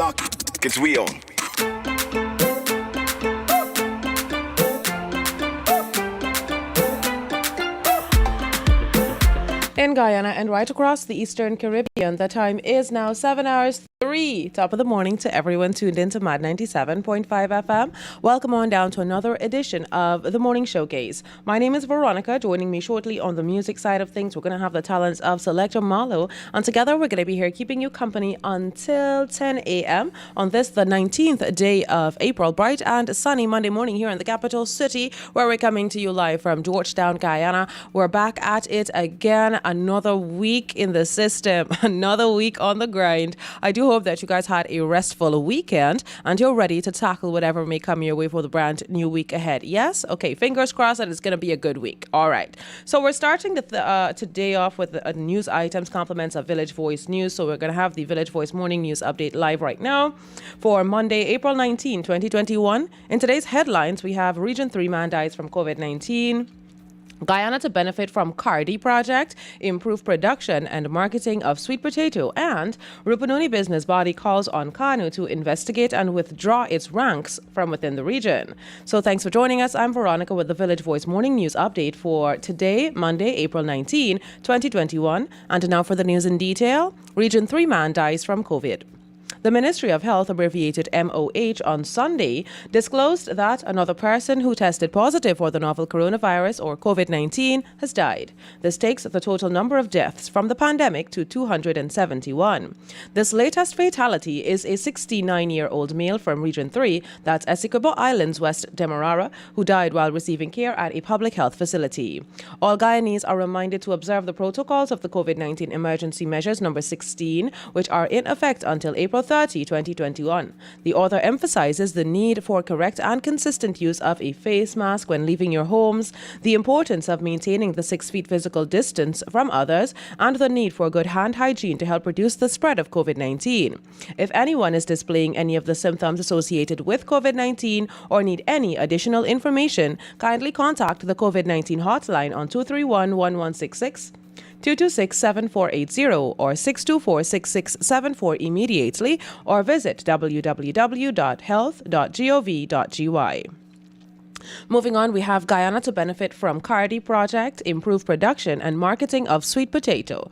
lock, cause we on. In Guyana and right across the Eastern Caribbean, the time is now 7 hours 3. Top of the morning to everyone tuned in to Maad 97.5 FM. Welcome on down to another edition of the Morning Showcase. My name is Veronica. Joining me shortly on the music side of things, we're going to have the talents of Selector Malo. And together we're going to be here keeping you company until 10 a.m. on this, the 19th day of April. Bright and sunny Monday morning here in the capital city, where we're coming to you live from Georgetown, Guyana. We're back at it again. Another week in the system, another week on the grind. I do hope that you guys had a restful weekend and you're ready to tackle whatever may come your way for the brand new week ahead. Yes? Okay, fingers crossed that it's going to be a good week. All right. So we're starting today off with the news items, compliments of Village Voice News. So we're going to have the Village Voice Morning News Update live right now for Monday, April 19, 2021. In today's headlines, we have Region 3 man dies from COVID-19. Guyana to benefit from Cardi project, improve production and marketing of sweet potato, and Rupununi business body calls on KANU to investigate and withdraw its ranks from within the region. So thanks for joining us. I'm Veronica with the Village Voice Morning News Update for today, Monday, April 19, 2021. And now for the news in detail. Region 3 man dies from COVID. The Ministry of Health, abbreviated MOH, on Sunday disclosed that another person who tested positive for the novel coronavirus or COVID-19 has died. This takes the total number of deaths from the pandemic to 271. This latest fatality is a 69-year-old male from Region 3, that's Essequibo Islands, West Demerara, who died while receiving care at a public health facility. All Guyanese are reminded to observe the protocols of the COVID-19 emergency measures number 16, which are in effect until April 30, 2021. The author emphasizes the need for correct and consistent use of a face mask when leaving your homes, the importance of maintaining the 6 feet physical distance from others, and the need for good hand hygiene to help reduce the spread of COVID-19. If anyone is displaying any of the symptoms associated with COVID-19 or need any additional information, kindly contact the COVID-19 hotline on 231-1166, 226-7480 or 624-6674 immediately, or visit www.health.gov.gy. Moving on, we have Guyana to benefit from Cardi project, improve production and marketing of sweet potato.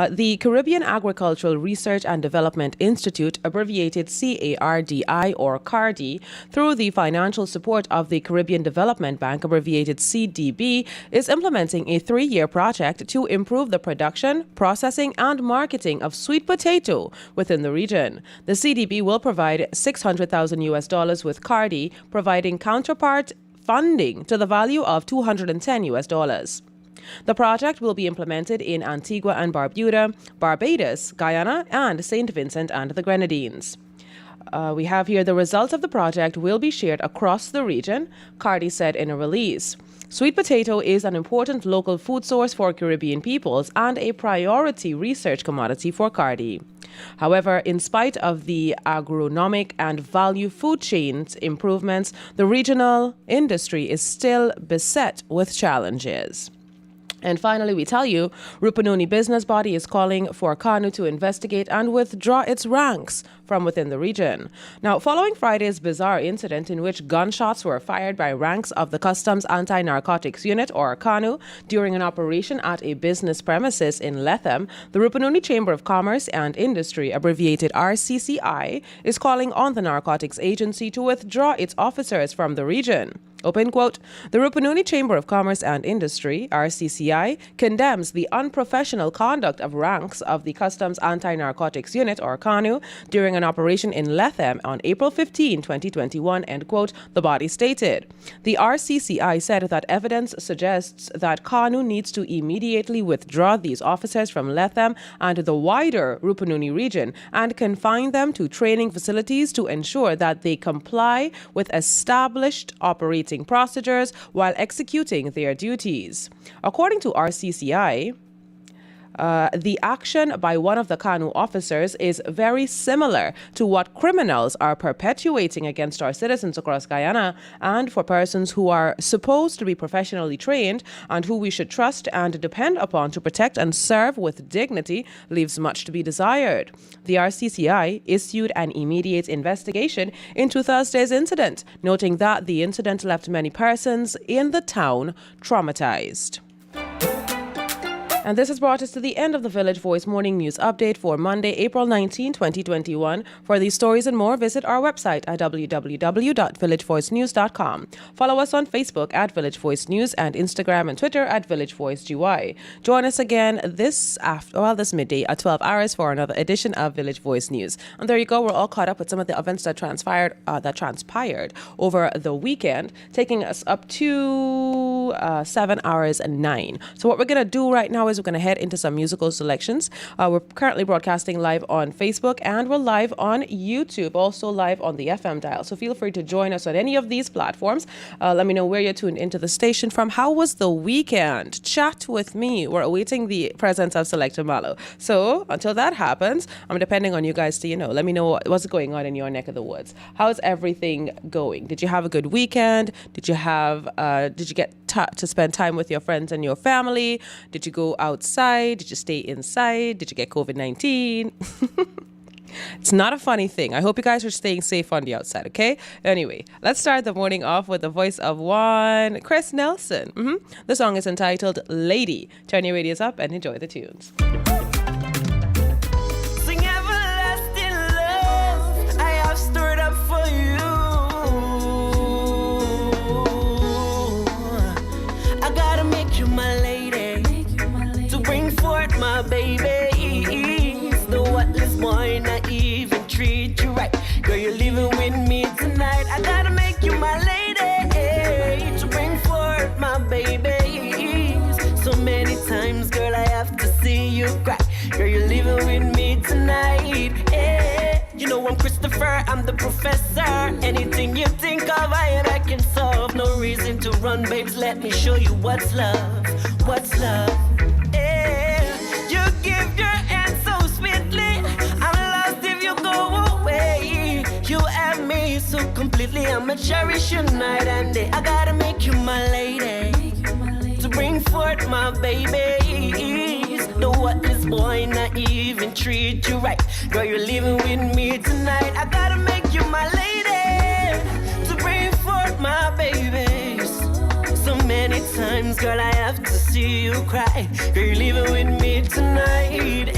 The Caribbean Agricultural Research and Development Institute, abbreviated CARDI or CARDI, through the financial support of the Caribbean Development Bank, abbreviated CDB, is implementing a 3-year project to improve the production, processing and marketing of sweet potato within the region. The CDB will provide $600,000 with CARDI, providing counterpart funding to the value of $210. The project will be implemented in Antigua and Barbuda, Barbados, Guyana, and St. Vincent and the Grenadines. We have here the results of the project will be shared across the region, Cardi said in a release. Sweet potato is an important local food source for Caribbean peoples and a priority research commodity for Cardi. However, in spite of the agronomic and value food chains improvements, the regional industry is still beset with challenges. And finally, we tell you, Rupununi business body is calling for KANU to investigate and withdraw its ranks from within the region. Now, following Friday's bizarre incident in which gunshots were fired by ranks of the Customs Anti-Narcotics Unit, or KANU, during an operation at a business premises in Lethem, the Rupununi Chamber of Commerce and Industry, abbreviated RCCI, is calling on the Narcotics Agency to withdraw its officers from the region. Open quote, the Rupununi Chamber of Commerce and Industry, RCCI, condemns the unprofessional conduct of ranks of the Customs Anti-Narcotics Unit, or KANU, during an operation in Lethem on April 15, 2021, end quote, the body stated. The RCCI said that evidence suggests that KANU needs to immediately withdraw these officers from Lethem and the wider Rupununi region and confine them to training facilities to ensure that they comply with established operating procedures while executing their duties. According to RCCI, the action by one of the Kanu officers is very similar to what criminals are perpetuating against our citizens across Guyana, and for persons who are supposed to be professionally trained and who we should trust and depend upon to protect and serve with dignity leaves much to be desired. The RCCI issued an immediate investigation into Thursday's incident, noting that the incident left many persons in the town traumatized. And this has brought us to the end of the Village Voice Morning News Update for Monday, April 19, 2021. For these stories and more, visit our website at www.villagevoicenews.com. Follow us on Facebook at Village Voice News and Instagram and Twitter at Village Voice GY. Join us again this midday at 12 hours for another edition of Village Voice News. And there you go. We're all caught up with some of the events that transpired over the weekend, taking us up to 7 hours and 9. So what we're going to do right now is we're going to head into some musical selections. We're currently broadcasting live on Facebook and we're live on YouTube, also live on the FM dial. So feel free to join us on any of these platforms. Let me know where you're tuned into the station from. How was the weekend? Chat with me. We're awaiting the presence of Selector Malo. So until that happens, I'm depending on you guys to, let me know what's going on in your neck of the woods. How's everything going? Did you have a good weekend? Did you get to spend time with your friends and your family? Did you go outside? Did you stay inside? Did you get COVID-19? It's not a funny thing. I hope you guys are staying safe on the outside, okay? Anyway, let's start the morning off with the voice of one Chris Nelson. The song is entitled Lady. Turn your radios up and enjoy the tunes. Sing everlasting love I have stored up for you. I gotta make you my lady, to bring forth my babies. The whatless boy not even treat you right. Girl, you're living with me tonight. I gotta make you my lady, to bring forth my babies. So many times, girl, I have to see you cry. Girl, you're living with me tonight. You know I'm Christopher, I'm the professor. Anything you think of, I can solve. No reason to run, babes, let me show you what's love. What's love? You give your hand so sweetly. I'm lost if you go away. You have me so completely. I'ma cherish you night and day. I gotta make you my lady, to bring forth my babies. Know what this boy not even treat you right. Girl, you're living with me tonight. I gotta make you my lady, to bring forth my babies. So many times, girl, I have to see you cry. Girl, you're living with me tonight.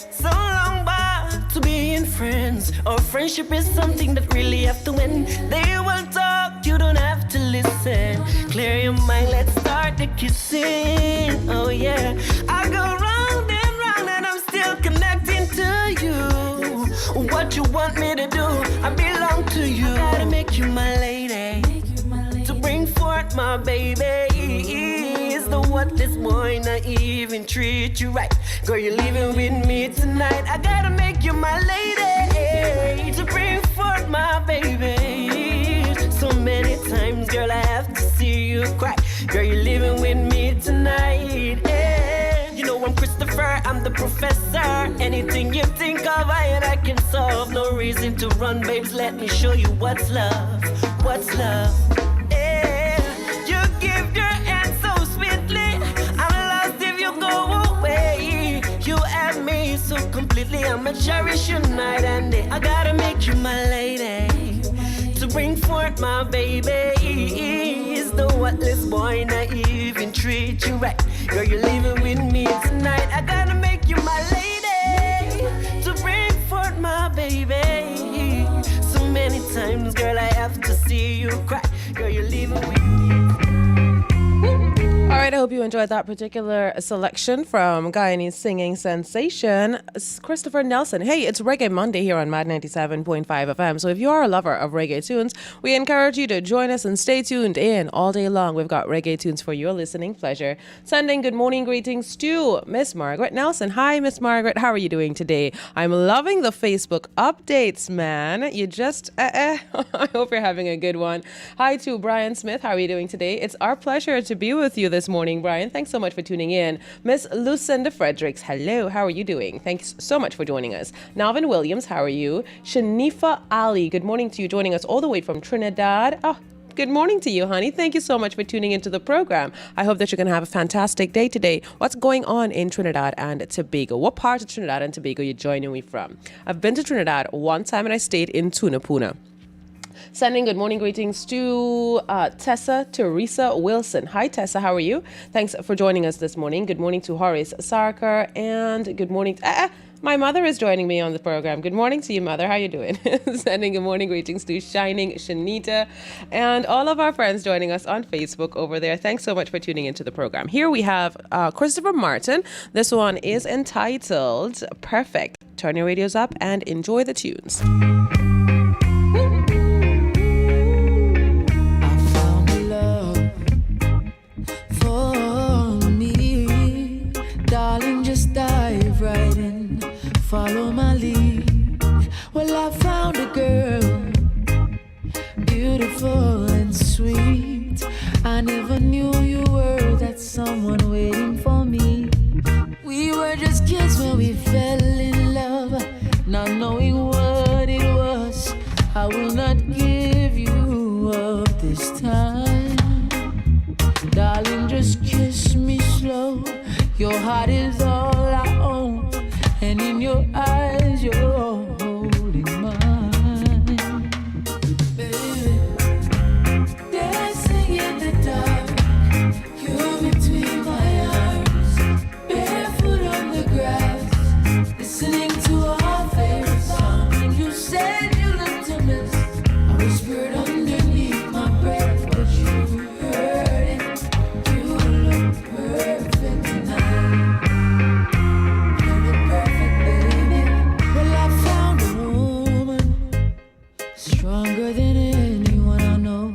So long back to being friends. Our friendship is something that really have to win. They will talk, you don't have to listen. Clear your mind, let's start the kissing. Oh yeah, I go round and I'm still connecting to you. What you want me to do, I belong to you. I gotta make you my lady, to bring forth my babies. The what this boy not even treat you right. Girl, you're living with me tonight. I gotta make you my lady, to bring forth my babies. So many times, girl, I have to see you cry. Girl, you're living with me tonight. You know I'm Christopher, I'm the professor. Anything you think of, I can solve. No reason to run, babes, let me show you what's love. What's love? You give your hand so sweetly. I'm lost if you go away. You have me so completely. I'ma cherish you night and day. I gotta make you my lady, to bring forth my babies. The whatless boy not even treat you right. Girl, you're living with me tonight. I gotta make you my lady, to bring forth my baby. So many times, girl, I have to see you cry. Girl, you're living with me. All right, I hope you enjoyed that particular selection from Guyanese singing sensation, Christopher Nelson. Hey, it's Reggae Monday here on Maad 97.5 FM. So if you are a lover of reggae tunes, we encourage you to join us and stay tuned in all day long. We've got reggae tunes for your listening pleasure. Sending good morning greetings to Miss Margaret Nelson. Hi, Miss Margaret. How are you doing today? I'm loving the Facebook updates, man. You just, I hope you're having a good one. Hi to Brian Smith. How are you doing today? It's our pleasure to be with you this this morning, Brian. Thanks so much for tuning in. Miss Lucinda Fredericks, hello. How are you doing? Thanks so much for joining us. Nalvin Williams, how are you? Shanifa Ali, good morning to you, joining us all the way from Trinidad. Oh, good morning to you, honey. Thank you so much for tuning into the program. I hope that you're going to have a fantastic day today. What's going on in Trinidad and Tobago? What part of Trinidad and Tobago are you joining me from? I've been to Trinidad one time and I stayed in Tunapuna. Sending good morning greetings to Tessa Teresa Wilson. Hi, Tessa. How are you? Thanks for joining us this morning. Good morning to Horace Sarkar and good morning to... my mother is joining me on the program. Good morning to you, Mother. How you doing? Sending good morning greetings to Shining Shanita and all of our friends joining us on Facebook over there. Thanks so much for tuning into the program. Here we have Christopher Martin. This one is entitled Perfect. Turn your radios up and enjoy the tunes. Darling, just dive right in, follow my lead. Well, I found a girl, beautiful and sweet. I never knew you were that someone waiting for me. We were just kids when we fell in love, not knowing what it was. I will not give you up this time. Darling, just kiss me slow. Your heart is all I own, and in your eyes you're holding mine. Baby, dancing in the dark, you between my arms, barefoot on the grass, listening to our favorite song. And you said you looked a mess. I whispered underneath my breath, but you heard it. You look perfect tonight. Stronger than anyone I know.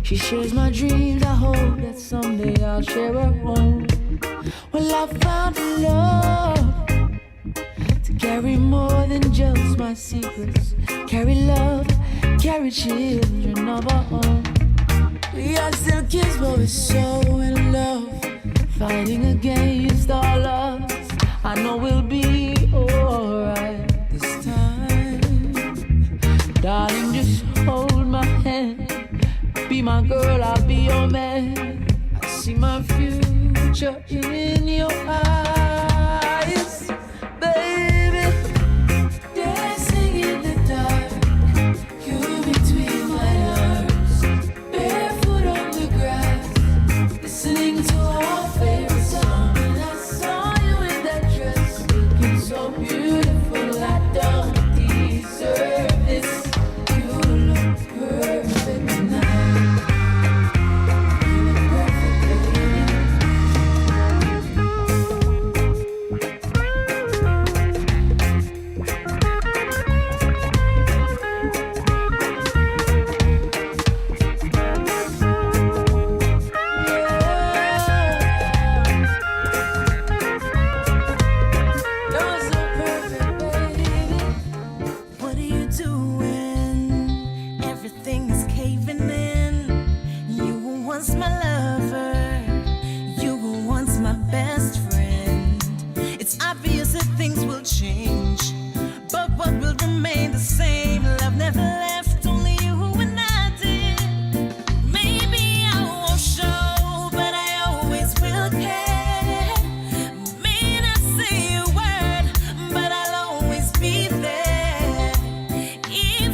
She shares my dreams. I hope that someday I'll share her home. Well, I found a love to carry more than just my secrets. Carry love, carry children of our own. We are still kids, but we're so in love, fighting against all odds. I know we'll be alright this time. Darling, just hold my hand. Be my girl, I'll be your man. I see my future in your eyes, baby. Dancing in the dark, you between my arms, barefoot on the grass, listening to our favorite song. And I saw you in that dress, looking so beautiful. I don't deserve this. Perfect tonight. You look perfect, You're so perfect, baby. What are you doing? Everything is caving in. You were once my lover. You were once my best friend. It's obvious that things will change, but what will remain the same? Love never left, only you and I did. Maybe I won't show, but I always will care. May not say a word, but I'll always be there. Even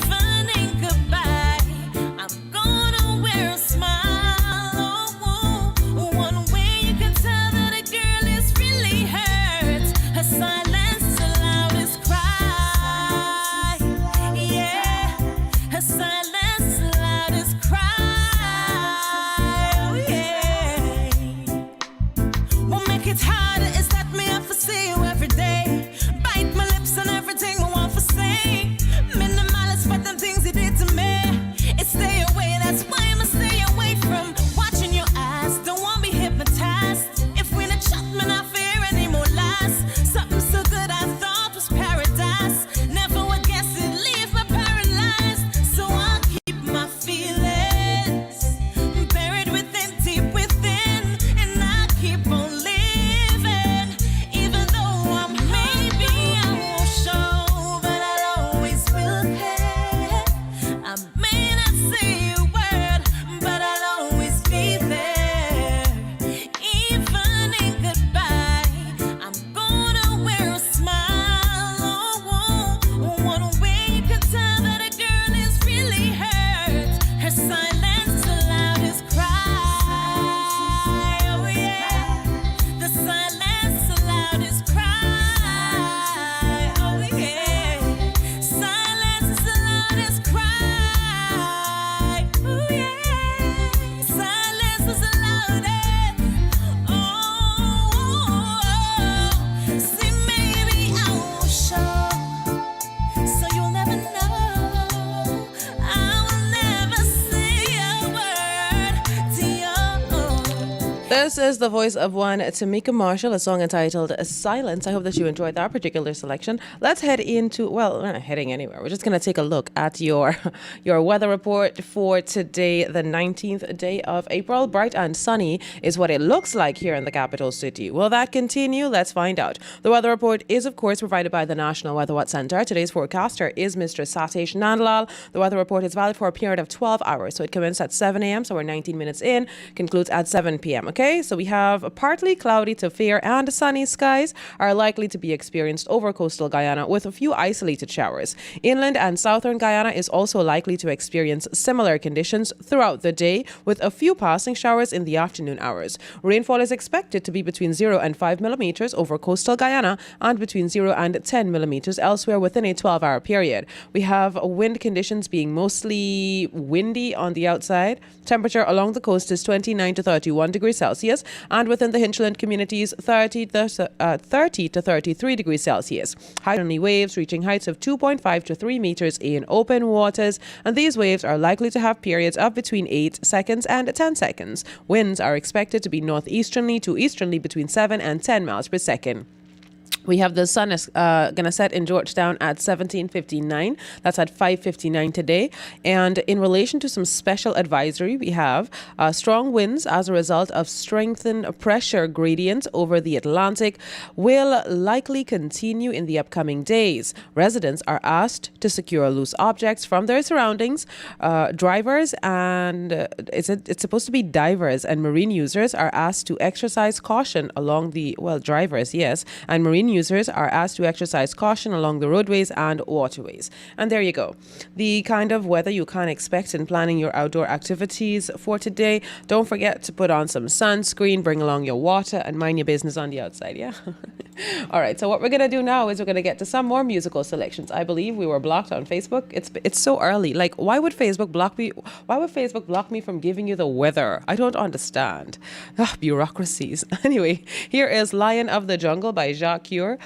This is the voice of one Tamika Marshall, a song entitled Silence. I hope that you enjoyed that particular selection. Let's head into, well, we're not heading anywhere. We're just going to take a look at your weather report for today, the 19th day of April. Bright and sunny is what it looks like here in the capital city. Will that continue? Let's find out. The weather report is, of course, provided by the National Weather Watch Center. Today's forecaster is Mr. Satish Nandlal. The weather report is valid for a period of 12 hours. So it commences at 7 a.m., so we're 19 minutes in, concludes at 7 p.m., okay? So we have partly cloudy to fair and sunny skies are likely to be experienced over coastal Guyana with a few isolated showers. Inland and southern Guyana is also likely to experience similar conditions throughout the day with a few passing showers in the afternoon hours. Rainfall is expected to be between 0 and 5 millimeters over coastal Guyana and between 0 and 10 millimeters elsewhere within a 12-hour period. We have wind conditions being mostly windy on the outside. Temperature along the coast is 29 to 31 degrees Celsius, and within the hinterland communities 30 to 33 degrees Celsius. High waves reaching heights of 2.5 to 3 meters in open waters, and these waves are likely to have periods of between 8 seconds and 10 seconds. Winds are expected to be northeasterly to easterly between 7 and 10 miles per second. We have the sun is going to set in Georgetown at 17:59. That's at 5:59 today. And in relation to some special advisory, we have strong winds as a result of strengthened pressure gradients over the Atlantic will likely continue in the upcoming days. Residents are asked to secure loose objects from their surroundings. Drivers and it's supposed to be divers and marine users are asked to exercise caution along the, well, drivers, yes, and marine users are asked to exercise caution along the roadways and waterways. And there you go. The kind of weather you can expect in planning your outdoor activities for today. Don't forget to put on some sunscreen, bring along your water, and mind your business on the outside, yeah? All right, so what we're going to do now is we're going to get to some more musical selections. I believe we were blocked on Facebook. It's so early. Like, why would Facebook block me? Why would Facebook block me from giving you the weather? I don't understand. Bureaucracies. Anyway, here is Lion of the Jungle by Jacques Cure.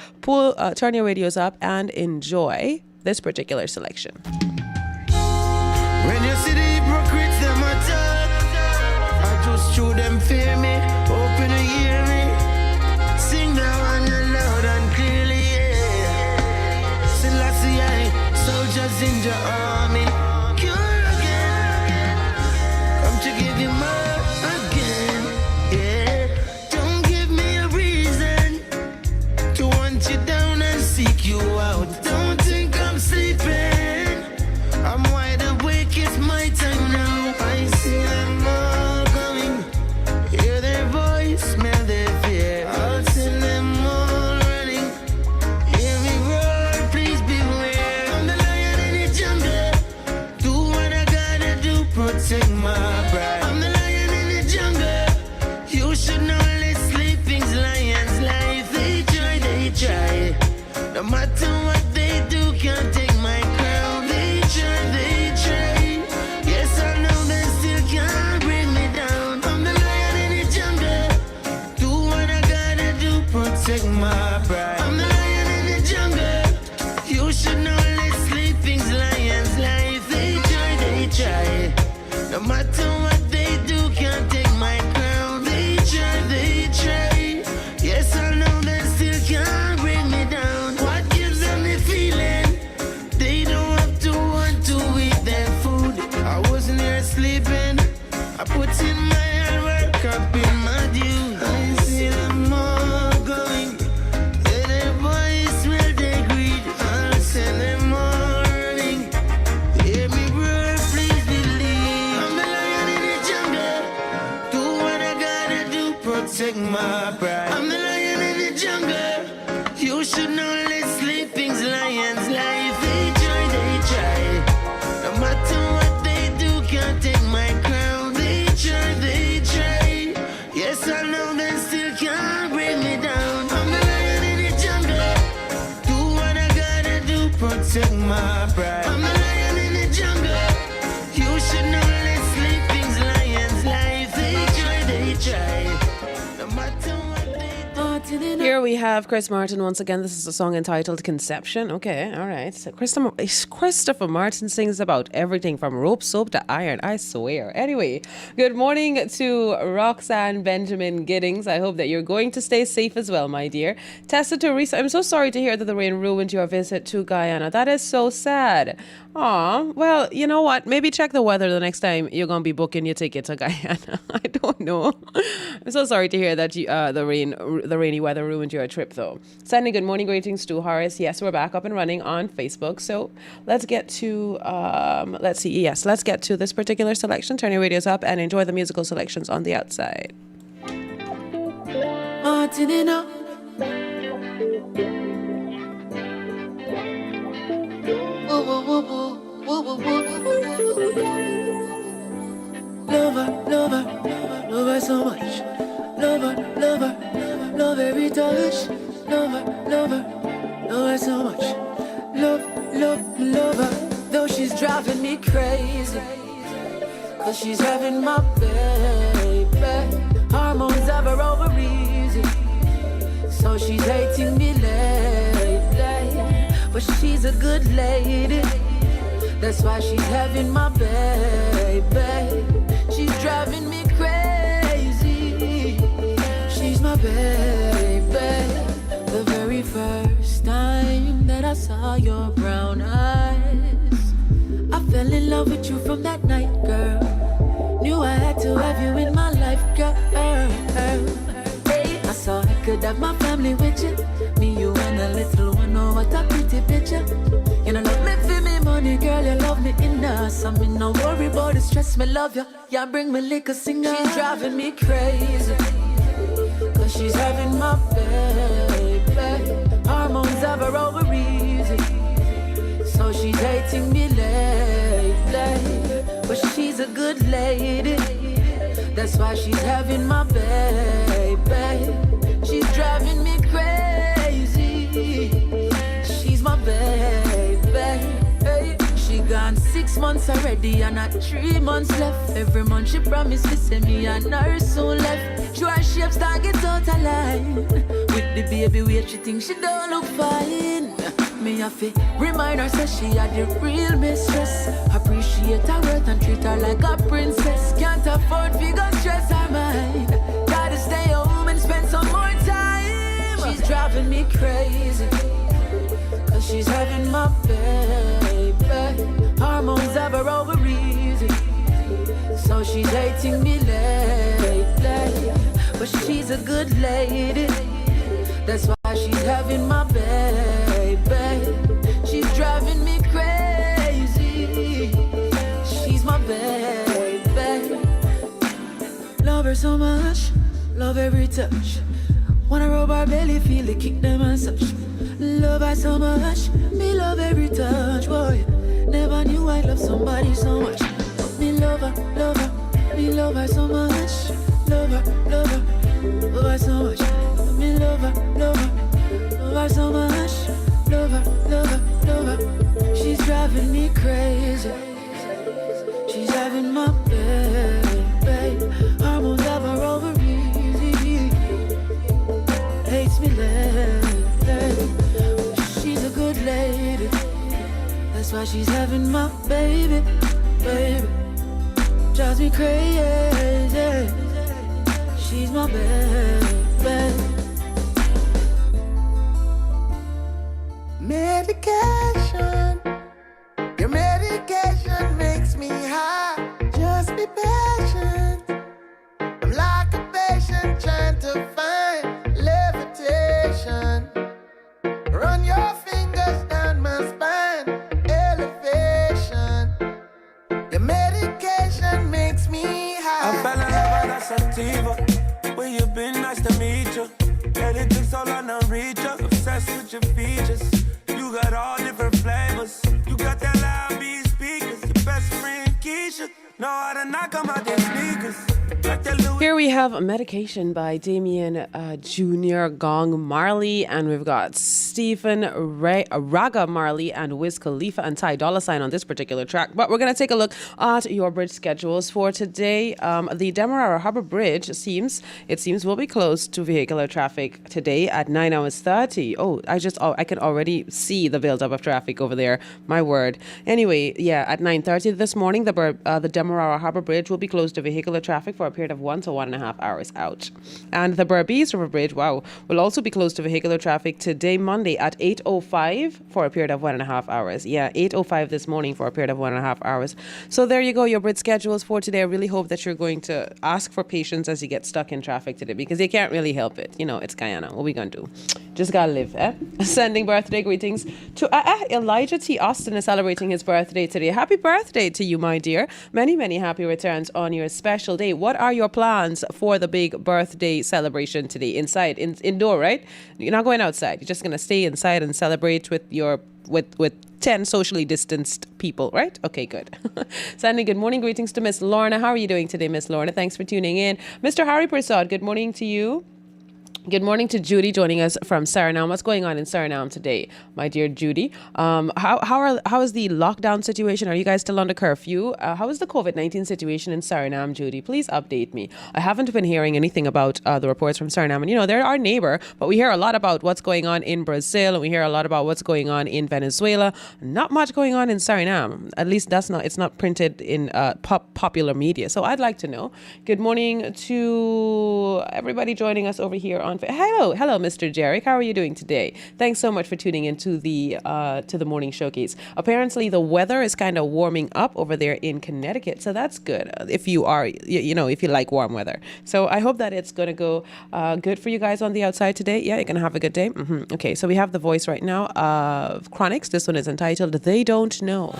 Turn your radios up and enjoy this particular selection. When you see the hypocrites, them attack, I just show them fear me, open to hear me. Sing now and loud and clearly, yeah. Selassie, soldiers in the army, cure again, come to give you more again, yeah. Don't give me a reason to want you down and seek you out. Don't think I'm sleeping, I'm wide awake, it's my time now. I see them all coming, hear their voice, smell their fear. I'll send them all running, hear me roar, please beware. I'm the lion in the jungle, do what I gotta do, protect my pride. I'm the lion in the jungle, you should know this sleeping's lion's life. They try, no matter what they do, can't take my crown. They try, yes I know they still can't bring me down. I'm the lion in the jungle, do what I gotta do, protect my pride. I'm the lion in the jungle, you should know this sleeping's lion's life. They try, no matter what they do, can't take my crown. They try, yes I know they still can't bring me down. What gives them the feeling they don't have to want to eat their food? I wasn't here sleeping, I put in my hard work, up in my due. I see them all going, let their voice smell their greed. I'll send them all running, hear me roar, please believe. I'm the lion in the jungle, do what I gotta do, protect my pride. I'm the lion in the jungle, you should know this sleeping's lion's life. They try, no matter what they do, can't take my crown. They try, here we have Chris Martin once again. This is a song entitled Conception. Okay, all right. So Christopher Martin sings about everything from rope soap to iron, I swear. Anyway, good morning to Roxanne Benjamin Giddings. I hope that you're going to stay safe as well, my dear. Tessa Teresa, I'm so sorry to hear that the rain ruined your visit to Guyana. That is so sad. Aw, well, you know what? Maybe check the weather the next time you're going to be booking your ticket to Guyana. I don't know. I'm so sorry to hear that the rainy weather ruined your trip, though. Sending good morning greetings to Horace. Yes, we're back up and running on Facebook. So let's get to, let's get to this particular selection. Turn your radios up and enjoy the musical selections on the outside. Martinina. Love her so much. Love every touch. Love her so much. Love her. Though she's driving me crazy, 'cause she's having my baby. Hormones have her over easy, so she's hating me lately. But she's a good lady, that's why she's having my baby. She's driving me crazy. She's my baby. The very first time that I saw your brown eyes, I fell in love with you from that night, girl. Knew I had to have you in my life, girl. Hey, I saw I could have my family with you. Me, you, and a little one. Oh, what a pretty picture. You know, love me for me money, girl. You love me enough. I mean, no worry about the stress. Me love you. Yeah, bring me liquor, singer. She's driving me crazy, 'cause she's having my baby. Hormones have her over easy, so she's hating me lately. But she's a good lady, that's why she's having my baby. She's driving me crazy. She's my baby. Hey. She gone 6 months already and not 3 months left. Every month she promised to send me and her soon left. She her shapes start get out of line. With the baby weight she thinks she don't look fine. Me have to remind her, say she had the real mistress. Appreciate her worth and treat her like a princess. Can't afford figure stress her mind. Gotta stay home and spend some more time. She's driving me crazy, 'cause she's having my baby. Hormones have her over easy, so she's hating me lately. But she's a good lady, that's why she's having my baby. She's driving me crazy. She's my baby. Love her so much, love every touch. Wanna rub her belly, feel the kick them and such. Love her so much, me love every touch, boy. Never knew I'd love somebody so much. Me love her, me love her so much. Love her so much. Me love her so much. Love her. She's driving me crazy. She's having my baby. Hormones have her over easy. Hates me lately. She's a good lady, that's why she's having my baby. Drives me crazy. She's my baby. Medication, your medication makes me high. Just be patient. I'm like a patient trying to find levitation. Run your fingers down my spine, elevation. The medication makes me high. I fell in love with a sativa. Where you been? Nice to meet you. And it took so long to reach you. Obsessed with your features. You got all different flavors. You got that loud beat speakers. Your best friend Keisha know how to knock 'em out their sneakers. Like that Louis Here we have Medication by Damien Jr., Gong Marley, and we've got Stephen Raga Marley and Wiz Khalifa and Ty Dolla $ign on this particular track. But we're going to take a look at your bridge schedules for today. The Demerara Harbour Bridge seems will be closed to vehicular traffic today at 9:30. I can already see the buildup of traffic over there. My word. Anyway, yeah, at 9:30 this morning, the Demerara Harbour Bridge will be closed to vehicular traffic for a period of 1 to 1.5 hours out. And the Berbice River Bridge, will also be closed to vehicular traffic today, Monday, at 8:05 for a period of 1.5 hours. Yeah, 8:05 this morning for a period of 1.5 hours. So there you go, your bridge schedules for today. I really hope that you're going to ask for patience as you get stuck in traffic today, because you can't really help it. You know, it's Guyana. What we gonna do? Just gotta live, eh? Sending birthday greetings to Elijah T. Austin is celebrating his birthday today. Happy birthday to you, my dear. Many, many happy returns on your special day. What are your plans for the big birthday celebration today? Inside, indoor, right? You're not going outside. You're just gonna stay inside and celebrate with your with 10 socially distanced people, right? Okay, good. Sending good morning greetings to Miss Lorna. How are you doing today, Miss Lorna? Thanks for tuning in. Mr. Harry Prasad, good morning to you. Good morning to Judy joining us from Suriname. What's going on in Suriname today, my dear Judy? How is the lockdown situation? Are you guys still under curfew? How is the COVID-19 situation in Suriname, Judy? Please update me. I haven't been hearing anything about the reports from Suriname. And, you know, they're our neighbor, but we hear a lot about what's going on in Brazil, and we hear a lot about what's going on in Venezuela. Not much going on in Suriname. At least it's not printed in popular media. So I'd like to know. Good morning to everybody joining us over here on Hello, Mr. Jarek. How are you doing today? Thanks so much for tuning in to the morning showcase. Apparently, the weather is kind of warming up over there in Connecticut, so that's good. If you are, if you like warm weather. So I hope that it's going to go good for you guys on the outside today. Yeah, you're going to have a good day. Mm-hmm. Okay, so we have the voice right now of Chronics. This one is entitled "They Don't Know."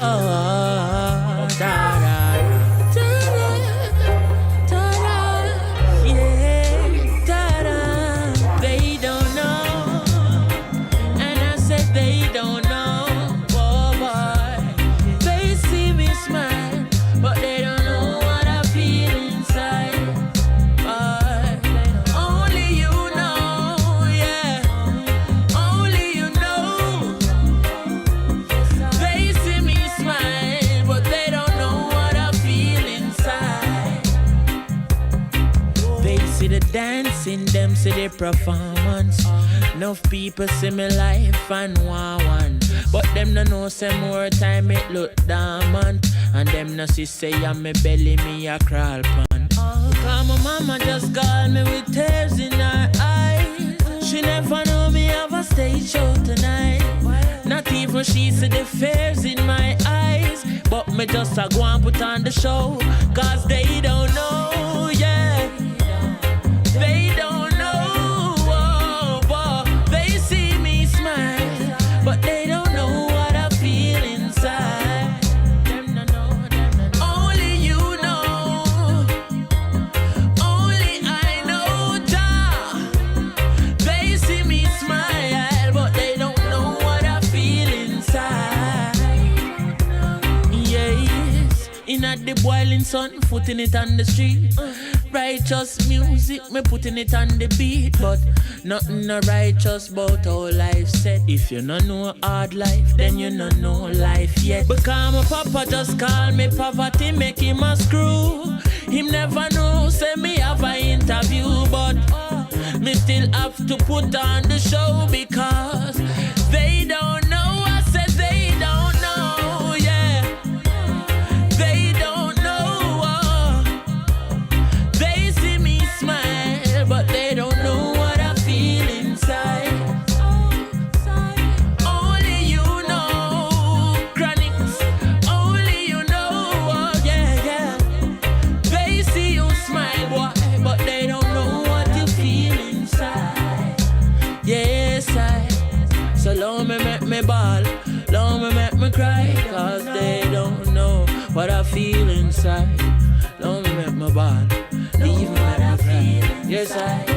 Dancing them see the performance. Enough people see me life and want one, but them no know say more time it look dormant, and them no see say I'm me belly me a crawl pan. Cause my mama just called me with tears in her eyes. She never know me have a stage show tonight. Not even she see the fears in my eyes, but me just a go and put on the show. Cause they don't know, yeah. They don't know, but they see me smile, but they don't know what I feel inside. Them no know, only you know, only I know, Jah. They see me smile, but they don't know what I feel inside. Yes, in at the boiling sun, footing it on the street. Righteous music, me putting it on the beat, but nothing no righteous about how life set. If you no know hard life, then you no know life yet. Because my papa just call me poverty, make him a screw. Him never know, say me have an interview, but me still have to put on the show because they don't know. I said they don't know, yeah. They don't know. They see me smile, but they don't know what I feel inside. Only you know, Chronics. Only you know, oh, yeah, yeah. They see you smile, boy, but they don't know what you feel inside. Yes, so long me make me ball, long me make me cry, cause they don't know what I feel inside. Long me make me ball, leave me make me cry. Yes,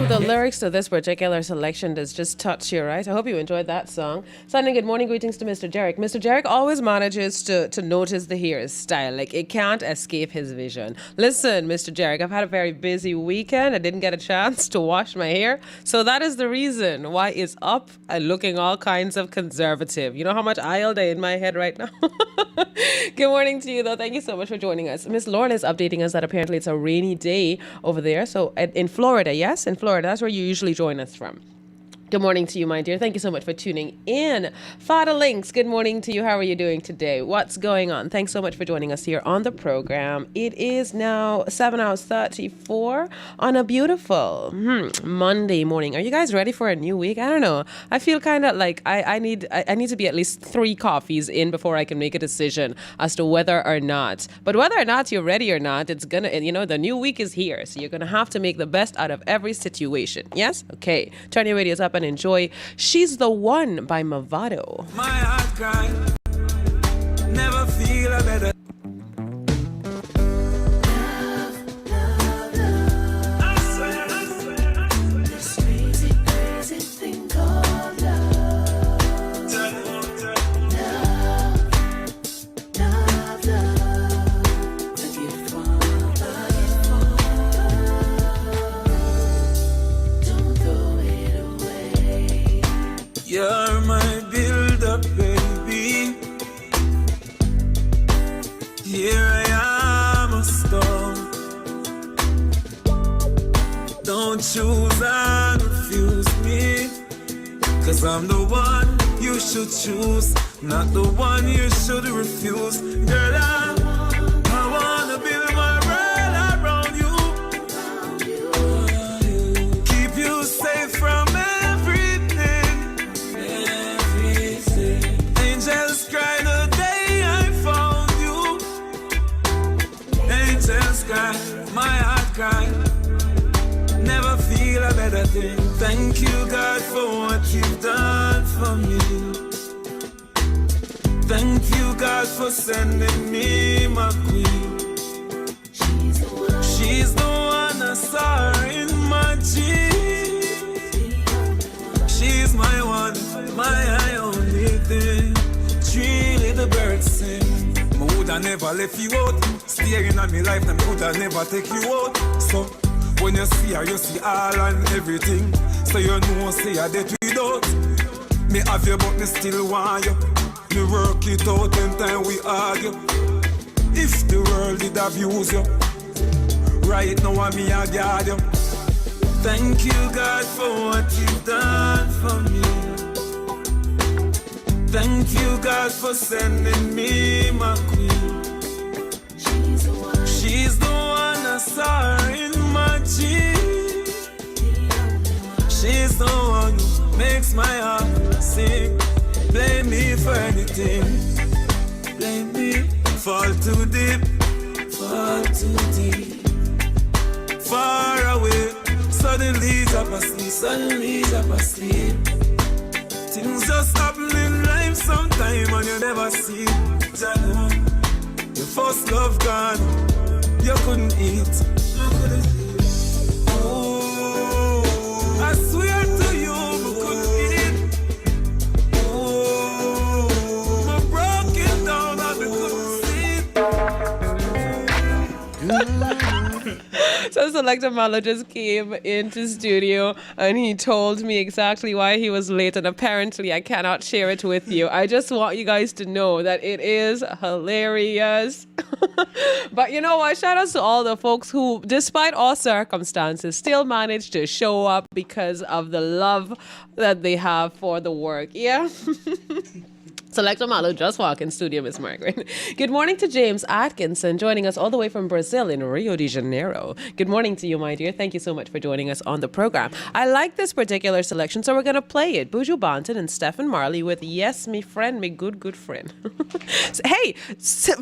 The lyrics to this particular selection does just touch you, right? I hope you enjoyed that song. Sending good morning greetings to Mr. Jarek. Mr. Jarek always manages to notice the hairstyle. Like, it can't escape his vision. Listen, Mr. Jarek, I've had a very busy weekend. I didn't get a chance to wash my hair. So that is the reason why it's up and looking all kinds of conservative. You know how much aisle day in my head right now? Good morning to you, though. Thank you so much for joining us. Miss Lauren is updating us that apparently it's a rainy day over there. So in Florida, yes? In Florida, that's where you usually join us from. Good morning to you, my dear. Thank you so much for tuning in. Fada Links, good morning to you. How are you doing today? What's going on? Thanks so much for joining us here on the program. It is now 7:34 on a beautiful Monday morning. Are you guys ready for a new week? I don't know. I feel kind of like I need to be at least 3 coffees in before I can make a decision as to whether or not. But whether or not you're ready or not, it's gonna, the new week is here. So you're gonna have to make the best out of every situation. Yes? Okay. Turn your radios up and enjoy She's the One by Mavado. My heart cry, never feel a better. I swear, this crazy, crazy thing called love. Love, the gift from above. Don't throw it away. You're my build-up, baby. Here I am, a stone. Don't choose and refuse me, 'cause I'm the one you should choose, not the one you should refuse. Girl, I wanna build my world around you. Keep you safe from everything. Angels cry the day I found you. Angels cry, my heart cry. Never feel a better thing. Thank you, God, for what you've done for me. Thank you, God, for sending me my queen. She's the one I saw in my dreams. She's my one, my only thing. Truly the birds sing. I woulda never left you out. Staring at me life, them woulda never take you out. So when you see her, you see all and everything. So you know, say I did without. Me have you, but me still want you. Me work it out anytime we argue. If the world did abuse you, right now I'm me a guard you. Thank you, God, for what you've done for me. Thank you, God, for sending me my queen. She's the one I saw in my dreams. She's the one who makes my heart sing. Blame me for anything. Blame me. Fall too deep. Fall too deep. Far away. Suddenly I'm asleep. Suddenly I'm asleep. Things just happen in life sometime and you never see. Your first love gone. You couldn't eat. Oh, I swear to you, we couldn't eat. Oh, I'm broken down and we couldn't sleep. So Selector Malo just came into studio and he told me exactly why he was late, and apparently I cannot share it with you. I just want you guys to know that it is hilarious. But you know what? Shout out to all the folks who, despite all circumstances, still managed to show up because of the love that they have for the work. Yeah. Selector Malo just walked in studio, Miss Margaret. Good morning to James Atkinson, joining us all the way from Brazil in Rio de Janeiro. Good morning to you, my dear. Thank you so much for joining us on the program. I like this particular selection, so we're going to play it. Buju Banton and Stephen Marley with Yes, Me Friend, Me Good Friend. So, hey,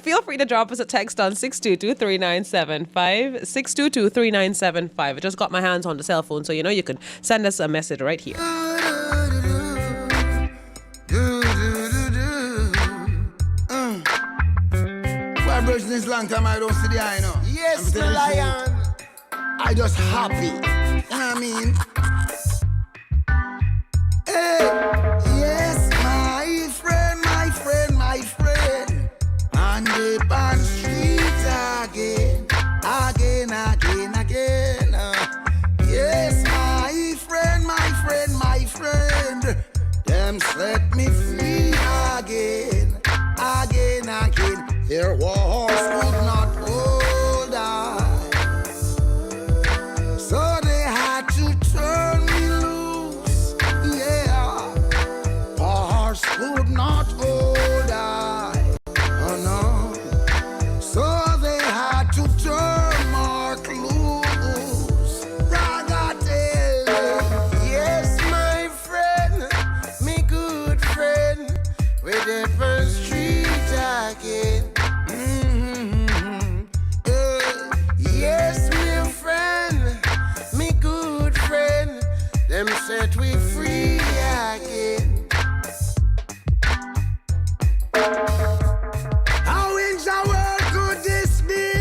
feel free to drop us a text on 622-3975, 622-3975. I just got my hands on the cell phone, so you know you can send us a message right here. This long time I don't see the eye, you know. Yes, the lion. I just happy. You know what I mean? Wars could not hold us, so they had to turn me loose. Yeah, wars could not hold us. Oh no, so they had to turn Mark loose. Ragatelle, yes, my friend, me good friend, with the first street again. Yes, me friend, me good friend, them set we free again. How in the world could this be?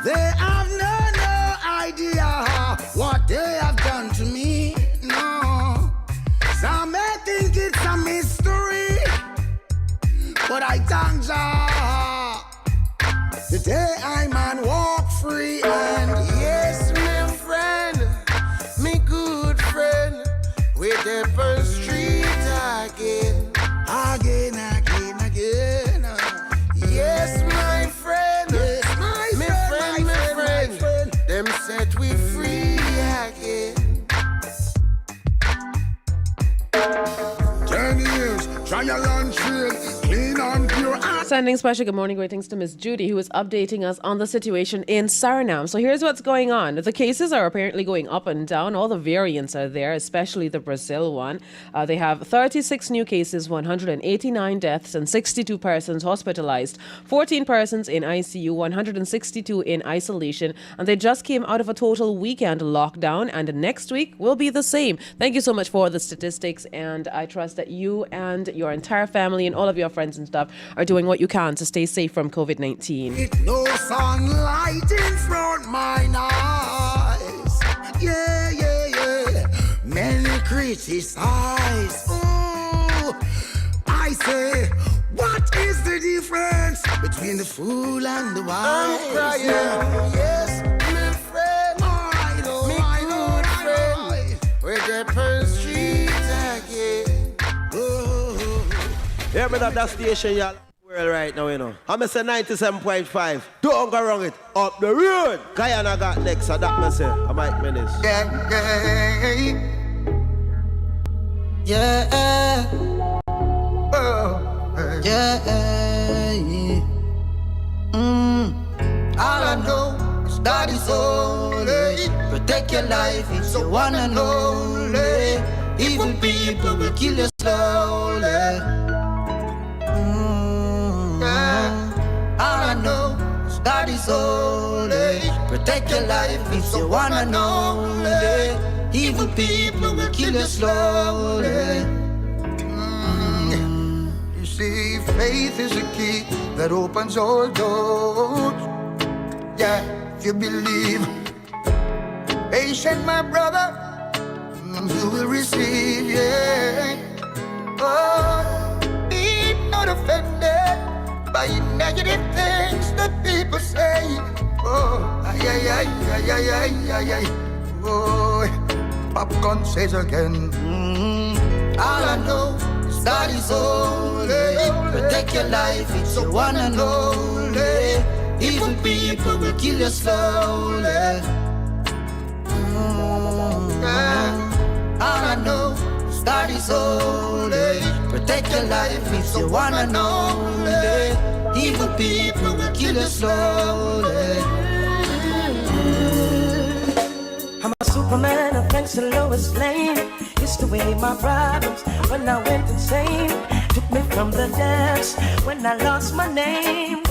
They have no idea what they have done to me. No, some may think it's a mystery, but I thank Jah. The day I man walk free, and yes, my friend, me good friend, with the first street again. Yes, my friend, yes, my friend, them set we free again. 10 years, trial and trail, clean and pure. Sending special good morning greetings to Miss Judy, who is updating us on the situation in Suriname. So here's what's going on. The cases are apparently going up and down. All the variants are there, especially the Brazil one. They have 36 new cases, 189 deaths, and 62 persons hospitalized. 14 persons in ICU, 162 in isolation. And they just came out of a total weekend lockdown. And next week will be the same. Thank you so much for the statistics. And I trust that you and your entire family and all of your friends and stuff are doing what you can to stay safe from COVID-19. It no sunlight in front my eyes. Yeah, yeah, yeah. Many criticize. Ooh, I say, what is the difference between the fool and the wise? I'm crying. Yes, my friend. I know, friend. We're the first street again. Yeah, me that station, y'all. Well, right now, you know. I'm say 97.5. Don't go wrong it. Up the road. Guyana got next, so that me say. I might menace. Yeah, yeah, yeah. Oh, yeah. All I know is that is only protect your life. It's the one and only. Evil people will kill you slowly. All I know is that is only protect your life. It's the one and only. Evil people will kill you slowly. You see, faith is a key that opens all doors. Yeah, if you believe, patient, my brother, you will receive. Yeah. Oh, be not offended by negative things that people say. Oh, ay, ay, ay, ay, ay, ay, ay. Oh, popcorn says again. All I know is that is only protect your life. It's the one and only. Evil people will kill you slowly. All I know is that is only protect your life. It's the one and only. Evil people will kill you slowly. I'm a Superman, I thanks to Lois Lane. It's the way my problems when I went insane. Took me from the dance when I lost my name.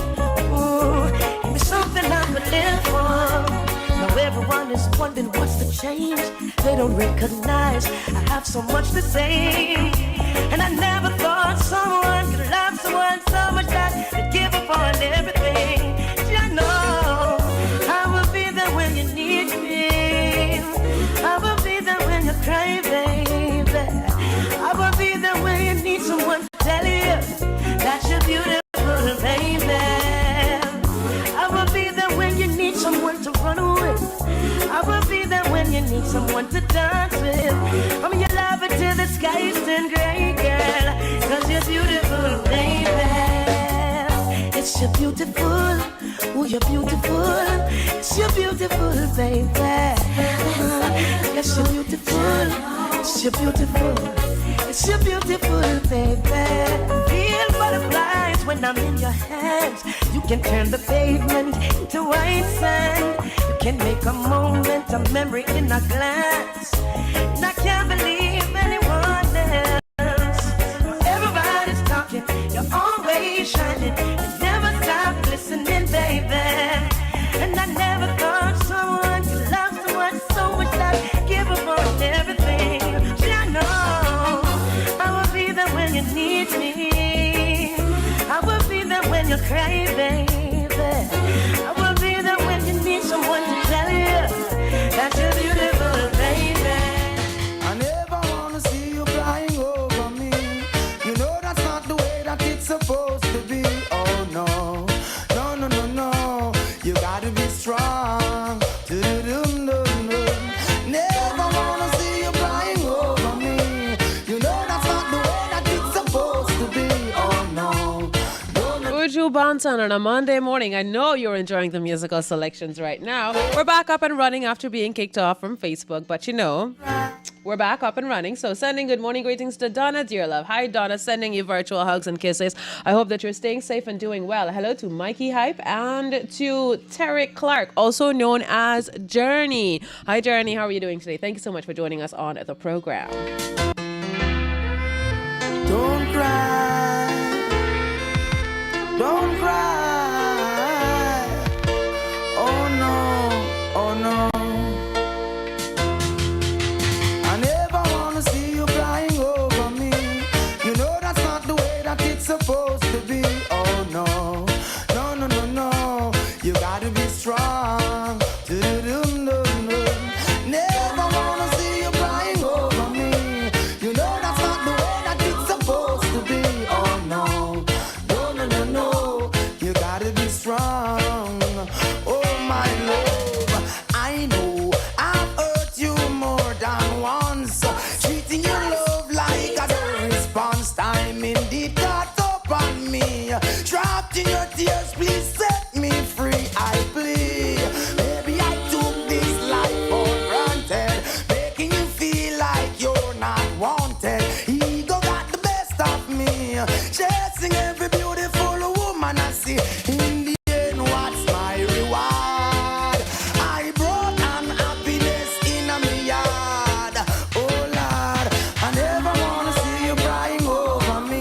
Ooh, give me something I could live for. Now everyone is wondering what's the change. They don't recognize I have so much to say. And I never thought someone could love someone so much that they'd give up on everything. You know, I will be there when you need me. I will be there when you cry, baby. I will be there when you need someone to tell you that you're beautiful, baby. I will be there when you need someone to run with. I will be there when you need someone to dance with. I'm your lover till the skies turn gray, girl. 'Cause you're beautiful, baby. Yes, you're beautiful. Oh, you're beautiful. Yes, you're beautiful, baby. Yes, you're beautiful. Yes, you're beautiful. Yes, you're beautiful, baby. Feel butterflies when I'm in your hands. You can turn the pavement into white sand. You can make a moment, a memory in a glance. And I can't believe anyone else. Everybody's talking, you're always shining. You never stop listening, baby. And I never thought someone could love someone so much that give up on everything. I know I will be there when you need me. I will be there when you cry, baby. I will be there when you need someone to tell you that you're beautiful, baby. I never wanna see you crying over me. You know that's not the way that it's supposed to be. Oh no, no, no, no, no. You gotta be strong. Do-do-dum-dum-dum. Never wanna see you crying over me. You know that's not the way that it's supposed to be. Oh no. Buju Banton on a Monday morning. I know you're enjoying the musical selections right now. We're back up and running after being kicked off from Facebook, but you know, we're back up and running. So sending good morning greetings to Donna, dear love. Hi, Donna. Sending you virtual hugs and kisses. I hope that you're staying safe and doing well. Hello to Mikey Hype and to Tarek Clark, also known as Journey. Hi, Journey. How are you doing today? Thank you so much for joining us on the program. Don't cry. Don't cry. Oh no, oh no. I never wanna see you crying over me. You know that's not the way that it's supposed to be. Oh no, no, no, no, no. You gotta be strong. Do-do-dum-dum-dum. Never wanna see you crying over me. You know that's not the way that it's supposed to be. Oh no, no, no, no, no. You gotta be strong. Oh my love, I know I've hurt you more than once. Treating your love like a no response time indeed got up on me. Trapped in your tears, please set me free. I plead. Maybe I took this life for granted, making you feel like you're not wanted. Ego got the best of me, chasing every beautiful woman I see. In the end, what's my reward? I brought unhappiness in my yard. Oh Lord, I never wanna see you crying over me.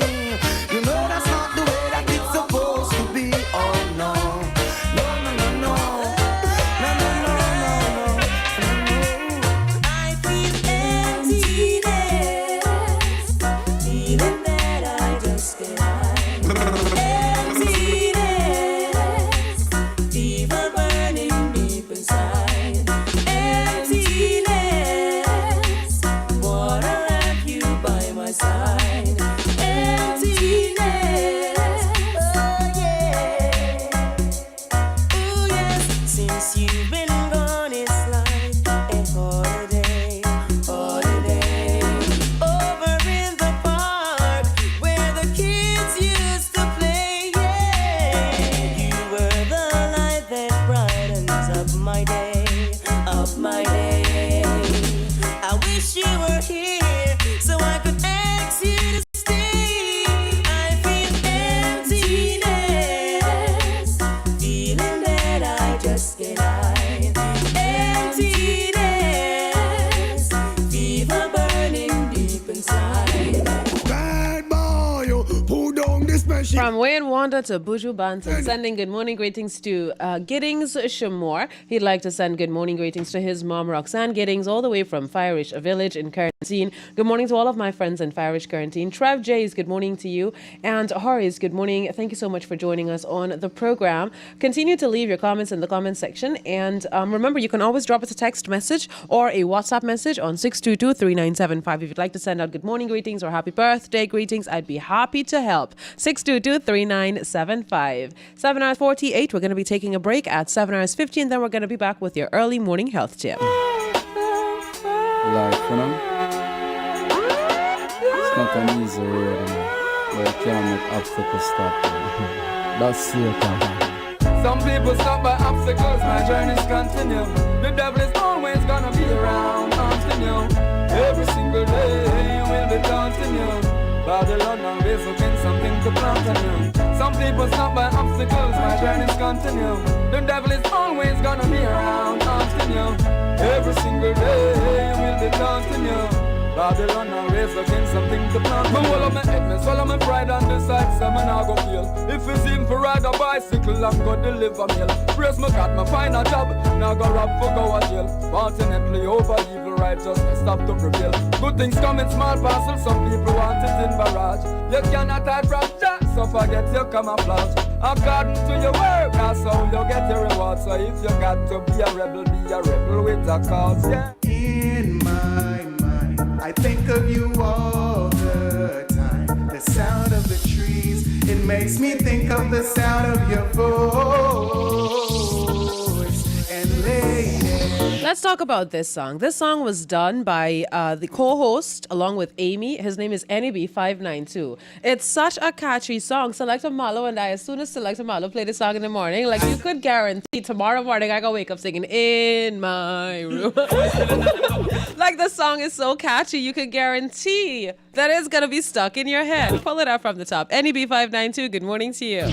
You know that's not the way that it's supposed to be. Oh no, no, no, no, no, no, no, no, no, no. I feel emptiness, feeling that I just can't hide. Emptiness, fever burning deep inside. Emptiness, wanna have you by my side. Emptiness, oh yeah. Ooh, yes, since you've been gone, it's like a holiday, holiday. Over in the park where the kids used to play, yeah. You were the light that brightens up my day, up my day. I wish you were here so I could ask you to stay. I feel emptiness, feeling that I just can't hide. Emptiness, fever burning deep inside. Bad boy, you pull down this machine. From Wayne Wanda to Buju Banton, sending good morning greetings to Giddings Shamor. He'd like to send good morning greetings to his mom, Roxanne Giddings, all the way from Fireish Village in Quarantine. Good morning to all of my friends in Fireish Quarantine. Trev Jays, good morning to you. And Horace, good morning. Thank you so much for joining us on the program. Continue to leave your comments in the comment section. And remember, you can always drop us a text message or a WhatsApp message on 622-3975. If you'd like to send out good morning greetings or happy birthday greetings, I'd be happy to help. 622-3975. 7 hours 48. We're going to be taking a break at 7 hours 15. Then we're going to be back with your early morning health tip. Life, you know? It's not an easy road, you know? But you can't make obstacles stop you. That's Satan. Some people stop by obstacles, my journey's continue. The devil is always gonna be around, haunting you. Every single day he will be taunting you. Babylon always looking something to plant on you. Some people stop by obstacles, my journey's continue. The devil is always gonna be around, haunting you. Every single day he will be taunting you. Babylon always looking something to plant. Me swallow my head, me swallow my pride and decide some man I go feel. If it's him for ride a bicycle, I'm gonna deliver meal. Praise my God, me find a job, now go rob for go to jail. Fortunately over evil righteousness stop to prevail. Good things come in small parcels, some people want it in barrage. You cannot hide from Jah, so forget your camouflage. According to your work, that's how you get your reward. So if you got to be a rebel with a cause, yeah. In my mind, I think of you all the time. The sound of the trees, it makes me think of the sound of your voice. And lady, Let's talk about this song. This song was done by the co-host along with Amy. His name is NEB592. It's such a catchy song. Selector Malo and I, as soon as Selector Malo played the song in the morning, like you could guarantee tomorrow morning I gonna wake up singing in my room. Like the song is so catchy, you could guarantee that it's gonna be stuck in your head. Pull it up from the top. NEB592, good morning to you.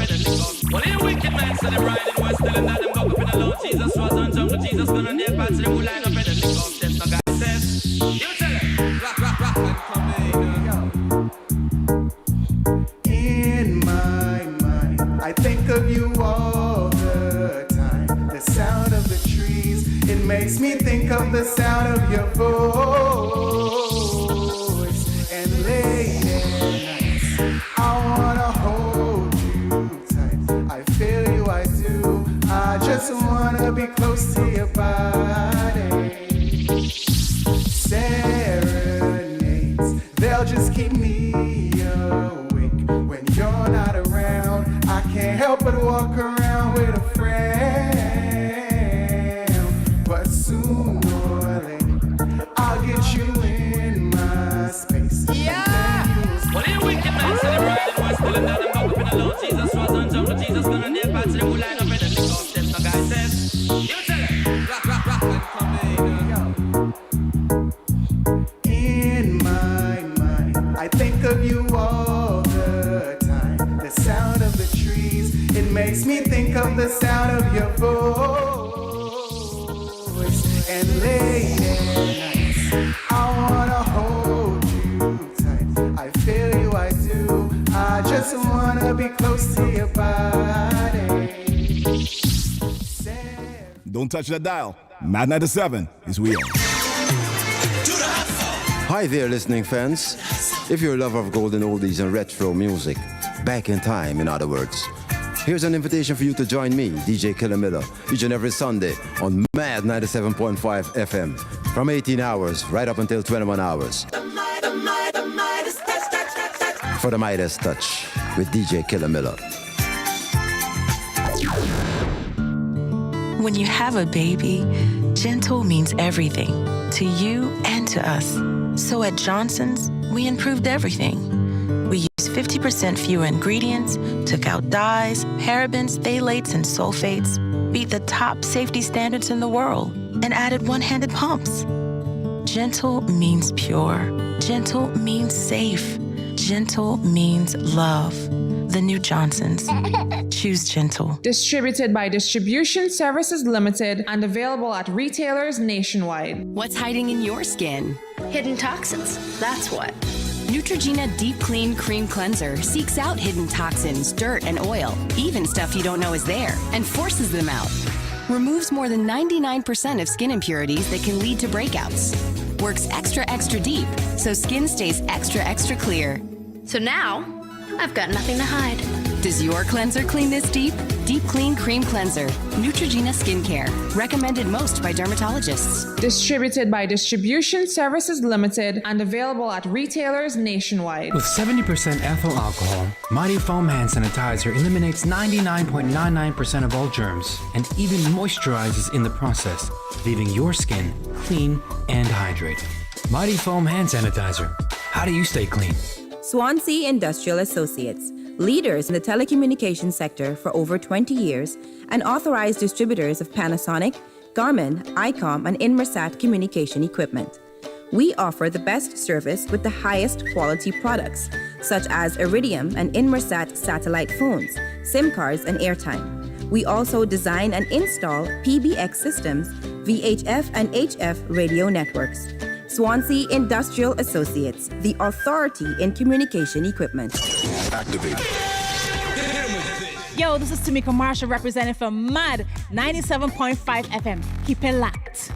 Well, here wicked man said them riding was telling that them buck up in the Lord Jesus was on jungle Jesus gonna near parts of them who line up and the lick up them. So God says, you tell him, rock, and come in my mind, I think of you all the time. The sound of the trees, it makes me think of the sound of your voice. And late nights, I wanna hold you tight. I feel you, I do. I just wanna be close to your body. Serenades, they'll just keep me awake. When you're not around, I can't help but walk around with a friend. But soon or late, I'll get you in my space. yeah! Well, here wicked man said them riding was telling that them buck up in the Lord Jesus was on jungle Jesus gonna near parts of them who line up and the lick up them. So God says, you tell him, rock, and come in my mind, I think of you all the time. The sound of the trees, it makes me think of the sound of your voice. And late nights, I wanna hold you tight. I feel you, I do. I just wanna be close to your body. Don't touch that dial. Maad 97 is we on. Hi there, listening fans. If you're a lover of golden oldies and retro music, back in time, in other words, here's an invitation for you to join me, DJ Killer Miller, each and every Sunday on Maad 97.5 FM from 18 hours right up until 21 hours. For the Midas Touch with DJ Killer Miller. When you have a baby, gentle means everything to you and to us. So at Johnson's, we improved everything. We used 50% fewer ingredients, took out dyes, parabens, phthalates, and sulfates, beat the top safety standards in the world, and added one-handed pumps. Gentle means pure. Gentle means safe. Gentle means love. The new Johnson's. Choose gentle. Distributed by Distribution Services Limited and available at retailers nationwide. What's hiding in your skin? Hidden toxins, that's what. Neutrogena Deep Clean Cream Cleanser seeks out hidden toxins, dirt, and oil, even stuff you don't know is there, and forces them out. Removes more than 99% of skin impurities that can lead to breakouts. Works extra deep, so skin stays extra clear. So now, I've got nothing to hide. Does your cleanser clean this deep? Deep Clean Cream Cleanser. Neutrogena Skincare. Recommended most by dermatologists. Distributed by Distribution Services Limited and available at retailers nationwide. With 70% ethyl alcohol, Mighty Foam Hand Sanitizer eliminates 99.99% of all germs and even moisturizes in the process, leaving your skin clean and hydrated. Mighty Foam Hand Sanitizer. How do you stay clean? Swansea Industrial Associates, leaders in the telecommunications sector for over 20 years, and authorized distributors of Panasonic, Garmin, ICOM, and Inmarsat communication equipment. We offer the best service with the highest quality products, such as Iridium and Inmarsat satellite phones, SIM cards, and airtime. We also design and install PBX systems, VHF and HF radio networks. Swansea Industrial Associates, the authority in communication equipment. Activate. Yo, this is Tamika Marshall representing for Maad 97.5 FM. Keep it locked.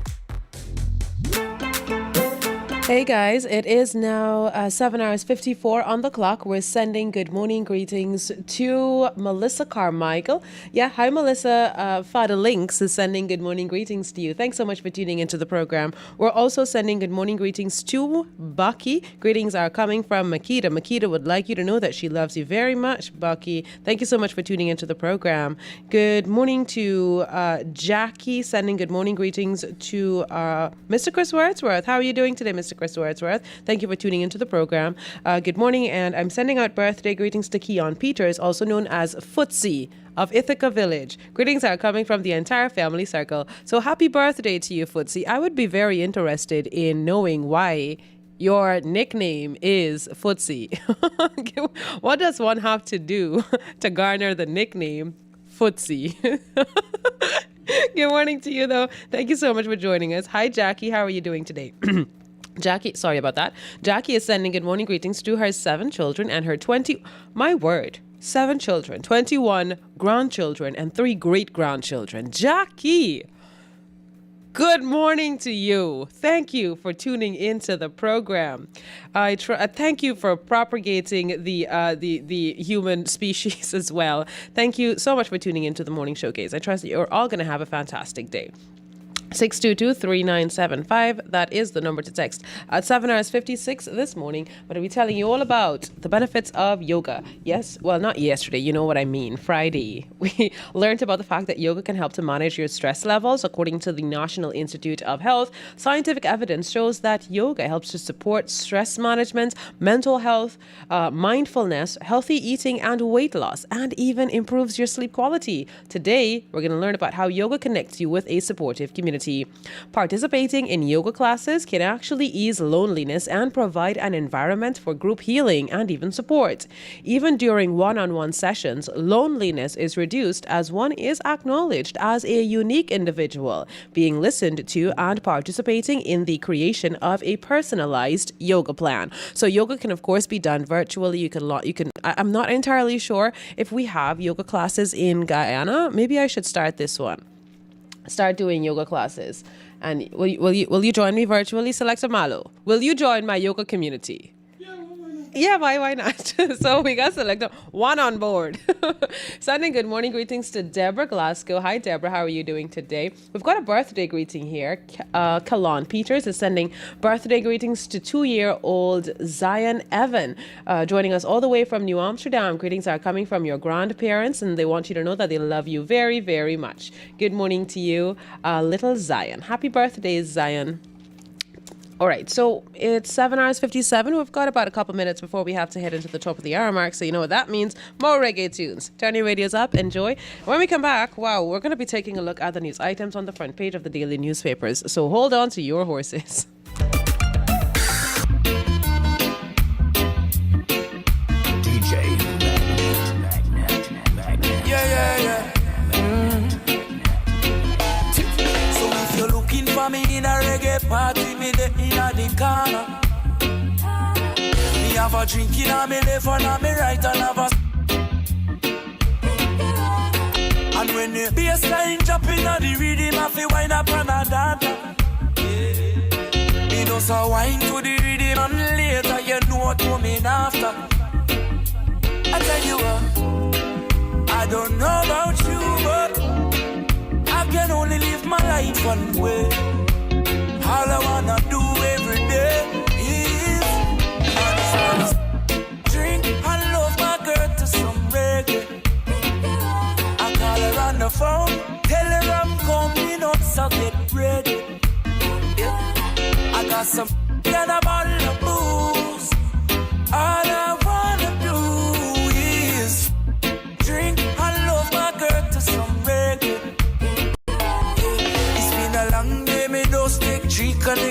Hey guys, it is now 7 hours 54 on the clock. We're sending good morning greetings to Melissa Carmichael. Yeah, hi Melissa. Father Links is sending good morning greetings to you. Thanks so much for tuning into the program. We're also sending good morning greetings to Bucky. Greetings are coming from Makita. Makita would like you to know that she loves you very much, Bucky. Thank you so much for tuning into the program. Good morning to Jackie, sending good morning greetings to Mr. Chris Wordsworth. How are you doing today, Mr. Chris Wordsworth? Thank you for tuning into the program. Good morning, and I'm sending out birthday greetings to Keon Peters, also known as Footsie of Ithaca Village. Greetings are coming from the entire family circle. So happy birthday to you, Footsie. I would be very interested in knowing why your nickname is Footsie. What does one have to do to garner the nickname Footsie? Good morning to you, though. Thank you so much for joining us. Hi, Jackie. How are you doing today? Jackie, sorry about that. Jackie is sending good morning greetings to her 7 children and her 7 children, 21 grandchildren, and 3 great-grandchildren. Jackie, good morning to you. Thank you for tuning into the program. I thank you for propagating the human species as well. Thank you so much for tuning into the Morning Showcase. I trust that you're all going to have a fantastic day. 622-3975. That is the number to text. At 7 hours 56 this morning, but I'll be telling you all about the benefits of yoga. Yes, well, not yesterday, you know what I mean. Friday, we learned about the fact that yoga can help to manage your stress levels. According to the National Institute of Health, scientific evidence shows that yoga helps to support stress management, mental health, mindfulness, healthy eating, and weight loss, and even improves your sleep quality. Today, we're going to learn about how yoga connects you with a supportive community. Participating in yoga classes can actually ease loneliness and provide an environment for group healing and even support. Even during one-on-one sessions, loneliness is reduced as one is acknowledged as a unique individual, being listened to and participating in the creation of a personalized yoga plan. So yoga can of course be done virtually. You can I'm not entirely sure if we have yoga classes in Guyana. Maybe I should start this one. Start doing yoga classes. And will you join me virtually, Selector Malo? Will you join my yoga community? Yeah, why not? So we got Selector one on board. Sending good morning greetings to Deborah Glasgow. Hi, Deborah. How are you doing today? We've got a birthday greeting here. Kalon Peters is sending birthday greetings to 2-year-old Zion Evan, joining us all the way from New Amsterdam. Greetings are coming from your grandparents, and they want you to know that they love you very, very much. Good morning to you, little Zion. Happy birthday, Zion. All right, so it's 7 hours 57. We've got about a couple minutes before we have to head into the top of the hour mark. So you know what that means. More reggae tunes. Turn your radios up. Enjoy. When we come back, wow, we're going to be taking a look at the news items on the front page of the daily newspapers. So hold on to your horses. DJ Magnet. Yeah. So if you're looking for me in a reggae party, me the inna the corner. Me have a drink inna me left and on me right and have a. And when the bassline drop inna the rhythm, I feel wind up and a dance. Me just a wine to the rhythm and later you know what coming after. I tell you what, I don't know about you, but I can only live my life one way. All I wanna do every day is drink and love my girl to some reggae. I call her on the phone, tell her I'm coming up, so get ready. Yeah. I got some and a bottle of booze. All I wanna do is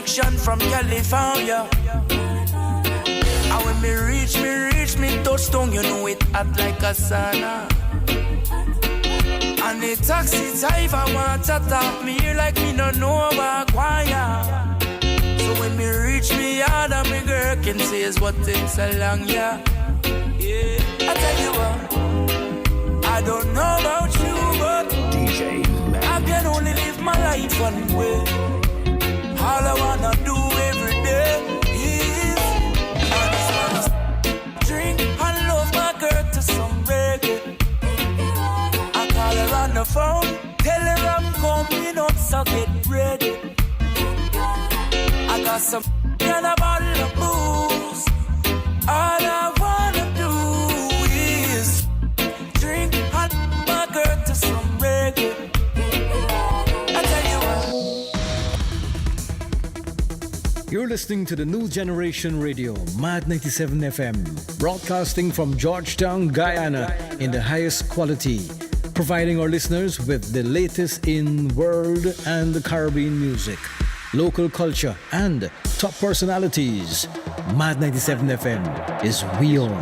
connection from California. And when me reach me touchdown, you know it hot like a sauna. And the taxi driver want to talk me here like me no know about choir. So when me reach me yard and me girl can say is what takes so long, yeah. Yeah, I tell you what, I don't know about you, but DJ Maad, I can only live my life one way. All I wanna do every day is honest, drink and love my girl to some reggae. I call her on the phone, tell her I'm coming up, so get ready. I got some and a bottle of booze. All I wanna do is drink and my girl to some reggae. I tell you what. You're listening to the new generation radio, Maad 97 FM, broadcasting from Georgetown, Guyana, in the highest quality, providing our listeners with the latest in world and the Caribbean music, local culture, and top personalities. Maad 97 FM is we own.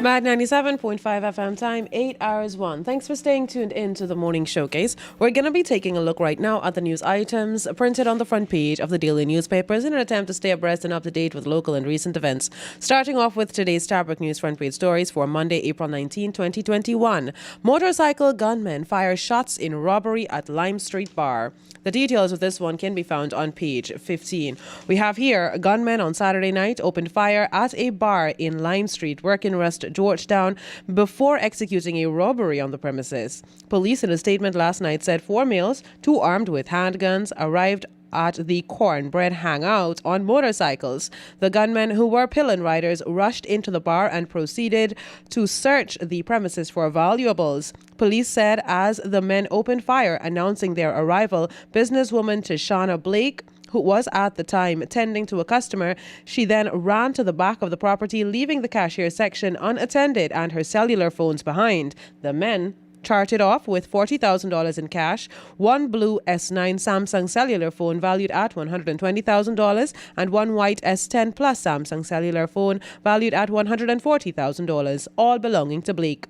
Maad 97.5 FM time, 8 hours 1. Thanks for staying tuned in to the morning showcase. We're going to be taking a look right now at the news items printed on the front page of the daily newspapers in an attempt to stay abreast and up to date with local and recent events. Starting off with today's Starbuck News front page stories for Monday, April 19, 2021. Motorcycle gunmen fire shots in robbery at Lime Street Bar. The details of this one can be found on page 15. We have here, gunmen on Saturday night opened fire at a bar in Lime Street, Working Rest, Georgetown, before executing a robbery on the premises. Police in a statement last night said 4 males, 2 armed with handguns, arrived at the Cornbread Hangout on motorcycles. The gunmen, who were pillion riders, rushed into the bar and proceeded to search the premises for valuables. Police said as the men opened fire, announcing their arrival, businesswoman Tishana Blake, who was at the time tending to a customer, she then ran to the back of the property, leaving the cashier section unattended and her cellular phones behind. The men charted off with $40,000 in cash, 1 blue S9 Samsung cellular phone valued at $120,000 and 1 white S10 Plus Samsung cellular phone valued at $140,000, all belonging to Blake.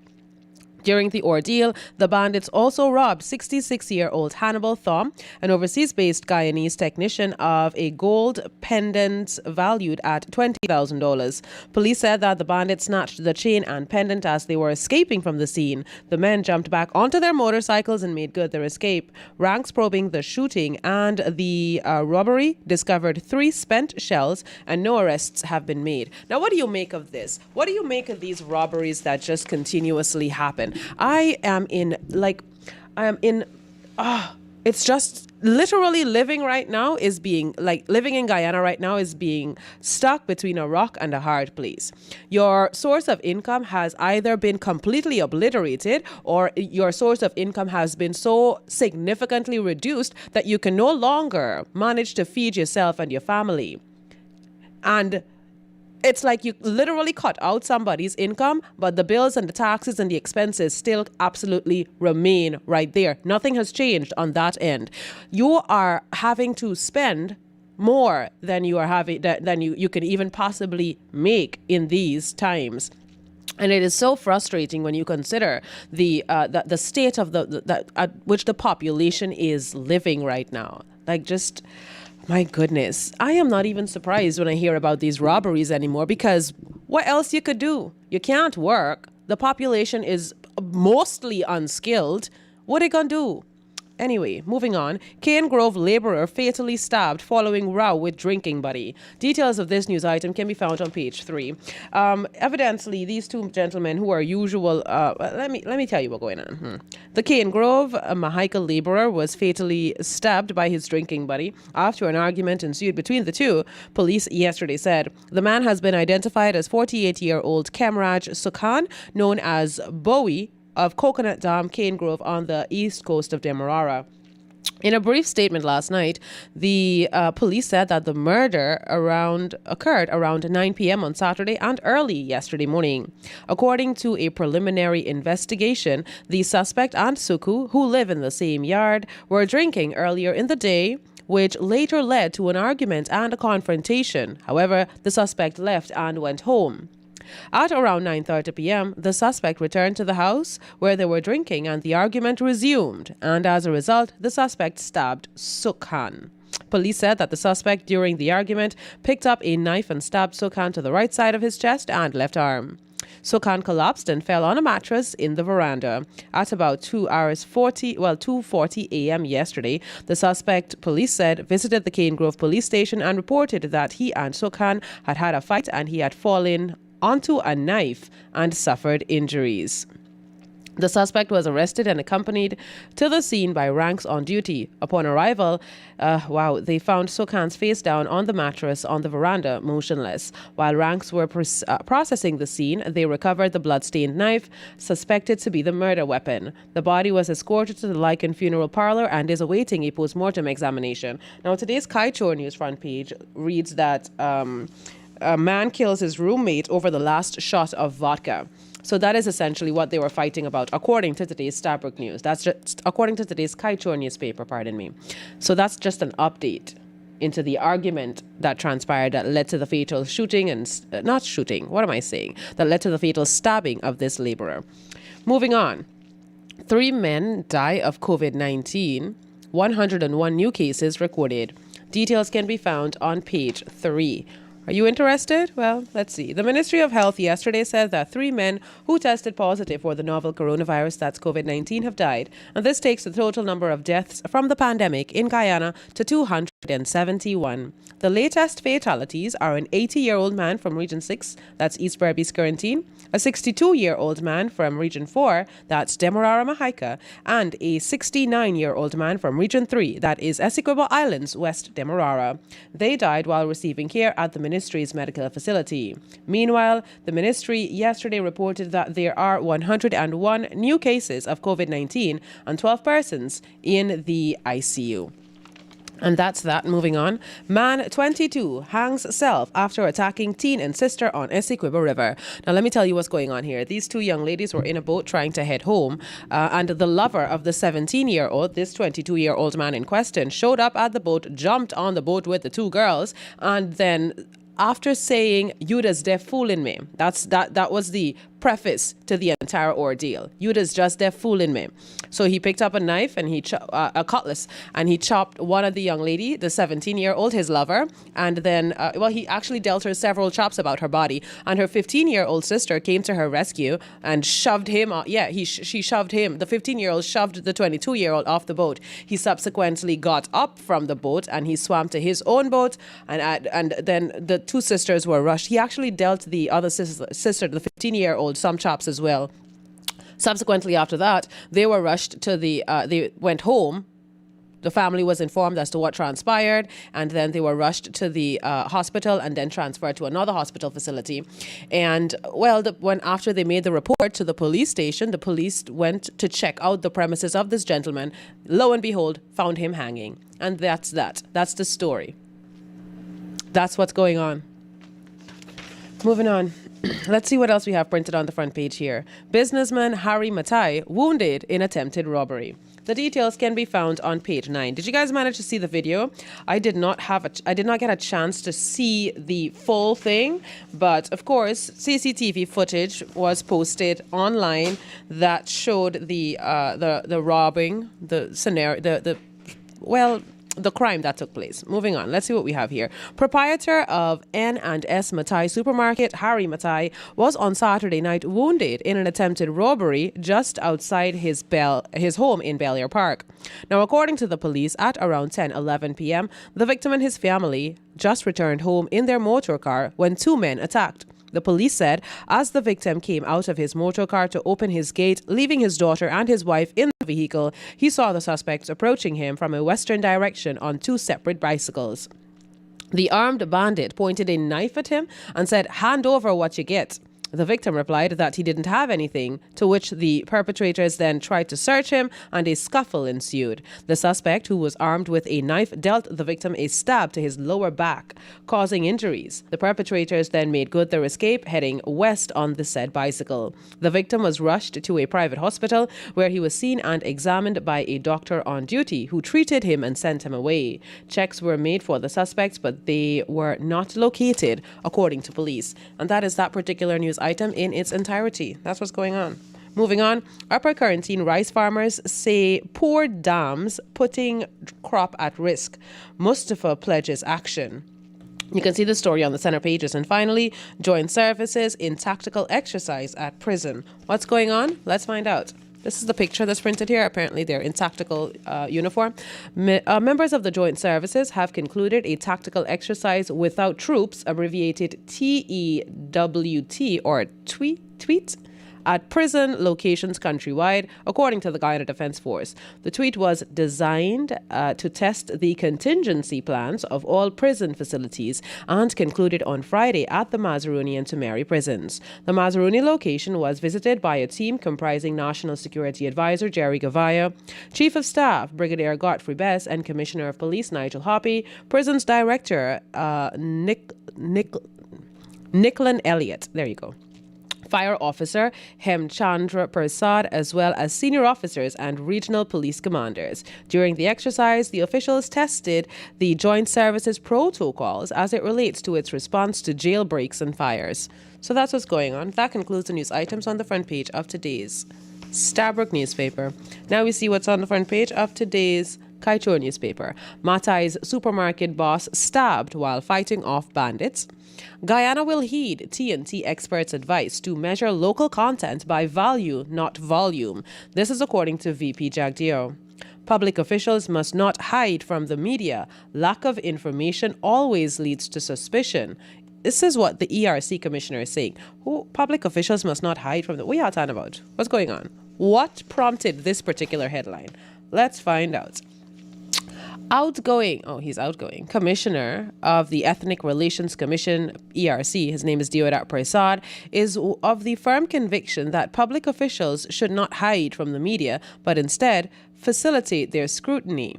During the ordeal, the bandits also robbed 66-year-old Hannibal Thom, an overseas-based Guyanese technician, of a gold pendant valued at $20,000. Police said that the bandits snatched the chain and pendant as they were escaping from the scene. The men jumped back onto their motorcycles and made good their escape. Ranks probing the shooting and the robbery discovered 3 spent shells, and no arrests have been made. Now, what do you make of this? What do you make of these robberies that just continuously happen? It's just literally living in Guyana right now is being stuck between a rock and a hard place. Your source of income has either been completely obliterated or your source of income has been so significantly reduced that you can no longer manage to feed yourself and your family. And it's like you literally cut out somebody's income, but the bills and the taxes and the expenses still absolutely remain right there. Nothing has changed on that end. You are having to spend more than you are having than you can even possibly make in these times. And it is so frustrating when you consider the state of at which the population is living right now. My goodness, I am not even surprised when I hear about these robberies anymore, because what else you could do? You can't work. The population is mostly unskilled. What are they going to do? Anyway, moving on. Cane Grove laborer fatally stabbed following row with drinking buddy. Details of this news item can be found on page 3. Evidently, these two gentlemen who are usual... let me tell you what's going on. The Cane Grove Mahika laborer was fatally stabbed by his drinking buddy after an argument ensued between the two, police yesterday said. The man has been identified as 48-year-old Kemraj Sukhan, known as Bowie, of Coconut Dam, Cane Grove on the east coast of Demerara. In a brief statement last night, the police said that the murder occurred around 9 p.m. on Saturday and early yesterday morning. According to a preliminary investigation, the suspect and Suku, who live in the same yard, were drinking earlier in the day, which later led to an argument and a confrontation. However, the suspect left and went home. At around 9:30 p.m., the suspect returned to the house where they were drinking and the argument resumed, and as a result, the suspect stabbed Sukhan. Police said that the suspect, during the argument, picked up a knife and stabbed Sukhan to the right side of his chest and left arm. Sukhan collapsed and fell on a mattress in the veranda. At about 2:40 a.m. yesterday, the suspect, police said, visited the Cane Grove police station and reported that he and Sukhan had had a fight and he had fallen onto a knife and suffered injuries. The suspect was arrested and accompanied to the scene by ranks on duty. Upon arrival, they found Sukhan's face down on the mattress on the veranda, motionless. While ranks were processing the scene, they recovered the blood-stained knife, suspected to be the murder weapon. The body was escorted to the Lycan funeral parlor and is awaiting a post-mortem examination. Now, today's Kaichor News front page reads that a man kills his roommate over the last shot of vodka. So that is essentially what they were fighting about, according to today's Starbrook News. That's just according to today's Kaichor newspaper, pardon me. So that's just an update into the argument that transpired that led to the fatal shooting and... That led to the fatal stabbing of this laborer. Moving on. 3 men die of COVID-19. 101 new cases recorded. Details can be found on page 3. Are you interested? Well, let's see. The Ministry of Health yesterday said that 3 men who tested positive for the novel coronavirus, that's COVID-19, have died. And this takes the total number of deaths from the pandemic in Guyana to 271. The latest fatalities are an 80-year-old man from Region 6, that's East Berbice Quarantine, a 62-year-old man from Region 4, that's Demerara Mahika, and a 69-year-old man from Region 3, that is Essequibo Islands, West Demerara. They died while receiving care at the ministry's medical facility. Meanwhile, the ministry yesterday reported that there are 101 new cases of COVID-19 and 12 persons in the ICU. And that's that. Moving on. Man 22 hangs self after attacking teen and sister on Essequibo River. Now, let me tell you what's going on here. These 2 young ladies were in a boat trying to head home, and the lover of the 17-year-old, this 22-year-old man in question, showed up at the boat, jumped on the boat with the 2 girls, and then after saying, "You just there fooling me," that was the preface to the entire ordeal. "You just there fooling me." So he picked up a knife and a cutlass, and he chopped one of the young lady, the 17-year-old, his lover, and then he actually dealt her several chops about her body. And her 15-year-old sister came to her rescue and shoved him. She shoved him. The 15-year-old shoved the 22-year-old off the boat. He subsequently got up from the boat and he swam to his own boat, and then the 2 sisters were rushed. He actually dealt the other sister, the 15-year-old, some chops as well. Subsequently, after that, they were rushed to they went home. The family was informed as to what transpired, and then they were rushed to the hospital and then transferred to another hospital facility. And after they made the report to the police station, the police went to check out the premises of this gentleman. Lo and behold, found him hanging. And that's that. That's the story. That's what's going on. Moving on. Let's see what else we have printed on the front page here. Businessman Harry Matai wounded in attempted robbery. The details can be found on page 9. Did you guys manage to see the video? I did not get a chance to see the full thing, but of course, CCTV footage was posted online that showed the robbing, the scenario, the crime that took place. Moving on, let's see what we have here. Proprietor of N&S Matai supermarket, Harry Matai, was on Saturday night wounded in an attempted robbery just outside his home in Bel Air Park. Now, according to the police, at around 10:11 p.m., the victim and his family just returned home in their motor car when two men attacked. The police said as the victim came out of his motor car to open his gate, leaving his daughter and his wife in the vehicle, he saw the suspects approaching him from a western direction on two separate bicycles. The armed bandit pointed a knife at him and said, "Hand over what you get." The victim replied that he didn't have anything, to which the perpetrators then tried to search him and a scuffle ensued. The suspect, who was armed with a knife, dealt the victim a stab to his lower back, causing injuries. The perpetrators then made good their escape, heading west on the said bicycle. The victim was rushed to a private hospital where he was seen and examined by a doctor on duty who treated him and sent him away. Checks were made for the suspects, but they were not located, according to police. And that is that particular news item in its entirety. That's what's going on. Moving on, upper quarantine rice farmers say poor dams putting crop at risk. Mustafa pledges action. You can see the story on the center pages. And finally, joint services in tactical exercise at prison. What's going on? Let's find out. This is the picture that's printed here. Apparently, they're in tactical uniform. Members of the joint services have concluded a tactical exercise without troops, abbreviated TEWT or tweet, at prison locations countrywide, according to the Guyana Defense Force. The tweet was designed to test the contingency plans of all prison facilities and concluded on Friday at the Mazaruni and Tumeri prisons. The Mazaruni location was visited by a team comprising National Security Advisor Jerry Gavaya, Chief of Staff Brigadier Godfrey Bess, and Commissioner of Police Nigel Hoppy, Prisons Director Nicklin Elliott. There you go. Fire Officer Hemchandra Prasad, as well as senior officers and regional police commanders. During the exercise, the officials tested the joint services protocols as it relates to its response to jailbreaks and fires. So that's what's going on. That concludes the news items on the front page of today's Starbrook newspaper. Now we see what's on the front page of today's Kaichor newspaper. Matai's supermarket boss stabbed while fighting off bandits. Guyana will heed TNT experts' advice to measure local content by value, not volume. This is according to VP Jagdeo. Public officials must not hide from the media. Lack of information always leads to suspicion. This is what the ERC commissioner is saying. Public officials must not hide from the... What are you talking about? What's going on? What prompted this particular headline? Let's find out. He's outgoing Commissioner of the Ethnic Relations Commission, ERC, his name is Deodat Prasad, is of the firm conviction that public officials should not hide from the media, but instead facilitate their scrutiny.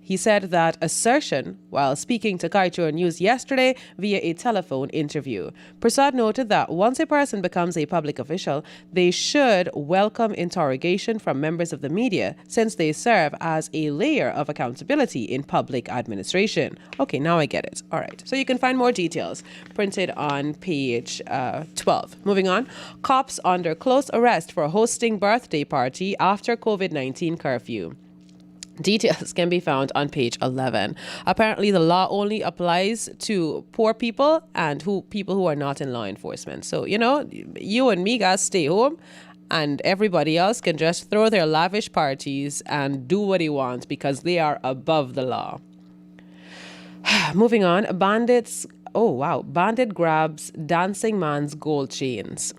He said that assertion while speaking to Kaichor News yesterday via a telephone interview. Prasad noted that once a person becomes a public official, they should welcome interrogation from members of the media since they serve as a layer of accountability in public administration. Okay, now I get it. All right. So you can find more details printed on page 12. Moving on. Cops under close arrest for hosting birthday party after COVID-19 curfew. Details can be found on page 11. Apparently, the law only applies to poor people and people who are not in law enforcement. So, you and me guys stay home and everybody else can just throw their lavish parties and do what they want because they are above the law. Moving on, bandit grabs dancing man's gold chains.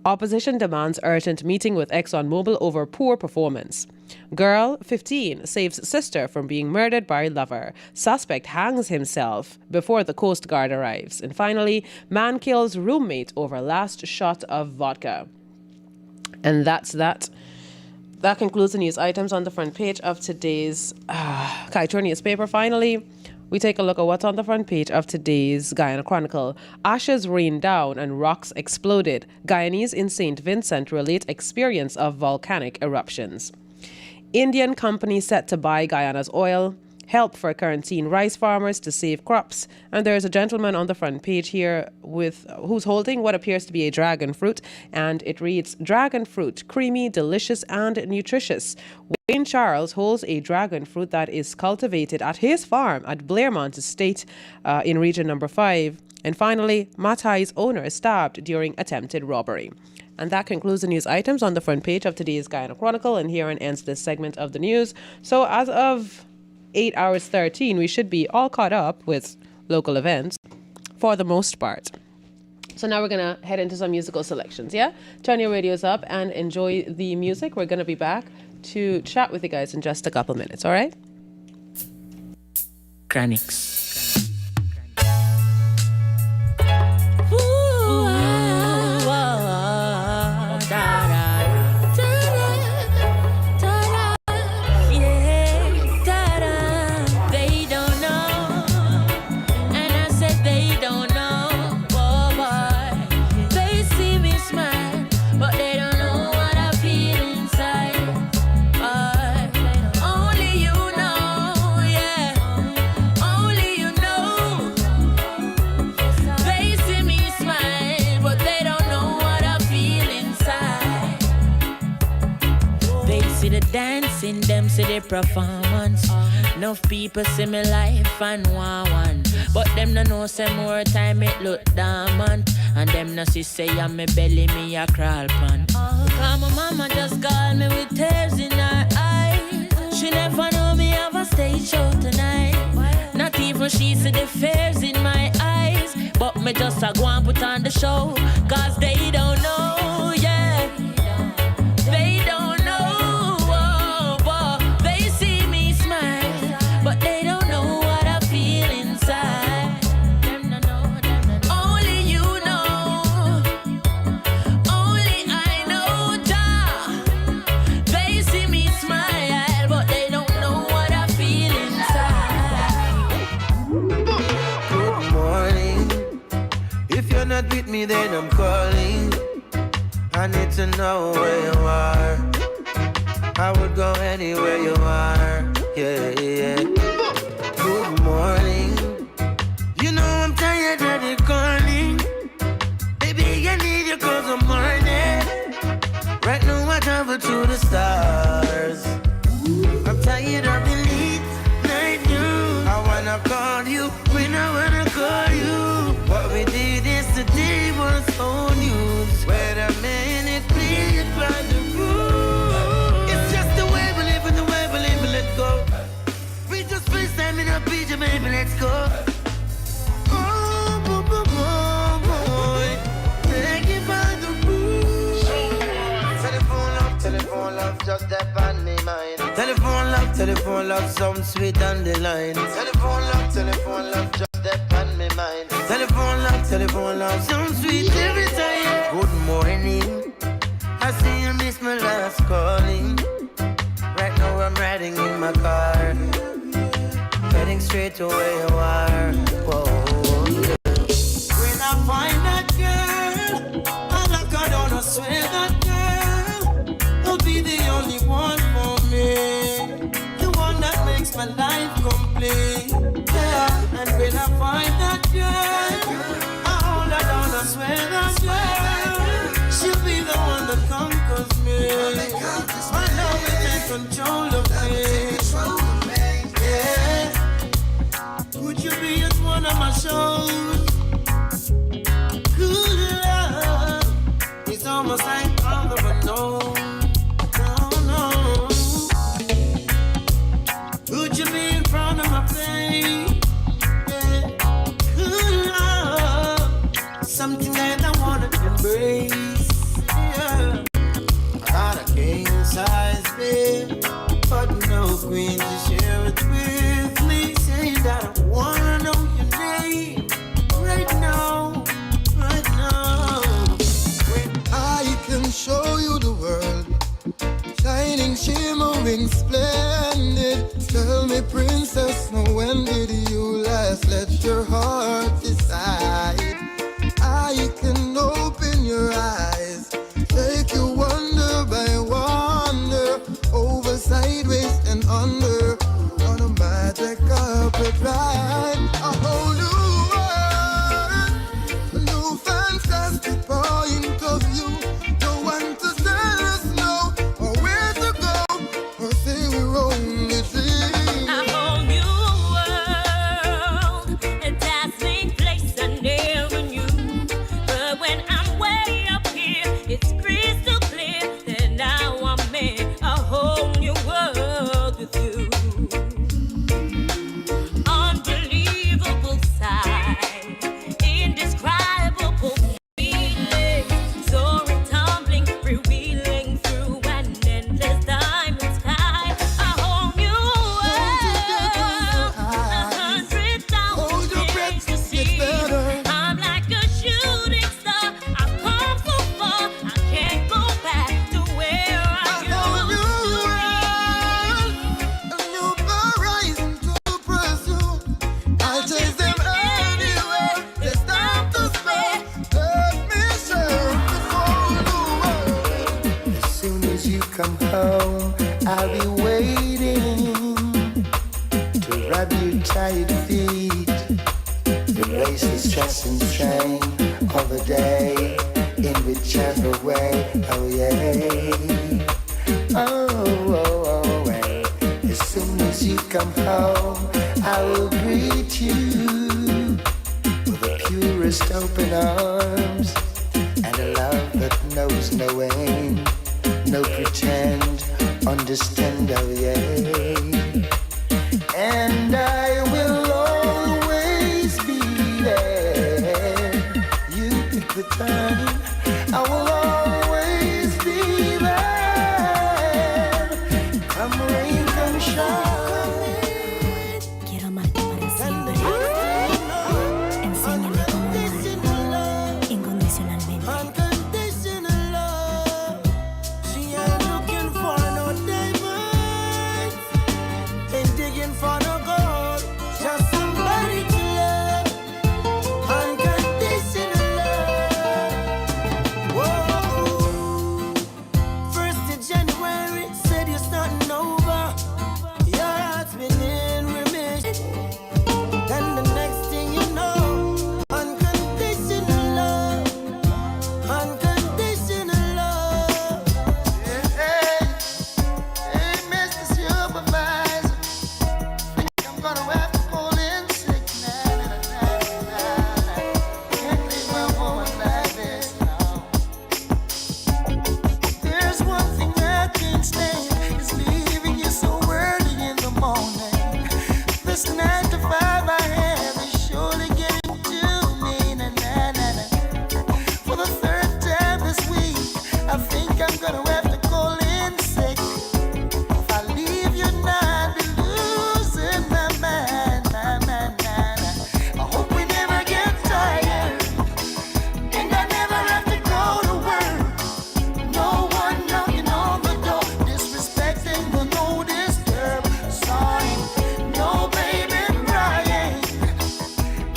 Opposition demands urgent meeting with ExxonMobil over poor performance. Girl, 15, saves sister from being murdered by lover. Suspect hangs himself before the Coast Guard arrives. And finally, man kills roommate over last shot of vodka. And that's that. That concludes the news items on the front page of today's Kaichor newspaper. Finally, we take a look at what's on the front page of today's Guyana Chronicle. Ashes rained down and rocks exploded. Guyanese in St. Vincent relate experience of volcanic eruptions. Indian company set to buy Guyana's oil. help for quarantine rice farmers to save crops. And there's a gentleman on the front page here who's holding what appears to be a dragon fruit, and it reads, "Dragon fruit, creamy, delicious, and nutritious." Wayne Charles holds a dragon fruit that is cultivated at his farm at Blairmont Estate in region number 5. And finally, Matai's owner is stabbed during attempted robbery. And that concludes the news items on the front page of today's Guyana Chronicle, and herein ends this segment of the news. So as of 8 hours 13, we should be all caught up with local events for the most part. So now we're going to head into some musical selections, yeah? Turn your radios up and enjoy the music. We're going to be back to chat with you guys in just a couple minutes, all right? Chronics. Dancing them see the performance. Enough people see me life and want one, but them no know say more time it look dormant. And them no see say I'm me belly me a crawl pan. Cause my mama just called me with tears in her eyes. She never know me have a stage show tonight. Not even she see the fears in my eyes. But me just a go and put on the show. Cause they don't know, yeah. They don't know. But they don't know what I feel inside. Them no know, them no know. Only you know. Only I know, Jah. They see me smile, but they don't know what I feel inside. Good morning. If you're not with me, then I'm calling. I need to know where you are. I would go anywhere you are. Yeah, yeah. Good morning. You know I'm tired of the calling. Baby, I need you 'cause I'm morning. Right now I travel to the stars. I'm tired of the late night news. I wanna call you when I wanna call you. What we did yesterday was old news. Wait a minute, please, by the rules. It's just the way we live and the way we live and let go. We just FaceTime in a picture, baby, let's go. Oh, boy, boy, boy, boy. Take it by the rules. Telephone love, just that on me mind. Telephone love, sound sweet on the line. Telephone love, just that on me mind. Telephone love, sound sweet every time. Good morning, I see you miss my last calling. Right now I'm riding in my car, heading straight to where you are. Whoa. When I find that girl, I lock her down, I swear that girl will be the only one for me, the one that makes my life complete. Yeah. And when I find that girl, I hold her down, I swear that girl, she'll be the one that conquers me. My love will take control of me. Yeah. Would you be at one of my shows? Good love, it's almost like I'll never know. No. Would you be in front of my face? Yeah. Good love, something that I wanna embrace. Yeah. Got a king size bed, but no queen to share it with me. Say that I wanna know your name right now. When I can show you the world, shining, shimmering, splendid. Tell me, princess, now when did you last let your heart decide? I can open your eyes, take you wonder by wonder, over, sideways, and under, on a magic come home, I'll be waiting to rub your tired feet. Erase the stress and strain of the day in whichever way. Oh yeah. Oh, and as soon as you come home, I will greet you with the purest open arms and a love that knows no end, no pretend, understand, oh yeah. And I will always be there. You pick the time, I will always be there. Come rain, come shine. Quiero amarte para siempre. Enséñame cómo amar incondicionalmente. Unconditional love. She ain't looking for no diamonds, ain't digging for no gold. Just somebody to love. Unconditional love. Whoa. 1st of January said you're starting over. Your heart's been in remission. Then the next thing you know, unconditional love. Unconditional love. Hey, hey, Mr. Supervisor, think I'm gonna have to call in sick. Can't leave my woman like this now. There's one thing I can't stand, is leaving you so early in the morning. This 9 to 5 I have is surely getting to me. For the 3rd time this week, I think I'm gonna have to call in sick. If I leave you now, I'll be losing my mind. I hope we never get tired, and I never have to go to work. No one knocking on the door, disrespecting the no disturb sign. No baby crying,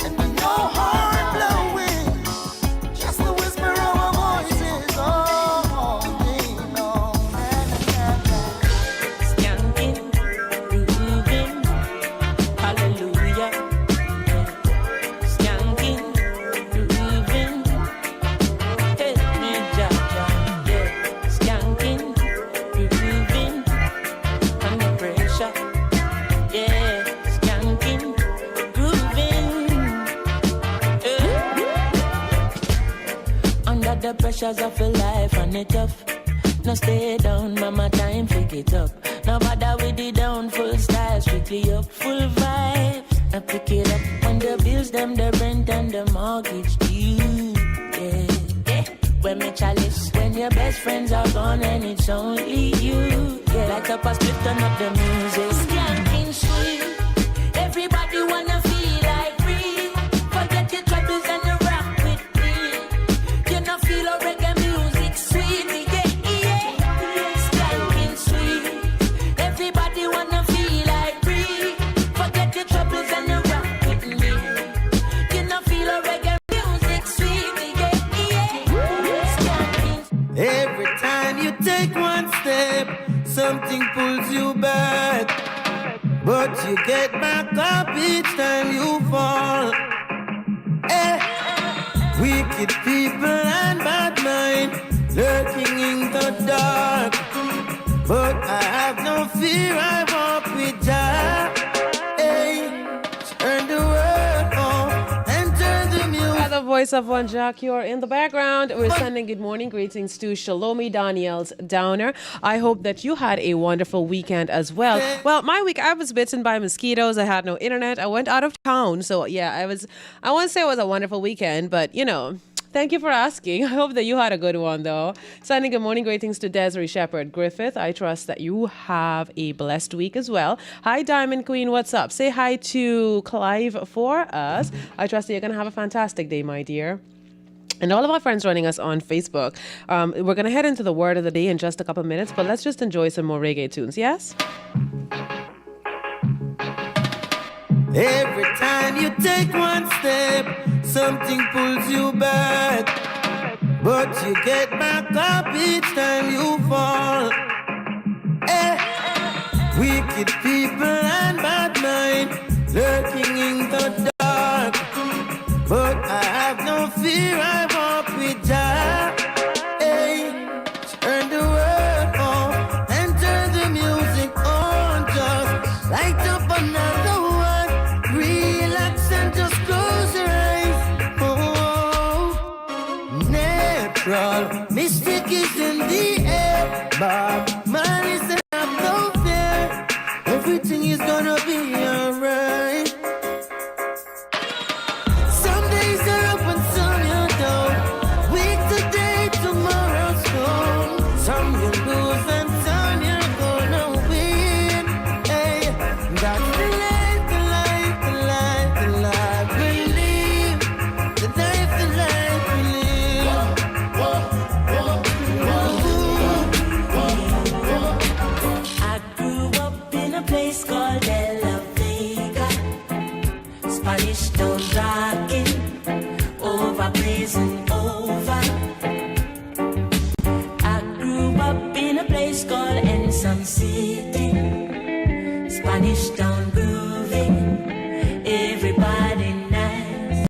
and no horn blowing. Just the whisper of our voices all day long. Skanking, grooving, hallelujah. Skanking, grooving, help me, Jaja. Yeah, skanking, grooving, under pressure. Yeah, skanking, grooving. Under the pressures of a life and it tough. No stay down, mama, time pick it up. No bother with the down, full style, strictly up, full vibes. I pick it up when the bills, them, the rent and the mortgage due. Yeah, yeah. When me chalice, when your best friends are gone and it's only you. Yeah, light up a split, turn up the music. Skanking sweet, everybody wanna feel like free. Forget your troubles and you rock with me. You know feel a reggae music sweet, yeah, yeah. Skanking sweet, everybody wanna feel like free. Forget your troubles and you rock with me. You know feel a reggae music sweet, yeah, yeah. Skanking. Every time you take one step, something pulls you back, but you get back up each time you fall. Wicked people and bad mind lurking in the dark, but I have no fear, I walk with Jah. Hey, turn the world on and turn the music. The voice of one Jack, you're in the background. We're sending good morning greetings to Shalomi Daniels Downer. I hope that you had a wonderful weekend as well. Well, my week, I was bitten by mosquitoes. I had no internet. I went out of town. So yeah, I won't say it was a wonderful weekend, but you know, thank you for asking. I hope that you had a good one, though. Sending good morning greetings to Desiree Shepherd Griffith. I trust that you have a blessed week as well. Hi, Diamond Queen. What's up? Say hi to Clive for us. I trust that you're going to have a fantastic day, my dear. And all of our friends joining us on Facebook. We're going to head into the word of the day in just a couple minutes, but let's just enjoy some more reggae tunes, yes? Every time you take one step, something pulls you back, but you get back up each time you fall. wicked people and bad mind lurking in the dark. But I have no fear, I walk with Jah. Hey, turn the world off and turn the music on. Just light up another one. Relax and just close your eyes. Oh, natural mystic is in the air. But man is up no fear. Everything is gonna be alright. Some days are up and some you're down. Week today, tomorrow's gone. Some you lose and some you're gonna win. Hey, that's the life, the life, the life, the life we live. The life, the life we live. I grew up in a place called La Vega, Spanish Town rocking, over blazing over. I grew up in a place called Ensom City, Spanish Town grooving, everybody nice.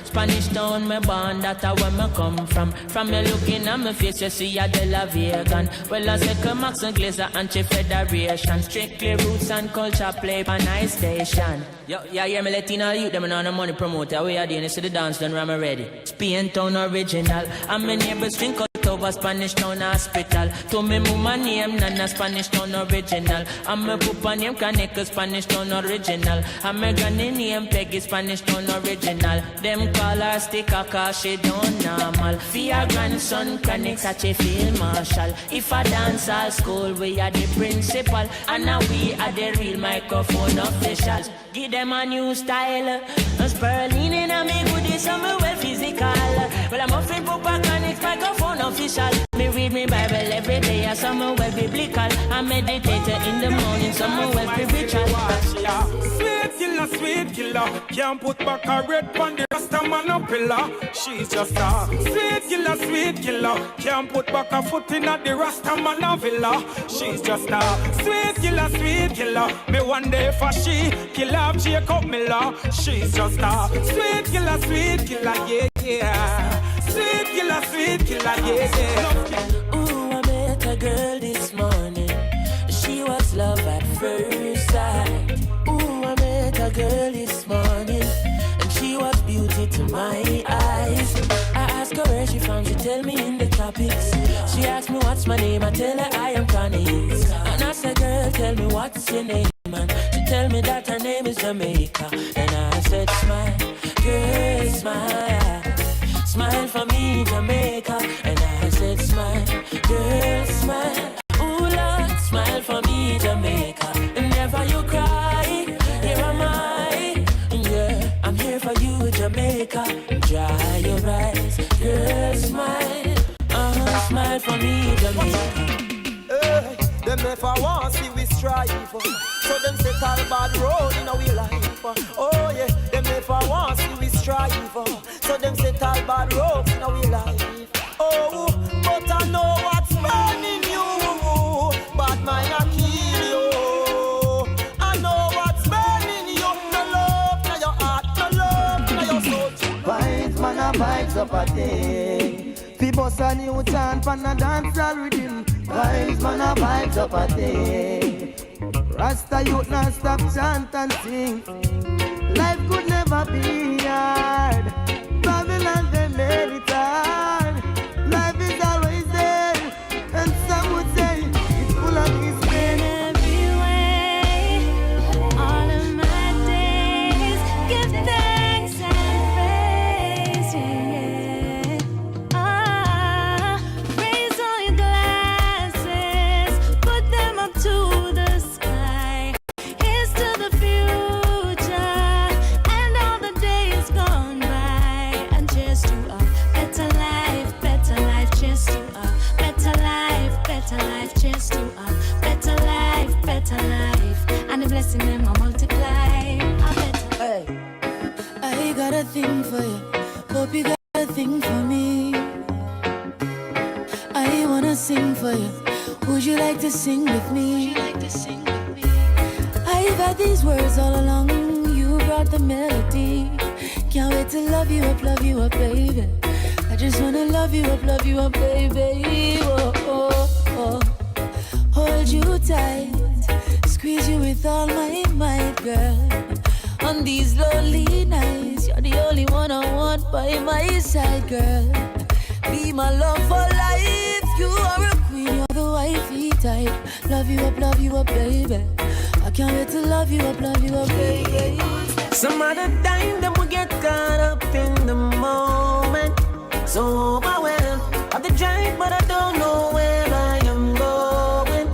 Spanish town, me born, that's where me come from. From me looking at me face, you see a De La Vegan. Well, I say Max and Glazer Anti-Federation. Strictly roots and culture play on nice station. Yo, yeah, hear me Latino youth, them on the money promoter. We are doing this to the dance, done ram ready. Spain town original. And my neighbors drink out over Spanish town hospital. To me mama name, Nana Spanish town original. And my papa name Kaneka Spanish town original. And my granny name Peggy Spanish town original. Them call her sticker cause she don't normal. For your grandson Kaneka such a field marshal. If I dance all school, we are the principal. And now we are the real microphone officials. Give them a new style. A Sperling in a me goodies, I'm well physical. Well, I'm offering Papa Connect microphone official. Me read me Bible every day, and some well biblical. I meditate in the morning, some well spiritual. Sweet killer, can't put back a red on the rasta man a pillar. She's just a sweet killer, can't put back a foot in at the rasta man a villa. She's just a sweet killer. Me one day for she kill off Jacob Miller. She's just a sweet killer, yeah. Sweet killer, yeah. Ooh, I met a girl this morning. She was love at first sight. Ooh, I met a girl this morning, and she was beauty to my eyes. I asked her where she from, she tell me in the topics. She asked me what's my name, I tell her I am Connie. And I said, girl, tell me what's your name, man. She tell me that her name is Jamaica. And I said, smile, girl, smile. Smile for me, Jamaica. And I said, smile, girl, smile. Ooh, Lord, smile for me, Jamaica. And never you cry, here am I. Yeah, I'm here for you, Jamaica. Dry your eyes, girl, smile. Smile for me, Jamaica. Them never want see we strive. So them set all bad road in our life. Oh yeah, them never want see we strive. So them set all bad roads in our life. Oh, but I know what's burning you. Bad mind I kill you. I know what's burning you. No love, no your heart, no love, no your soul. Vibes, man, a vibes up a day. Fi boss a new chant pan a dance rhythm. Vibes, man, a vibes up a day. Rasta youth not stop chant and sing. Life could never be hard. Babylon they made it hard. Life is always there, and some would say it's full of his pain. Every way, all of my days, give thanks and praise, yeah. Raise all your glasses, put them up to the sky. Here's to the future and all the days gone by. And cheers to a better life, cheers to a better life, cheers to a better life. And the blessing them I multiply. Hey, I got a thing for you, hope you got a thing for me. I wanna sing for you, Would you like to sing with me? I've had these words all along. You brought the melody. Can't wait to love you up, baby. I just wanna love you up, baby. Oh, oh, oh. Hold you tight, squeeze you with all my might, girl. On these lonely nights, you're the only one I want by my side, girl. Be my love for life. You are a queen, you're the wifey type. Love you up, baby. I can't wait to love you up, baby. Some other time them will get caught up in the moment. So overwhelmed of the drive, but I don't know where I am going.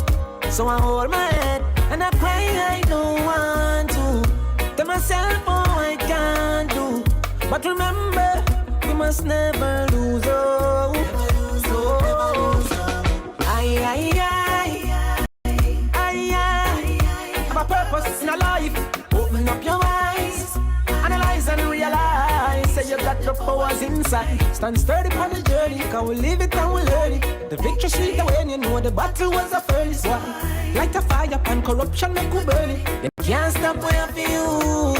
So I hold my head and I cry, I don't want to. Tell myself, oh, I can't do. But remember, we must never lose hope. I have a purpose in a life. Open up your eyes, analyze and realize. Say you got the powers inside. Stand sturdy on the journey, cause we live it and we learn it. The victory sweet when you know the battle was the first one. Light a fire and corruption make we burn it. They can't stop where for you.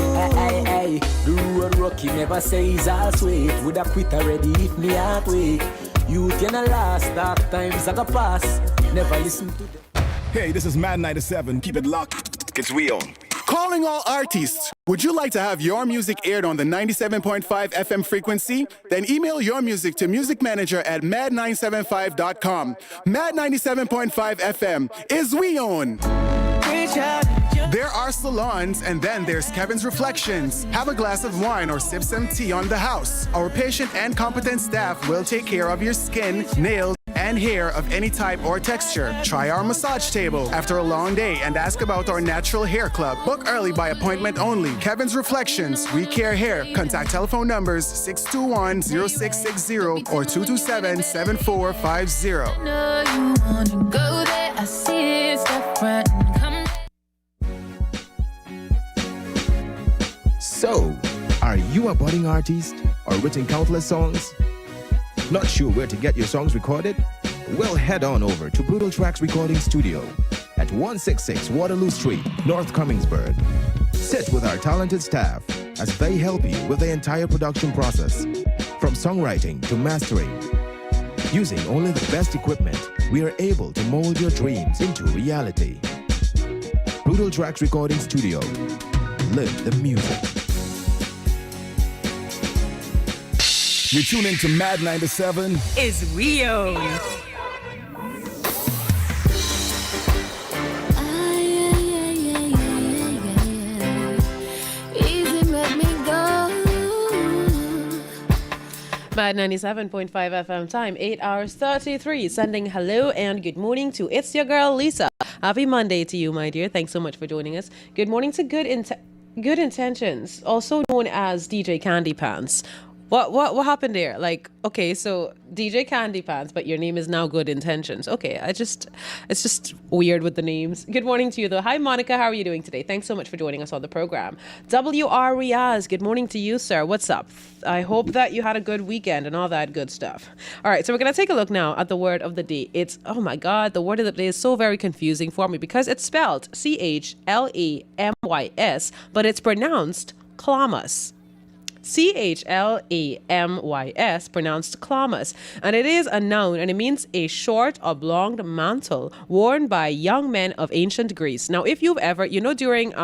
Hey, the road rocky never says all sweet. Would have quit already if me heart weak. Youth in the last dark times I got pass. Never listen to them. Hey, this is Maad 97. Keep it locked. It's We On. Calling all artists. Would you like to have your music aired on the 97.5 FM frequency? Then email your music to musicmanager@mad975.com. Mad 97.5 FM is We Own. There are salons, and then there's Kevin's Reflections. Have a glass of wine or sip some tea on the house. Our patient and competent staff will take care of your skin, nails, and hair of any type or texture. Try our massage table after a long day and ask about our natural hair club. Book early by appointment only. Kevin's Reflections, We Care Hair. Contact telephone numbers 621-0660 or 227-7450. No, you wanna go there. I see it's different. Come. So, are you a budding artist or written countless songs? Not sure where to get your songs recorded? Well, head on over to Brutal Tracks Recording Studio at 166 Waterloo Street, North Commingsburg. Sit with our talented staff as they help you with the entire production process, from songwriting to mastering. Using only the best equipment, we are able to mold your dreams into reality. Brutal Tracks Recording Studio. Live the music. You tune into Maad 97. Is We Own. Maad 97.5 FM time, 8 hours 33. Sending hello and good morning to It's Your Girl, Lisa. Happy Monday to you, my dear. Thanks so much for joining us. Good morning to Good Intentions, also known as DJ Candy Pants. What happened there? Like, okay, so DJ Candy Pants, but your name is now Good Intentions. Okay, it's just weird with the names. Good morning to you, though. Hi, Monica. How are you doing today? Thanks so much for joining us on the program. WR Riaz, good morning to you, sir. What's up? I hope that you had a good weekend and all that good stuff. All right, so we're going to take a look now at the word of the day. It's, oh my God, the word of the day is so very confusing for me because it's spelled CHLAMYS, but it's pronounced Clamas. CHLAMYS, pronounced clamas, and it is a noun, and it means a short oblong mantle worn by young men of ancient Greece. Now, if you've ever, during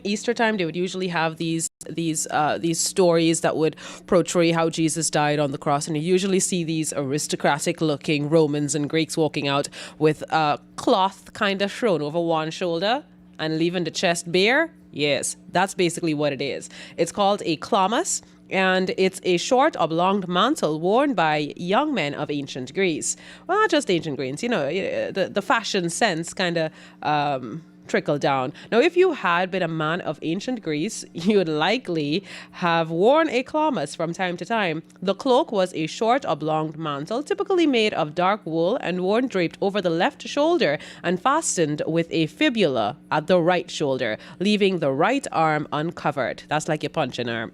Easter time, they would usually have these stories that would portray how Jesus died on the cross, and you usually see these aristocratic-looking Romans and Greeks walking out with a cloth kind of thrown over one shoulder and leaving the chest bare. Yes, that's basically what it is. It's called a clamas, and it's a short oblong mantle worn by young men of ancient Greece. Well, not just ancient Greece, the fashion sense kind of trickle down. Now, if you had been a man of ancient Greece, you would likely have worn a chlamys from time to time. The cloak was a short oblong mantle, typically made of dark wool and worn draped over the left shoulder and fastened with a fibula at the right shoulder, leaving the right arm uncovered. That's like your punching arm.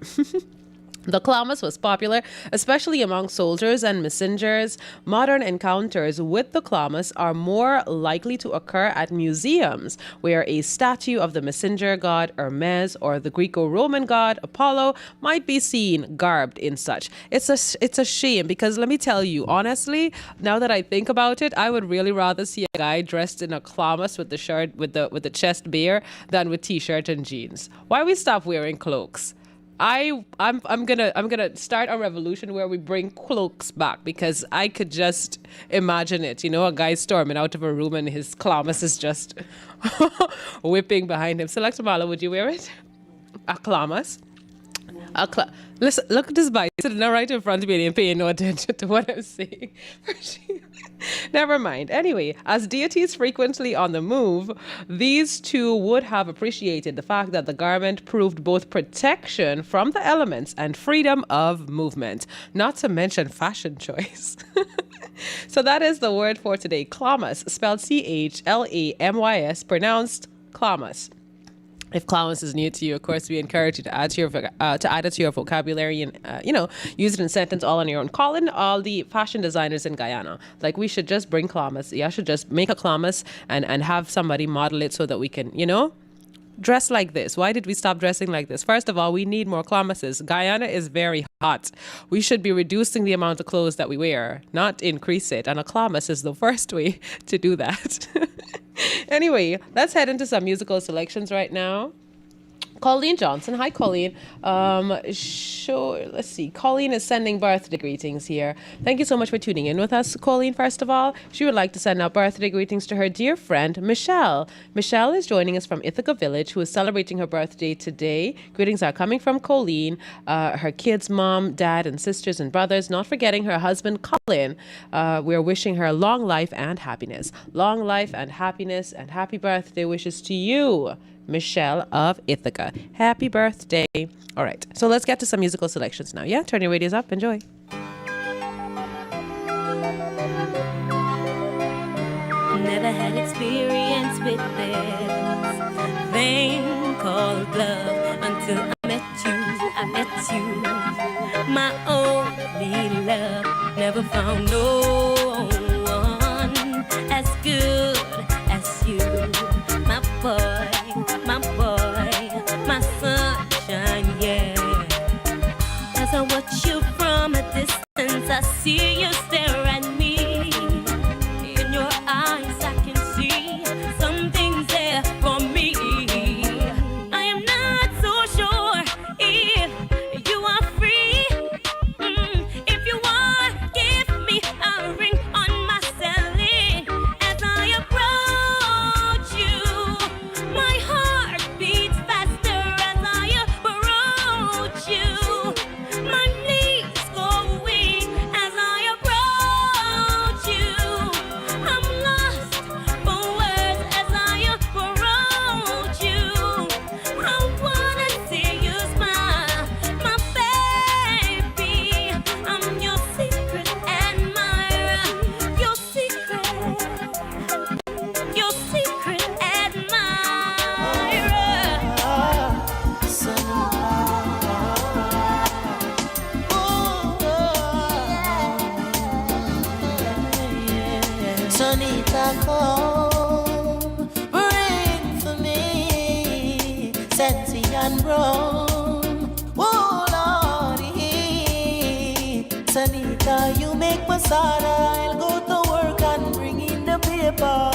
The Klamas was popular, especially among soldiers and messengers. Modern encounters with the Klamas are more likely to occur at museums, where a statue of the messenger god Hermes or the Greco-Roman god Apollo might be seen garbed in such. It's a shame because let me tell you, honestly, now that I think about it, I would really rather see a guy dressed in a Klamas with the shirt with the chest bare than with t-shirt and jeans. Why we stop wearing cloaks? I'm gonna start a revolution where we bring cloaks back because I could just imagine it. You know, a guy storming out of a room and his Klamas is just whipping behind him. Selector Marla, would you wear it? A Klamas? Listen, look at this guy sitting right in front of me and paying no attention to what I'm saying. Never mind. Anyway, as deities frequently on the move, these two would have appreciated the fact that the garment proved both protection from the elements and freedom of movement, not to mention fashion choice. So that is the word for today. Klamas, spelled Chlamas, pronounced Klamas. If Klamas is new to you, of course, we encourage you to add it to your vocabulary and, use it in sentence all on your own. Call in all the fashion designers in Guyana. Like, we should just bring Klamas. Yeah, should just make a Klamas and have somebody model it so that we can, dress like this. Why did we stop dressing like this? First of all, we need more Klamases. Guyana is very hot. We should be reducing the amount of clothes that we wear, not increase it. And a Klamas is the first way to do that. Anyway, let's head into some musical selections right now. Colleen Johnson. Hi, Colleen. Let's see. Colleen is sending birthday greetings here. Thank you so much for tuning in with us, Colleen, first of all. She would like to send out birthday greetings to her dear friend, Michelle. Michelle is joining us from Ithaca Village, who is celebrating her birthday today. Greetings are coming from Colleen, her kids' mom, dad, and sisters and brothers, not forgetting her husband, Colin. We're wishing her long life and happiness. Long life and happiness and happy birthday wishes to you, Michelle of Ithaca. Happy birthday. All right, so let's get to some musical selections now. Yeah, turn your radios up. Enjoy. Never had experience with this thing called love until I met you. My only love, never found no one as good as you. My boy, my sunshine, yeah. As I watch you from a distance, I see you stare at me. In your eyes, I can see something's there for me. I am not so sure if you are free. If you are, give me a ring on my celly. As I approach you, my heart beats faster as I approach you. My knees go weak as I approach you. I'm lost for words as I approach you. I wanna see you smile, my baby. I'm your secret admirer, your secret Sonita, come, bring for me Sensi and rum. Oh, Lordy, Sonita, you make masala. I'll go to work and bring in the paper.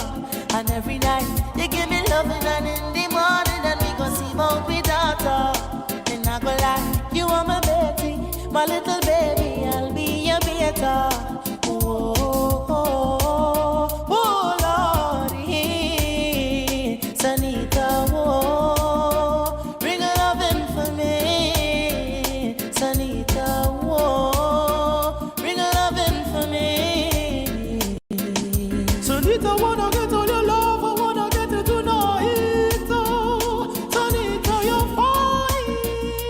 And every night you give me loving, and in the morning and we go see about we daughter. And I go like, you are my baby, my little baby, I'll be your beta. Oh, oh, oh, oh, Lordy, Sanita, oh, bring a loving for me. Sanita, oh, bring a loving for me. Sanita, wanna get all your love, I wanna get it tonight. Oh, Sanita, you're fine.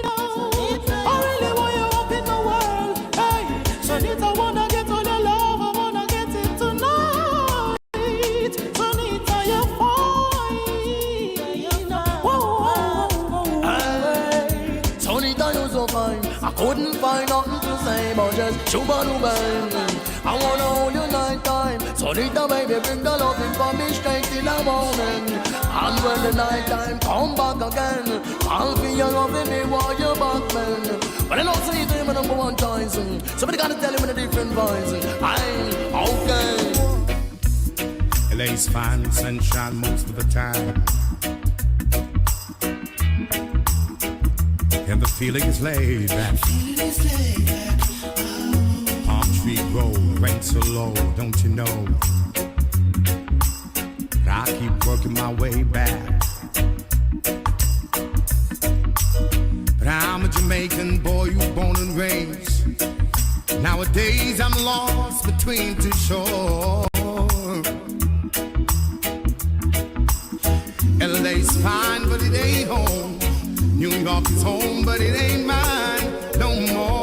Oh, I really want you up in the world. Hey, Sanita, wanna get all your love, I wanna get it tonight. Sanita, you're fine. Whoa, whoa, whoa, whoa. Hey, Sanita, you're so fine. I couldn't Shuba Dubai. I wanna hold you night time. So little baby, bring the loving for me straight in the morning. And when the night time come back again, I'll feel your loving me while you're back, man. But I don't see it in my number one choice. Somebody gotta tell him in a different voice. I'm okay. LA's fine, sunshine most of the time. And the feeling is laid back. Palm tree road, rent so low, don't you know? But I keep working my way back. But I'm a Jamaican boy who's born and raised. Nowadays I'm lost between two shores. LA's fine, but it ain't home. New York is home, but it ain't mine no more.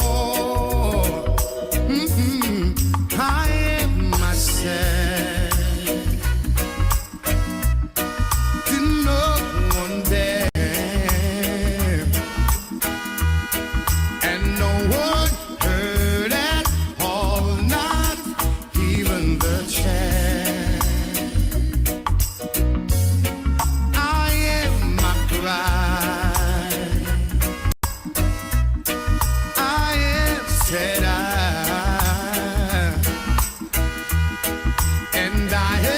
I am myself to no one there, and no one heard at all, not even the chair. I am my pride. I am said and I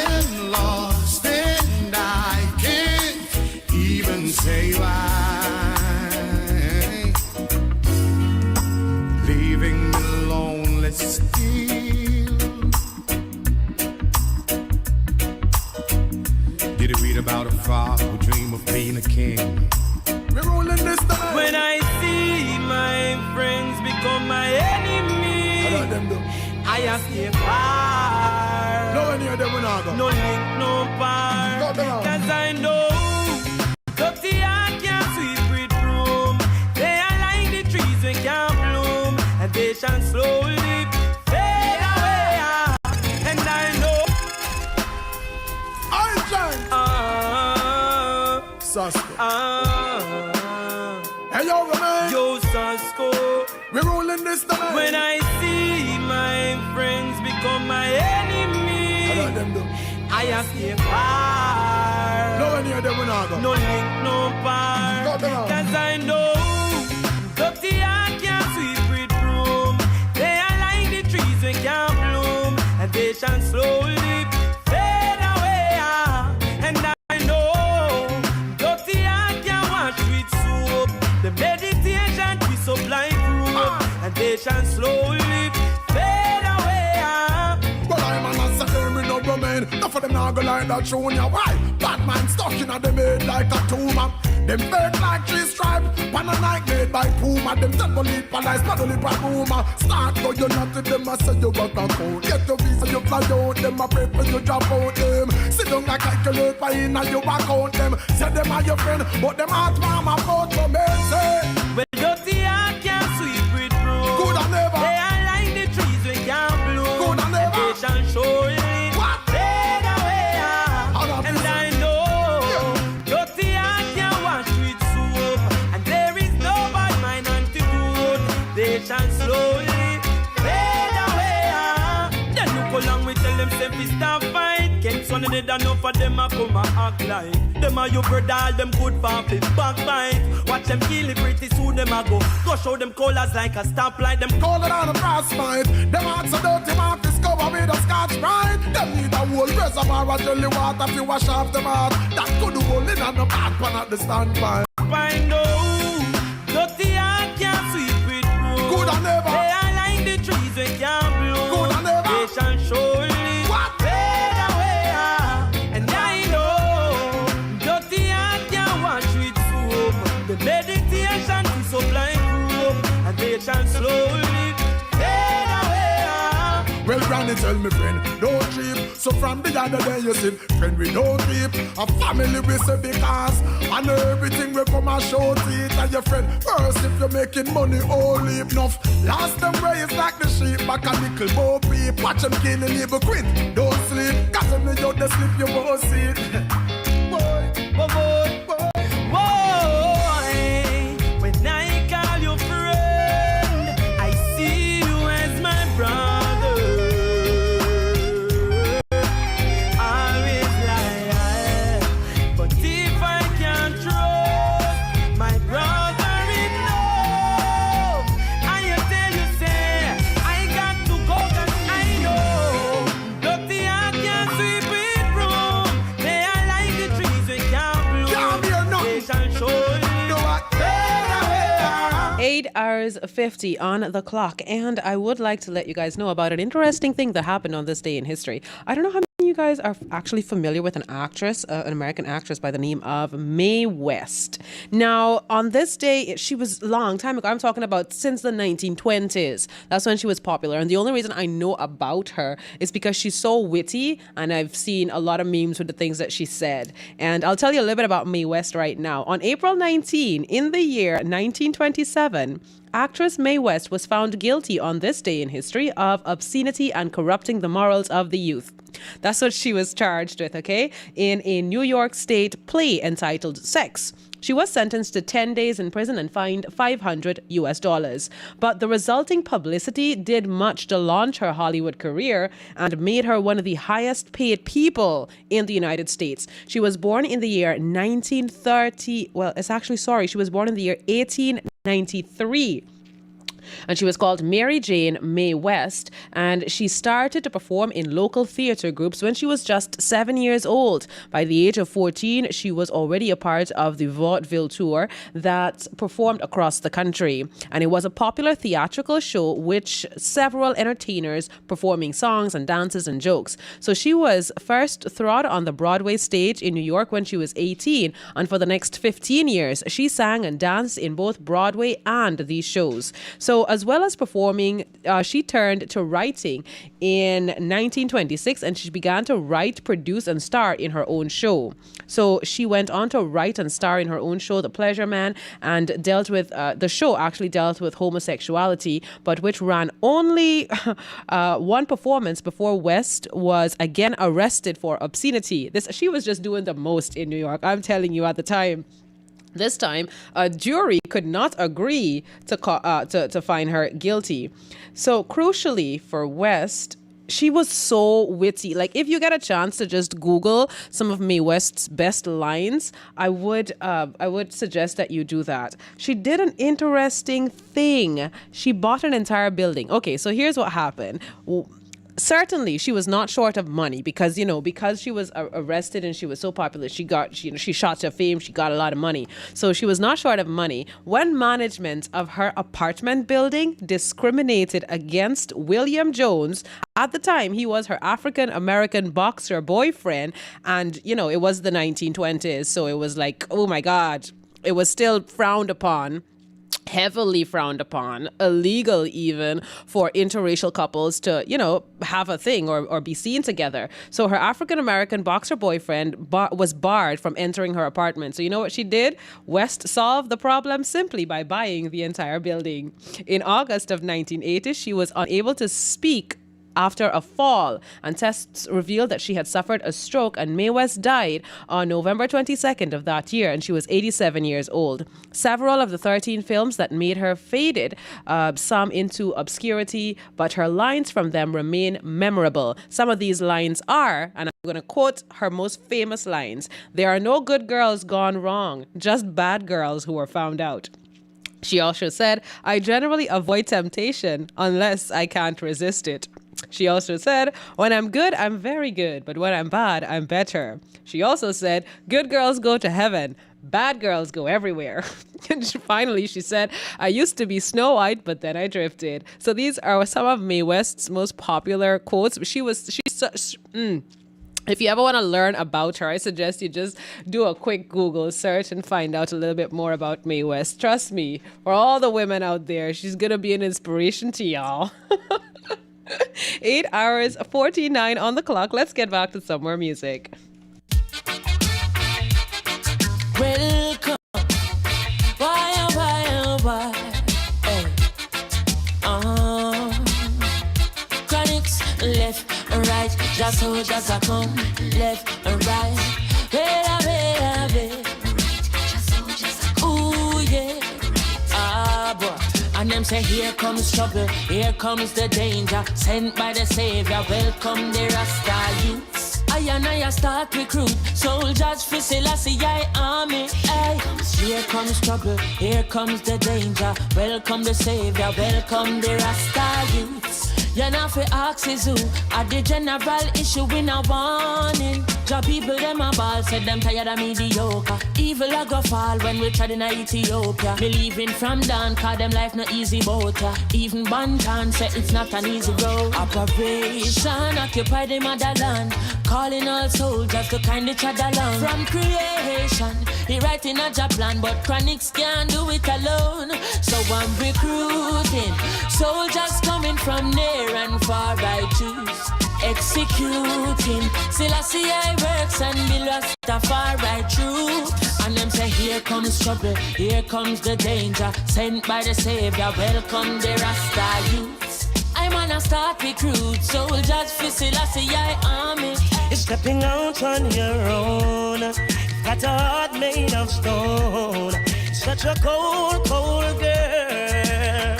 am lost, and I can't even say why. Leaving me lonely still. Did you read about a frog who dreamed of being a king? We're rolling this time. When I see my friends become my enemy, I have to far. No one near them will not go. No link, no bar. Cause I know dirty heart can't sweep with broom. They are like the trees we can't bloom, and they shall slowly fade away. And I know Sasko. Hey, yo, man. Yo, Sasko. We're rolling this time. When I see my friends become my enemy, I have to far. No one near them will not go. No link, no bar. Cause I know dirty heart can't sweep with broom. They are like the trees we can't bloom, and they shall slowly fade away. And I know dirty heart can't wash with soap. The meditation we supply proof, and they shall slowly fade away. Well, I'm an answer, me no man. Enough of them now go like that showing you why. Bad man stuck in them head like a tumor. Them fake like tree stripe, pan a night made by Puma. Them temple lip and ice, paddle lip and rumor. Start go, you not to them, I say you work a code. Get your visa, you fly out, them a pray for you drop out them. Sit down like calculate by in and you account them. Say them are your friend, but them heart mama vote for me, say. Well, dirty heart can't sweep with broom. Good and never. They are like the trees we can't bloom. Good and never. And they shall surely fade away. And I know dirty heart can't wash with soap, and there is no bad mind antidote. They shall slowly fade away. Then look along we tell them say we stop fight. Can't son of the enough for them a come and act like them are your brother, all them good for flip backbite. Watch them kill it pretty soon them a go show them colors like a stoplight. Them call it on a frostbite. Them hearts so dirty, mark discover with a scotch bride. Them need a whole reservoir of jelly water to wash off them heart. That could hold in on the back pan at the standby. I know dirty heart can't sweep with broom. Good and never. They are like the trees we can't bloom. Good and never. They shall surely fade away. And I know dirty heart can't wash with soap. The meditation to supply proof, and they shall slowly fade away. Well, Granny tell me friend, don't trip. So from the other day you said, friend we don't trip. A family we say because and everything we come and show to it and your friend. First if you're making money, all leave enough. Last them raised like the sheep, back a little more peep. Watch them kill and leave a quit. Don't sleep, cause when you don't sleep you won't see it. Boy, boy, boy, boy. When I call you friend, I see you as my hours 50 on the clock, and I would like to let you guys know about an interesting thing that happened on this day in history. I don't know how many of you guys are actually familiar with an actress, an American actress by the name of Mae West. Now, on this day, she was a long time ago. I'm talking about since the 1920s. That's when she was popular, and the only reason I know about her is because she's so witty, and I've seen a lot of memes with the things that she said. And I'll tell you a little bit about Mae West right now. On April 19, in the year 1927, actress Mae West was found guilty on this day in history of obscenity and corrupting the morals of the youth. That's what she was charged with, okay? In a New York State play entitled Sex. She was sentenced to 10 days in prison and fined $500. But the resulting publicity did much to launch her Hollywood career and made her one of the highest paid people in the United States. She was born in the year 1930. Well, she was born in the year 1893. And she was called Mary Jane Mae West, and she started to perform in local theater groups when she was just 7 years old. By the age of 14, she was already a part of the vaudeville tour that performed across the country. And it was a popular theatrical show which several entertainers performing songs and dances and jokes. So she was first thrown on the Broadway stage in New York when she was 18, and for the next 15 years, she sang and danced in both Broadway and these shows. So as well as performing, she turned to writing in 1926, and she began to write, produce, and star in her own show. So she went on to write and star in her own show, The Pleasure Man, and the show actually dealt with homosexuality, but which ran only one performance before West was again arrested for obscenity. She was just doing the most in New York, I'm telling you, at the time. This time, a jury could not agree to find her guilty. So crucially for West, she was so witty. Like, if you get a chance to just Google some of Mae West's best lines, I would suggest that you do that. She did an interesting thing. She bought an entire building. Okay, so here's what happened. Certainly, she was not short of money because she was arrested and she was so popular. She shot to fame. She got a lot of money. So she was not short of money. When management of her apartment building discriminated against William Jones, at the time, he was her African-American boxer boyfriend. And, it was the 1920s. So it was like, oh my God, it was still frowned upon. Heavily frowned upon, illegal even, for interracial couples to, have a thing or be seen together. So her African-American boxer boyfriend was barred from entering her apartment. So you know what she did? West solved the problem simply by buying the entire building. In August of 1980, she was unable to speak after a fall, and tests revealed that she had suffered a stroke, and Mae West died on November 22nd of that year, and she was 87 years old. Several of the 13 films that made her faded, some into obscurity, but her lines from them remain memorable. Some of these lines are, and I'm going to quote her most famous lines, "There are no good girls gone wrong, just bad girls who were found out." She also said, "I generally avoid temptation unless I can't resist it." She also said, "When I'm good, I'm very good, but when I'm bad, I'm better." She also said, "Good girls go to heaven, bad girls go everywhere." And finally, she said, "I used to be Snow White, but then I drifted." So these are some of Mae West's most popular quotes. If you ever want to learn about her, I suggest you just do a quick Google search and find out a little bit more about Mae West. Trust me, for all the women out there, she's going to be an inspiration to y'all. 8 hours 49 on the clock. Let's get back to some more music. Welcome. Why? Hey. Chronics, left and right. Just so just a come. Left and right. Wait. Ooh, yeah. Boy. And them say, here comes trouble, here comes the danger, sent by the Savior, welcome the Rasta youths. I start recruit, soldiers for Selassie army. Ay. Here comes trouble, here comes the danger, welcome the Savior, welcome the Rasta youths. You know fi ask is who. At the general issue we no warning. Job people them a ball, said them tired of mediocre. Evil a go fall when we tried in Ethiopia. Me leaving from down, cause them life no easy boat. Even Bantan said it's not an easy road. Operation occupy the motherland. Calling all soldiers to kind each other along. From creation, he writing a job plan, but chronics can't do it alone. So I'm recruiting soldiers coming from near and far. I choose executing. Still I see I works and be lost far right through. And them say here comes trouble, here comes the danger. Sent by the Savior, welcome the Rasta youths. I'm on a start recruit soldiers for Selassie I army. You're stepping out on your own. Got a heart made of stone. Such a cold, cold girl.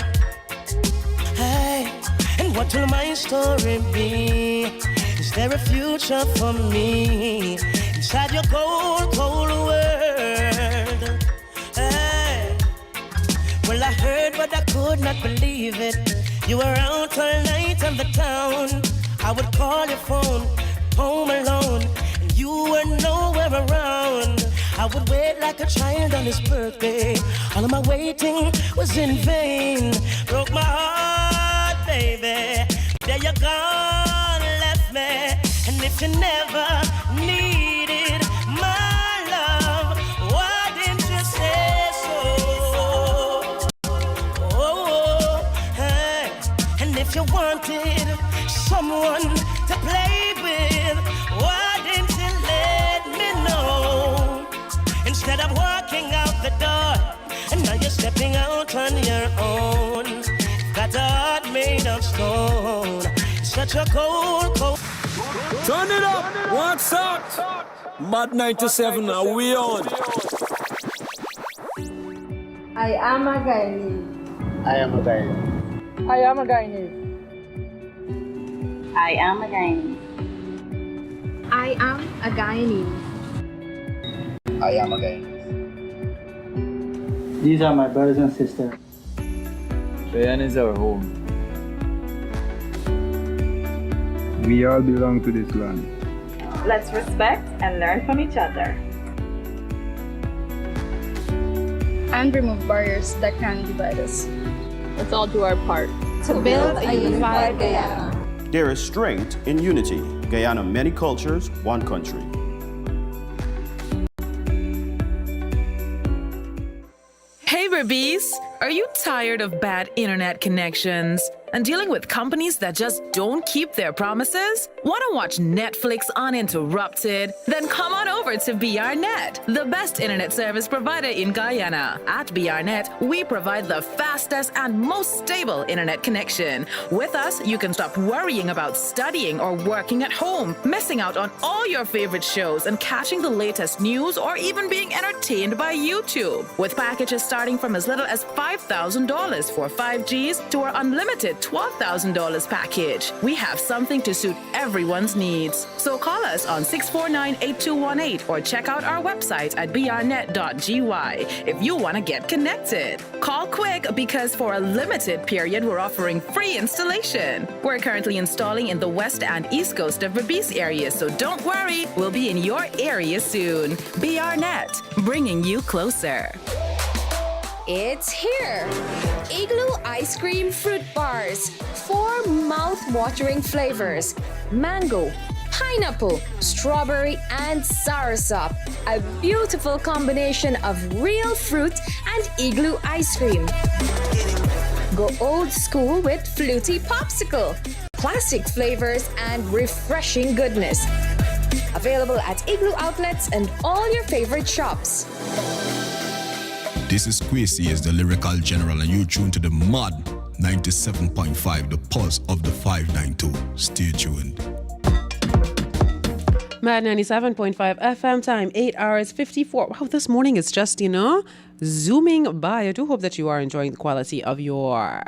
Hey, and what will my story be? Is there a future for me inside your cold, cold world? Hey, well I heard but I could not believe it. You were out all night on the town. I would call your phone, home alone, and you were nowhere around. I would wait like a child on his birthday. All of my waiting was in vain. Broke my heart, baby. There you gone, left me. And if you never needed my love, why didn't you say so? Oh, hey. And if you wanted someone to play with, why didn't you let me know? Instead of walking out the door, and now you're stepping out on your own. Got a heart made of stone. Such a cold, cold. Turn it up. What's up? Maad 97, are we on? I am a Guyanese. I am a Guyanese. I am a Guyanese. I am a Guyanese. I am a Guyanese. I am a Guyanese. These are my brothers and sisters. Guyana is our home. We all belong to this land. Let's respect and learn from each other. And remove barriers that can divide us. Let's all do our part to build a unified Guyana. There is strength in unity. Guyana, many cultures, one country. Hey, Barbies! Are you tired of bad internet connections and dealing with companies that just don't keep their promises? Want to watch Netflix uninterrupted? Then come on over to BRNet, the best internet service provider in Guyana. At BRNet, we provide the fastest and most stable internet connection. With us, you can stop worrying about studying or working at home, missing out on all your favorite shows and catching the latest news or even being entertained by YouTube. With packages starting from as little as $5,000 for 5Gs to our unlimited $12,000 package. We have something to suit everyone's needs. So call us on 649-8218 or check out our website at brnet.gy if you want to get connected. Call quick because for a limited period, we're offering free installation. We're currently installing in the west and east coast of Berbice areas, so don't worry, we'll be in your area soon. BRNet, bringing you closer. It's here! Igloo Ice Cream Fruit Bars. 4 mouth-watering flavors. Mango, pineapple, strawberry, and soursop. A beautiful combination of real fruit and igloo ice cream. Go old school with Fluty Popsicle. Classic flavors and refreshing goodness. Available at Igloo outlets and all your favorite shops. This is Kwesi as the lyrical general, and you tune to the Maad 97.5, the pulse of the 592. Stay tuned. Maad 97.5 FM time, 8 hours 54. Wow, this morning is just, zooming by. I do hope that you are enjoying the quality of your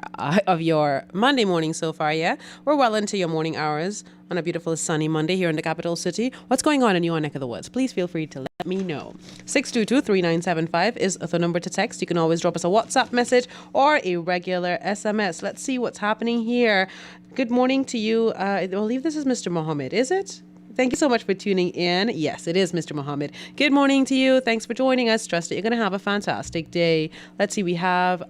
Monday morning so far, yeah? We're well into your morning hours on a beautiful sunny Monday here in the capital city. What's going on in your neck of the woods? Please feel free to let me know. 622-3975 is the number to text. You can always drop us a WhatsApp message or a regular SMS. Let's see what's happening here. Good morning to you. I believe this is Mr. Mohammed, is it? Thank you so much for tuning in. Yes, it is Mr. Mohammed. Good morning to you. Thanks for joining us. Trust that you're going to have a fantastic day. Let's see, we have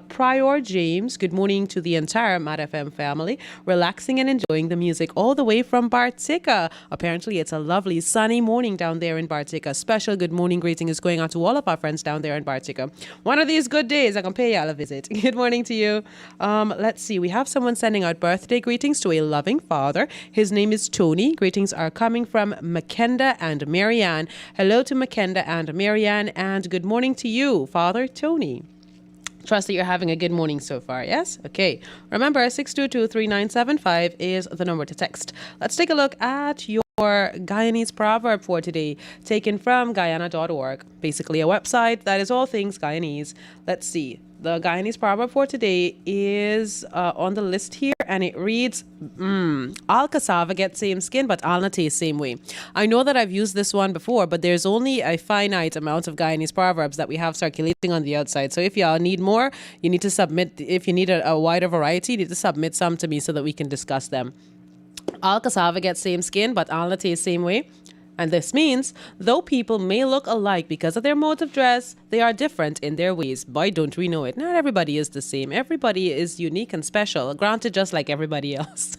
Prior James. Good morning to the entire Maad FM family. Relaxing and enjoying the music all the way from Bartica. Apparently, it's a lovely sunny morning down there in Bartica. Special good morning greeting is going out to all of our friends down there in Bartica. One of these good days, I can pay y'all a visit. Good morning to you. Let's see, we have someone sending out birthday greetings to a loving father. His name is Tony. Greetings are coming from Makenda and Marianne. Hello to Makenda and Marianne, and good morning to you, Father Tony. Trust that you're having a good morning so far, yes? Okay. Remember, 622-3975 is the number to text. Let's take a look at your Guyanese proverb for today, taken from Guyana.org. Basically, a website that is all things Guyanese. Let's see. The Guyanese proverb for today is on the list here, and it reads, all cassava get same skin, but all not taste same way. I know that I've used this one before, but there's only a finite amount of Guyanese proverbs that we have circulating on the outside. So if y'all need more, you need to submit. If you need a wider variety, you need to submit some to me so that we can discuss them. All cassava get same skin, but all not taste same way. And this means, though people may look alike because of their mode of dress, they are different in their ways. Boy, don't we know it. Not everybody is the same. Everybody is unique and special, granted just like everybody else.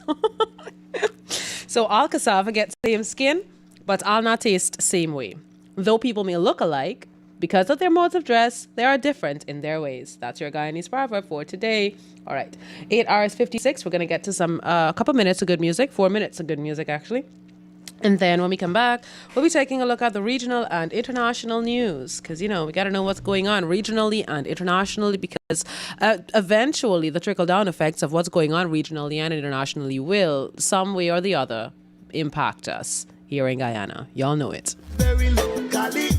So all cassava get same skin, but all not taste same way. Though people may look alike, because of their modes of dress, they are different in their ways. That's your Guyanese proverb for today. All right. 8 hours 56. We're going to get to some a couple minutes of good music. 4 minutes of good music, actually. And then when we come back, we'll be taking a look at the regional and international news. Because, you know, we got to know what's going on regionally and internationally, because eventually the trickle-down effects of what's going on regionally and internationally will, some way or the other, impact us here in Guyana. Y'all know it. Very locally,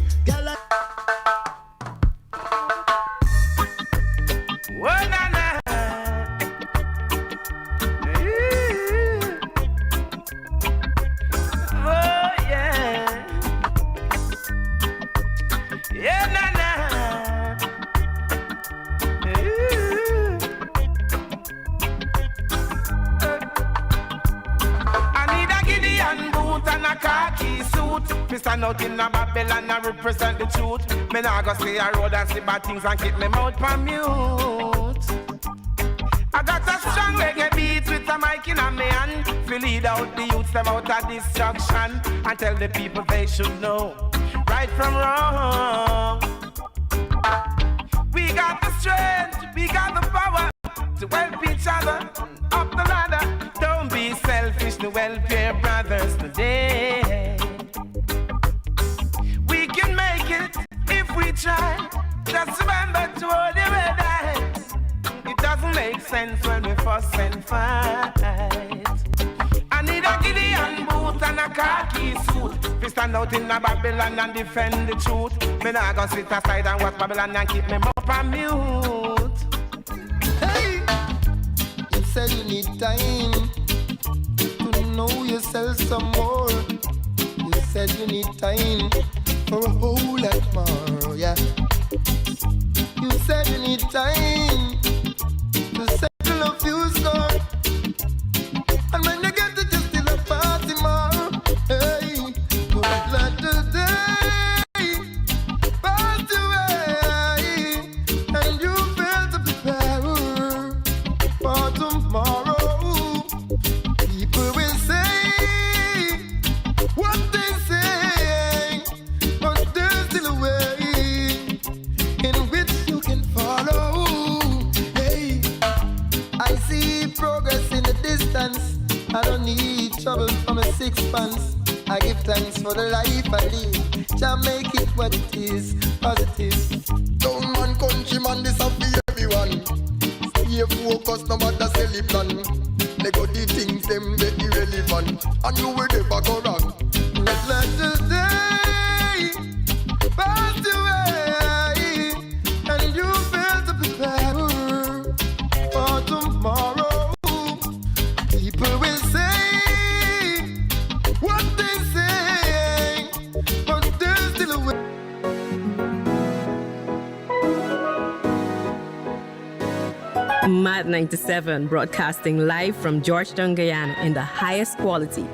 Stand out in a Babylon and represent the truth. Me nah go say a road and see bad things and keep me mouth on mute. I got a strong reggae beat with a mic in a me hand to lead out the youths them out of destruction and tell the people they should know right from wrong. We got the strength, we got the power to help each other up the ladder. Don't be selfish to help your brothers today. If we try, just remember to hold your red eyes. It doesn't make sense when we fuss and fight. I need a Gideon boot and a khaki suit. We stand out in a Babylon and defend the truth. Me nah go sit aside and watch Babylon and keep me up on mute. Hey, you said you need time to know yourself some more. You said you need time for a whole lot more, yeah. You said you need time to settle a few scores, and when you get it, you still a party more. Hey, don't let the day pass away, and you fail to prepare for tomorrow. People will say what they say, but there's still a way in which you can follow. Hey, I see progress in the distance. I don't need trouble from a sixpence. I give thanks for the life I live. Jah make it what it is, positive. Down man, countryman, this a for everyone. Stay focused, no matter silly plan. They go the things them get irrelevant, and you will never go wrong. Let the day pass away, and you fail to prepare for tomorrow. People will say what they say, but there's still a way. Maad 97, broadcasting live from Georgetown, Guyana in the highest quality.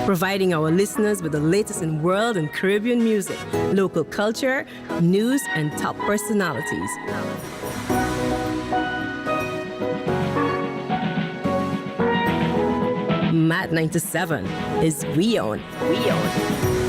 Providing our listeners with the latest in world and Caribbean music, local culture, news, and top personalities. Maad 97 is We On. We On.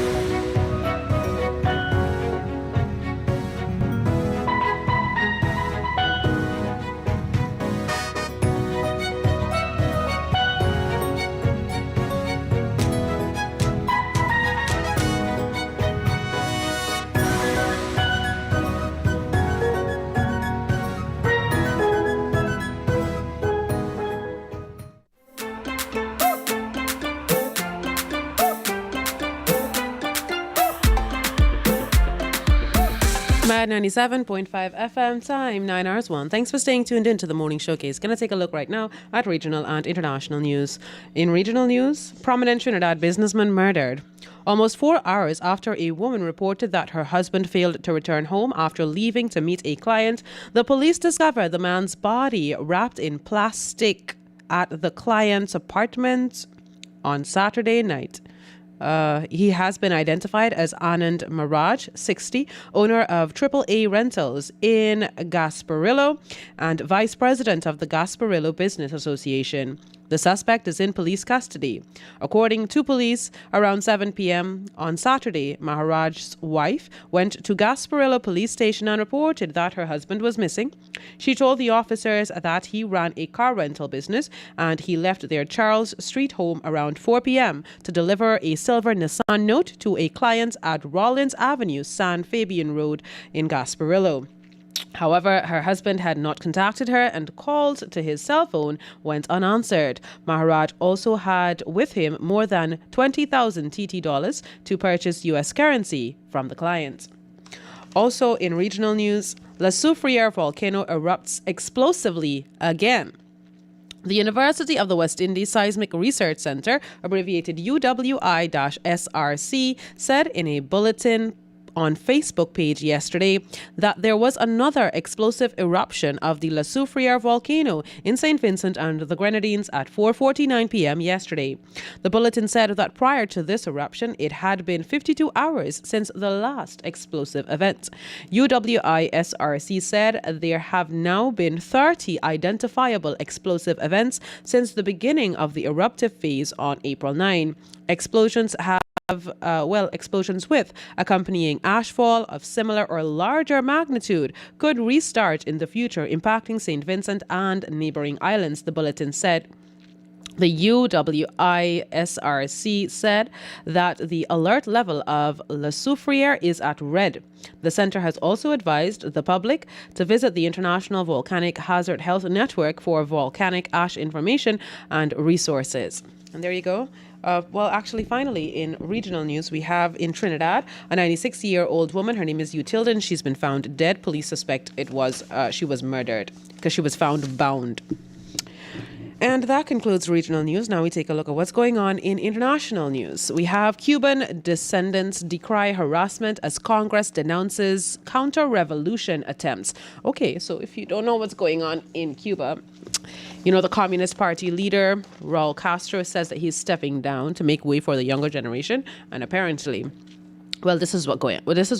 Maad 97.5 FM, time 9 hours 1. Thanks for staying tuned in to the Morning Showcase. Going to take a look right now at regional and international news. In regional news, prominent Trinidad businessman murdered. Almost 4 hours after a woman reported that her husband failed to return home after leaving to meet a client, the police discovered the man's body wrapped in plastic at the client's apartment on Saturday night. He has been identified as Anand Maharaj, 60, owner of AAA Rentals in Gasparillo and vice president of the Gasparillo Business Association. The suspect is in police custody. According to police, around 7 p.m. on Saturday, Maharaj's wife went to Gasparillo police station and reported that her husband was missing. She told the officers that he ran a car rental business and he left their Charles Street home around 4 p.m. to deliver a silver Nissan Note to a client at Rollins Avenue, San Fabian Road in Gasparillo. However, her husband had not contacted her and calls to his cell phone went unanswered. Maharaj also had with him more than 20,000 TT dollars to purchase U.S. currency from the client. Also in regional news, La Soufriere volcano erupts explosively again. The University of the West Indies Seismic Research Center, abbreviated UWI-SRC, said in a bulletin on Facebook page yesterday that there was another explosive eruption of the La Soufriere volcano in St. Vincent and the Grenadines at 4:49 p.m. yesterday. The bulletin said that prior to this eruption, it had been 52 hours since the last explosive event. UWI-SRC said there have now been 30 identifiable explosive events since the beginning of the eruptive phase on April 9. Explosions with accompanying ashfall of similar or larger magnitude could restart in the future, impacting St. Vincent and neighboring islands, the bulletin said. The UWI-SRC said that the alert level of La Soufriere is at red. The center has also advised the public to visit the International Volcanic Hazard Health Network for volcanic ash information and resources. And there you go. Finally, in regional news, we have in Trinidad a 96-year-old woman. Her name is Utilden. She's been found dead. Police suspect she was murdered because she was found bound. And that concludes regional news. Now we take a look at what's going on in international news. We have Cuban descendants decry harassment as Congress denounces counter-revolution attempts. Okay, so if you don't know what's going on in Cuba, the Communist Party leader, Raul Castro, says that he's stepping down to make way for the younger generation. And apparently, this is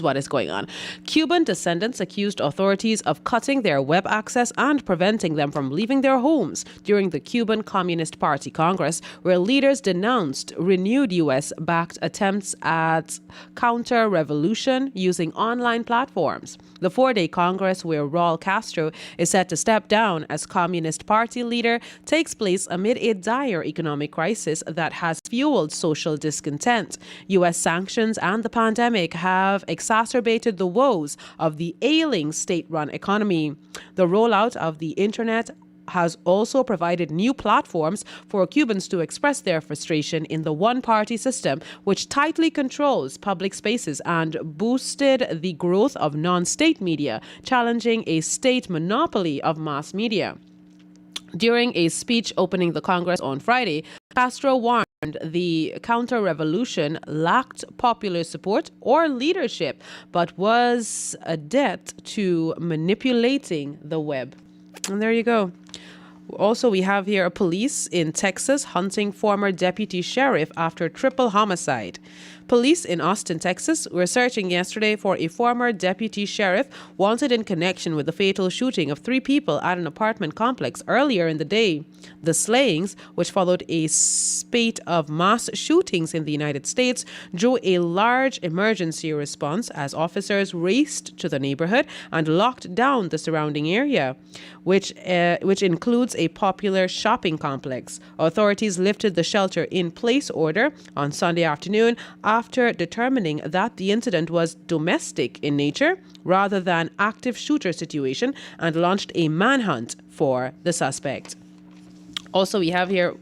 what is going on. Cuban descendants accused authorities of cutting their web access and preventing them from leaving their homes during the Cuban Communist Party Congress, where leaders denounced renewed U.S.-backed attempts at counter-revolution using online platforms. The 4-day Congress, where Raul Castro is set to step down as Communist Party leader, takes place amid a dire economic crisis that has fueled social discontent. U.S. sanctions and the pandemic have exacerbated the woes of the ailing state-run economy. The rollout of the internet has also provided new platforms for Cubans to express their frustration in the one-party system, which tightly controls public spaces and boosted the growth of non-state media, challenging a state monopoly of mass media. During a speech opening the Congress on Friday, Castro warned the counter-revolution lacked popular support or leadership, but was adept to manipulating the web. And there you go. Also, we have here police in Texas hunting former deputy sheriff after triple homicide. Police in Austin, Texas, were searching yesterday for a former deputy sheriff wanted in connection with the fatal shooting of 3 people at an apartment complex earlier in the day. The slayings, which followed a spate of mass shootings in the United States, drew a large emergency response as officers raced to the neighborhood and locked down the surrounding area, which includes a popular shopping complex. Authorities lifted the shelter-in-place order on Sunday afternoon after determining that the incident was domestic in nature rather than active shooter situation and launched a manhunt for the suspect. Also, we have here,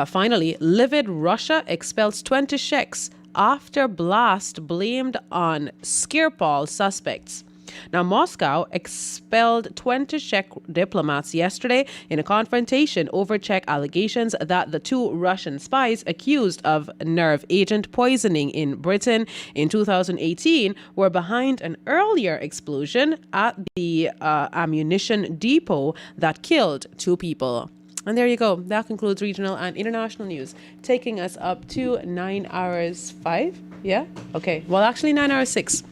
finally, livid Russia expels 20 Czechs after blast blamed on Skripal suspects. Now, Moscow expelled 20 Czech diplomats yesterday in a confrontation over Czech allegations that the 2 Russian spies accused of nerve agent poisoning in Britain in 2018 were behind an earlier explosion at the ammunition depot that killed 2 people. And there you go. That concludes regional and international news, taking us up to 9 hours 5. Yeah? Okay. Well, actually 9 hours 6.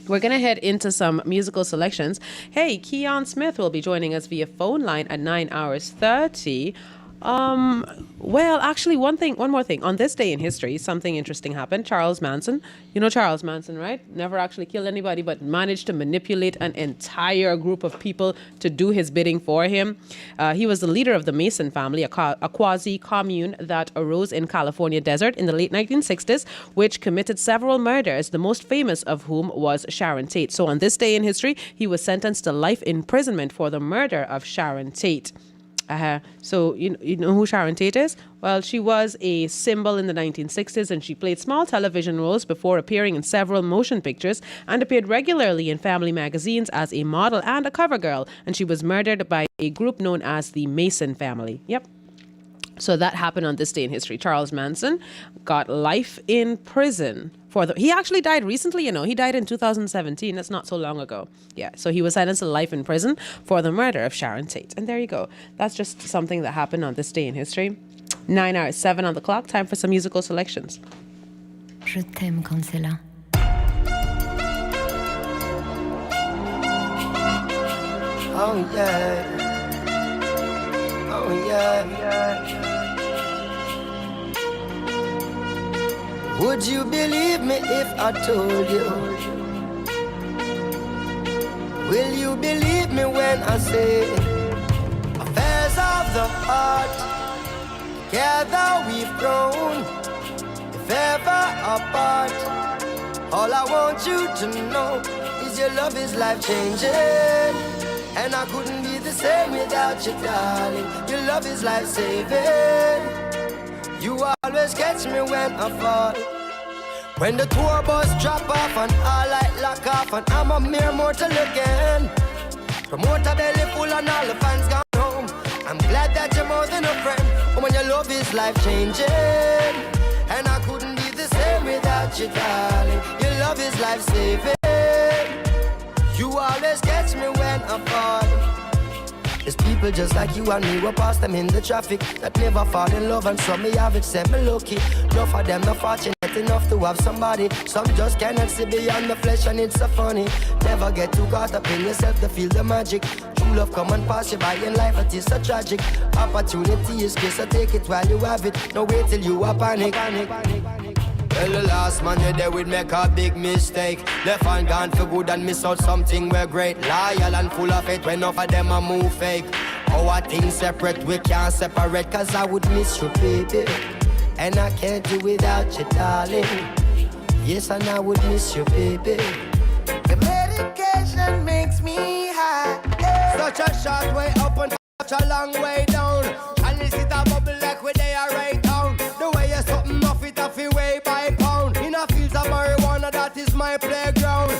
We're going to head into some musical selections. Hey, Keon Smith will be joining us via phone line at 9 hours 30. Well, actually, one more thing. On this day in history, something interesting happened. Charles Manson. You know Charles Manson, right? Never actually killed anybody, but managed to manipulate an entire group of people to do his bidding for him. He was the leader of the Mason family, a quasi-commune that arose in California desert in the late 1960s, which committed several murders, the most famous of whom was Sharon Tate. So on this day in history, he was sentenced to life imprisonment for the murder of Sharon Tate. So you know who Sharon Tate is? Well, she was a symbol in the 1960s, and she played small television roles before appearing in several motion pictures and appeared regularly in family magazines as a model and a cover girl. And she was murdered by a group known as the Mason family. Yep. So that happened on this day in history. Charles Manson got life in prison he actually died recently, He died in 2017. That's not so long ago. Yeah. So he was sentenced to life in prison for the murder of Sharon Tate. And there you go. That's just something that happened on this day in history. 9 hours 7 on the clock. Time for some musical selections. Je t'aime quand c'est là. Oh yeah. Oh yeah. Would you believe me if I told you? Will you believe me when I say affairs of the heart, together we've grown, if ever apart. All I want you to know is your love is life-changing, and I couldn't be the same without you, darling. Your love is life-saving. You always catch me when I fall. When the tour bus drop off and all light lock off, and I'm a mere mortal again. Promoter belly full and all the fans gone home. I'm glad that you're more than a friend. Oh, when your love is life-changing, and I couldn't be the same without you, darling. Your love is life-saving. You always catch me when I fall. There's people just like you and me, we pass them in the traffic that never fall in love, and some may have it, say me lucky. Enough of them not fortunate enough to have somebody. Some just cannot see beyond the flesh, and it's so funny. Never get too caught up in yourself to feel the magic. True love come and pass you by in life, it is so tragic. Opportunity is scarce, so take it while you have it. No wait till you are panic. Well, the last man you there would make a big mistake. Left hand gone for good and miss out something we're great. Loyal and full of it when enough of them a move fake. Our things separate, we can't separate, cause I would miss you, baby. And I can't do without you, darling. Yes, and I would miss you, baby. The medication makes me high. Such a short way up and such a long way down. And this is a bubble like where they are right down. The way you're something off it off your way by pound. In a fields of marijuana, that is my playground.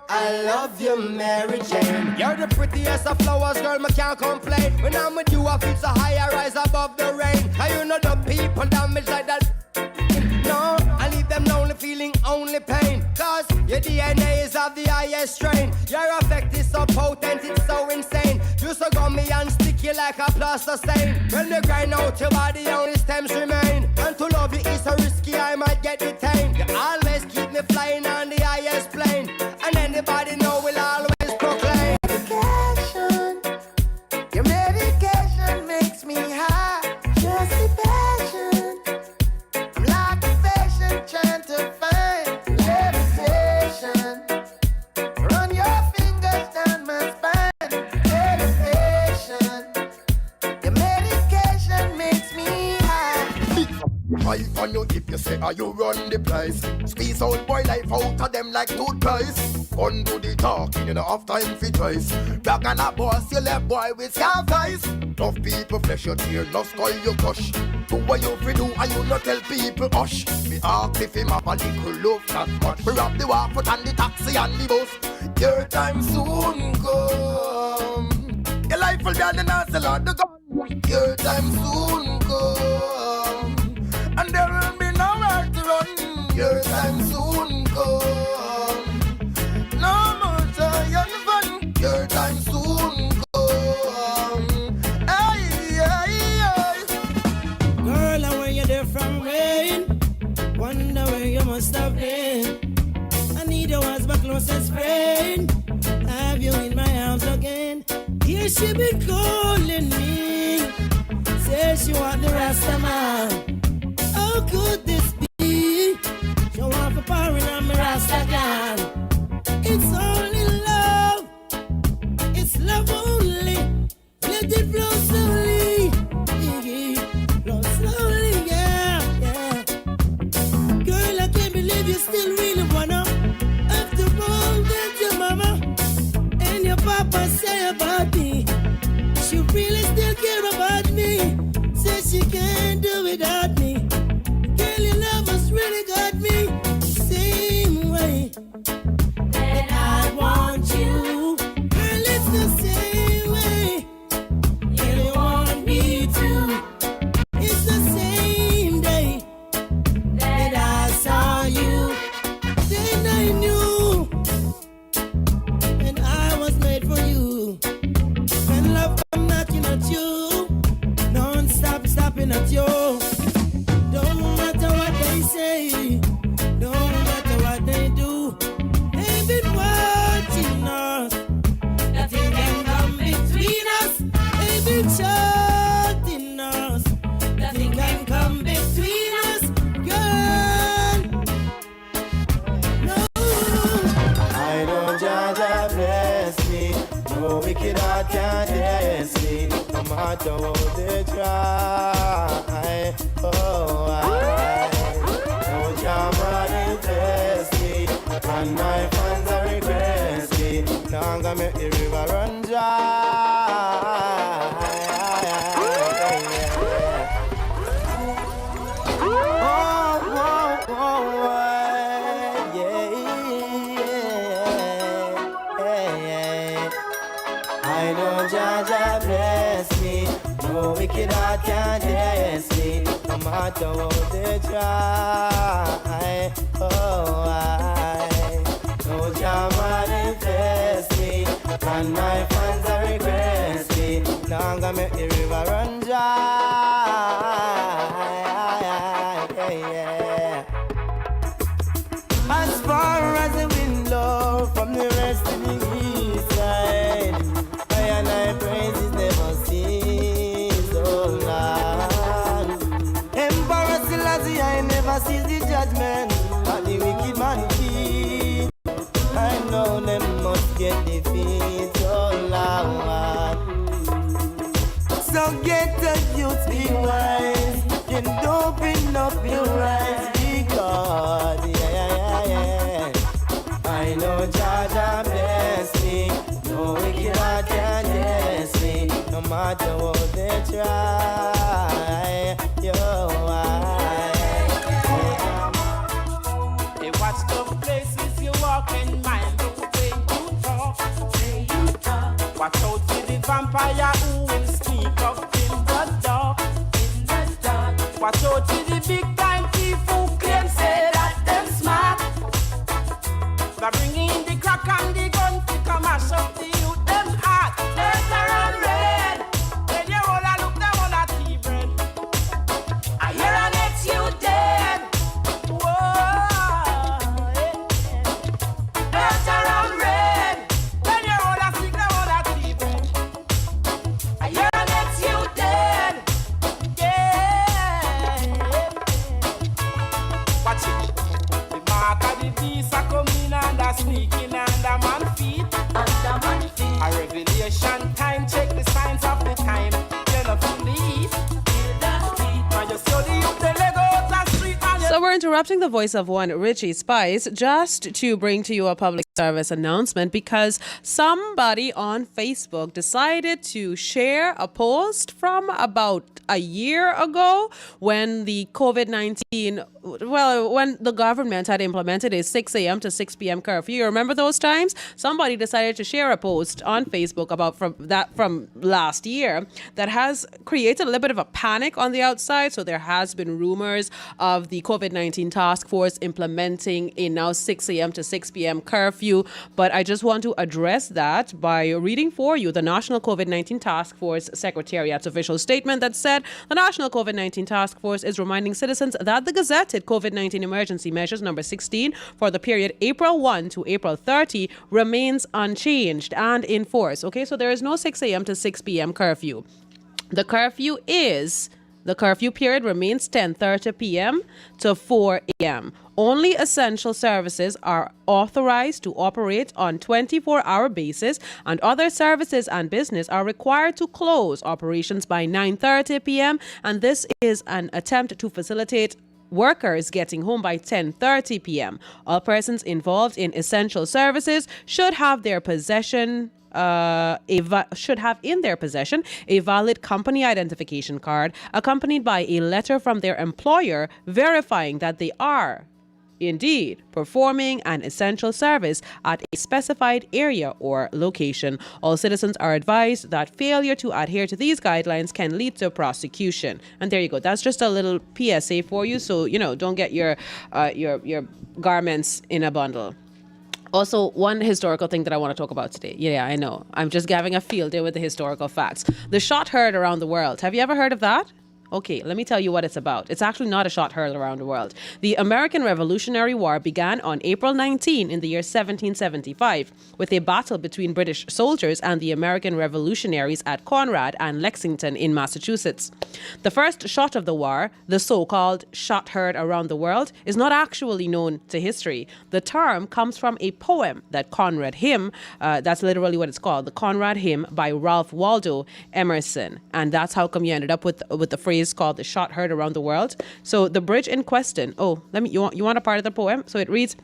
I love you, Mary Jane. You're the prettiest of flowers, girl, I can't complain. When I'm with you, I feel so high, I rise above the rain. And you know the people damaged like that. No, I leave them lonely, feeling only pain. Cause your DNA is of the highest strain. Your effect is so potent, it's so insane. You so gummy and sticky like a plaster stain. When you grind out your body, only stems remain. And to love you is so risky, I might get detained. You always keep me flying on the highest plane. And anybody know will always proclaim. Medication, your medication makes me high. Just the passion, I'm like a patient trying to find levitation. Run your fingers down my spine. Medication, your medication makes me high. I on you if you say are you run the place. Squeeze out boy life out of them like toothpaste. Gun do the talking, you don't have time for choice. Back on a boss, you left boy with scar face. Tough people flesh your tear, no skull you crush. Do what you fi do and you not tell people hush. Me ask if him have a little love that much. Me rob the waffle and the taxi and the bus. Your time soon come. Your life will be on the nozzle of the gun. Your time soon come. And there will be nowhere to run. Your time soon come. No more joy and fun. Your time soon come. Hey, hey, hey. Girl, and when you're there from rain, wonder where you must have been. I need you as my closest friend. Have you in my arms again? Here she be calling me. Say she want the Rasta man. How could this be? She want for powering on me Rasta gang. It's only love. It's love only. Let it flow slowly. Flow slowly, yeah, yeah. Girl, I can't believe you still really wanna. After all that your mama and your papa say about me, she really still care about me. Say she can't do without me. Girl, your love has really got me. Same way that I want you. Girl, it's the same way. Girl, you want me too. It's the same day that I saw you. Then I knew, and I was made for you. When love come knocking at you, non-stop stopping at you. Don't matter what they say, don't matter what they do. They've been watching us. Nothing can come between us. They've been shutting us. Nothing can come between us, girl. No. I know Jaja bless me. No wicked heart can test me. No matter what they try. Oh, I know Jama bless me. And my fans are regress me. Now I'm gonna make the river run dry. I know Jaja bless me. No wicked heart can test me. No matter what they try. Oh, I know Jama bless me. And my fans are regress me. Now I'm gonna make the river run dry. As far as the wind blows from the rest of the east side, I and I praises never cease, oh Lord. Emperor Selassie, I never sees the judgment of the wicked man keep. I know them must get defeat, oh Lord. So get the youth, be wise, and open up your eyes, because I know Jaja bless me. No wicked heart can test me. No matter what they try. Yo, Hey, watch the places you walk and mind the way you talk. Watch out for the vampire who will sneak up in the dark. Watch out to the big time thief who claim say that them smart. They're bringing in the crack and the gun to come mash up the youth them heart. Earth around red. When you all a look them all a tea bread. I hear an ex you dead. Whoa. Earth around red. When you all a sick them all a tea bread. I hear an ex you dead. Watch it. The mark of the beast are coming and are sneaking under man feet. Under man feet. A revelation time. Check the signs of the time. You're not feel the heat. Feel the heat. Now you see the youth they let go out the street and So we're interrupting the voice of one Richie Spice just to bring to you a public service announcement because somebody on Facebook decided to share a post from about a year ago when the COVID-19, when the government had implemented a 6 a.m. to 6 p.m. curfew. You remember those times? Somebody decided to share a post on Facebook about from last year that has created a little bit of a panic on the outside. So there has been rumors of the COVID-19 task force implementing a now 6 a.m. to 6 p.m. curfew. But I just want to address that by reading for you the National COVID-19 Task Force Secretariat's official statement that said the National COVID-19 Task Force is reminding citizens that the gazetted COVID-19 emergency measures number 16 for the period April 1 to April 30 remains unchanged and in force. Okay, so there is no 6 a.m. to 6 p.m. curfew. The curfew period remains 10:30 p.m. to 4 a.m. Only essential services are authorized to operate on 24-hour basis, and other services and business are required to close operations by 9:30 p.m. And this is an attempt to facilitate workers getting home by 10:30 p.m. All persons involved in essential services should have in their possession a valid company identification card accompanied by a letter from their employer verifying that they are indeed performing an essential service at a specified area or location. All citizens are advised that failure to adhere to these guidelines can lead to prosecution. And there you go. That's just a little PSA for you. So, don't get your garments in a bundle. Also, one historical thing that I want to talk about today. Yeah, I know. I'm just having a field day with the historical facts. The shot heard around the world. Have you ever heard of that? Okay, let me tell you what it's about. It's actually not a shot heard around the world. The American Revolutionary War began on April 19 in the year 1775 with a battle between British soldiers and the American revolutionaries at Conrad and Lexington in Massachusetts. The first shot of the war, the so-called shot heard around the world, is not actually known to history. The term comes from a poem that Conrad hymn, that's literally what it's called, the Conrad hymn by Ralph Waldo Emerson. And that's how come you ended up with the phrase called the shot heard around the world. So the bridge in question, you want a part of the poem? So it reads,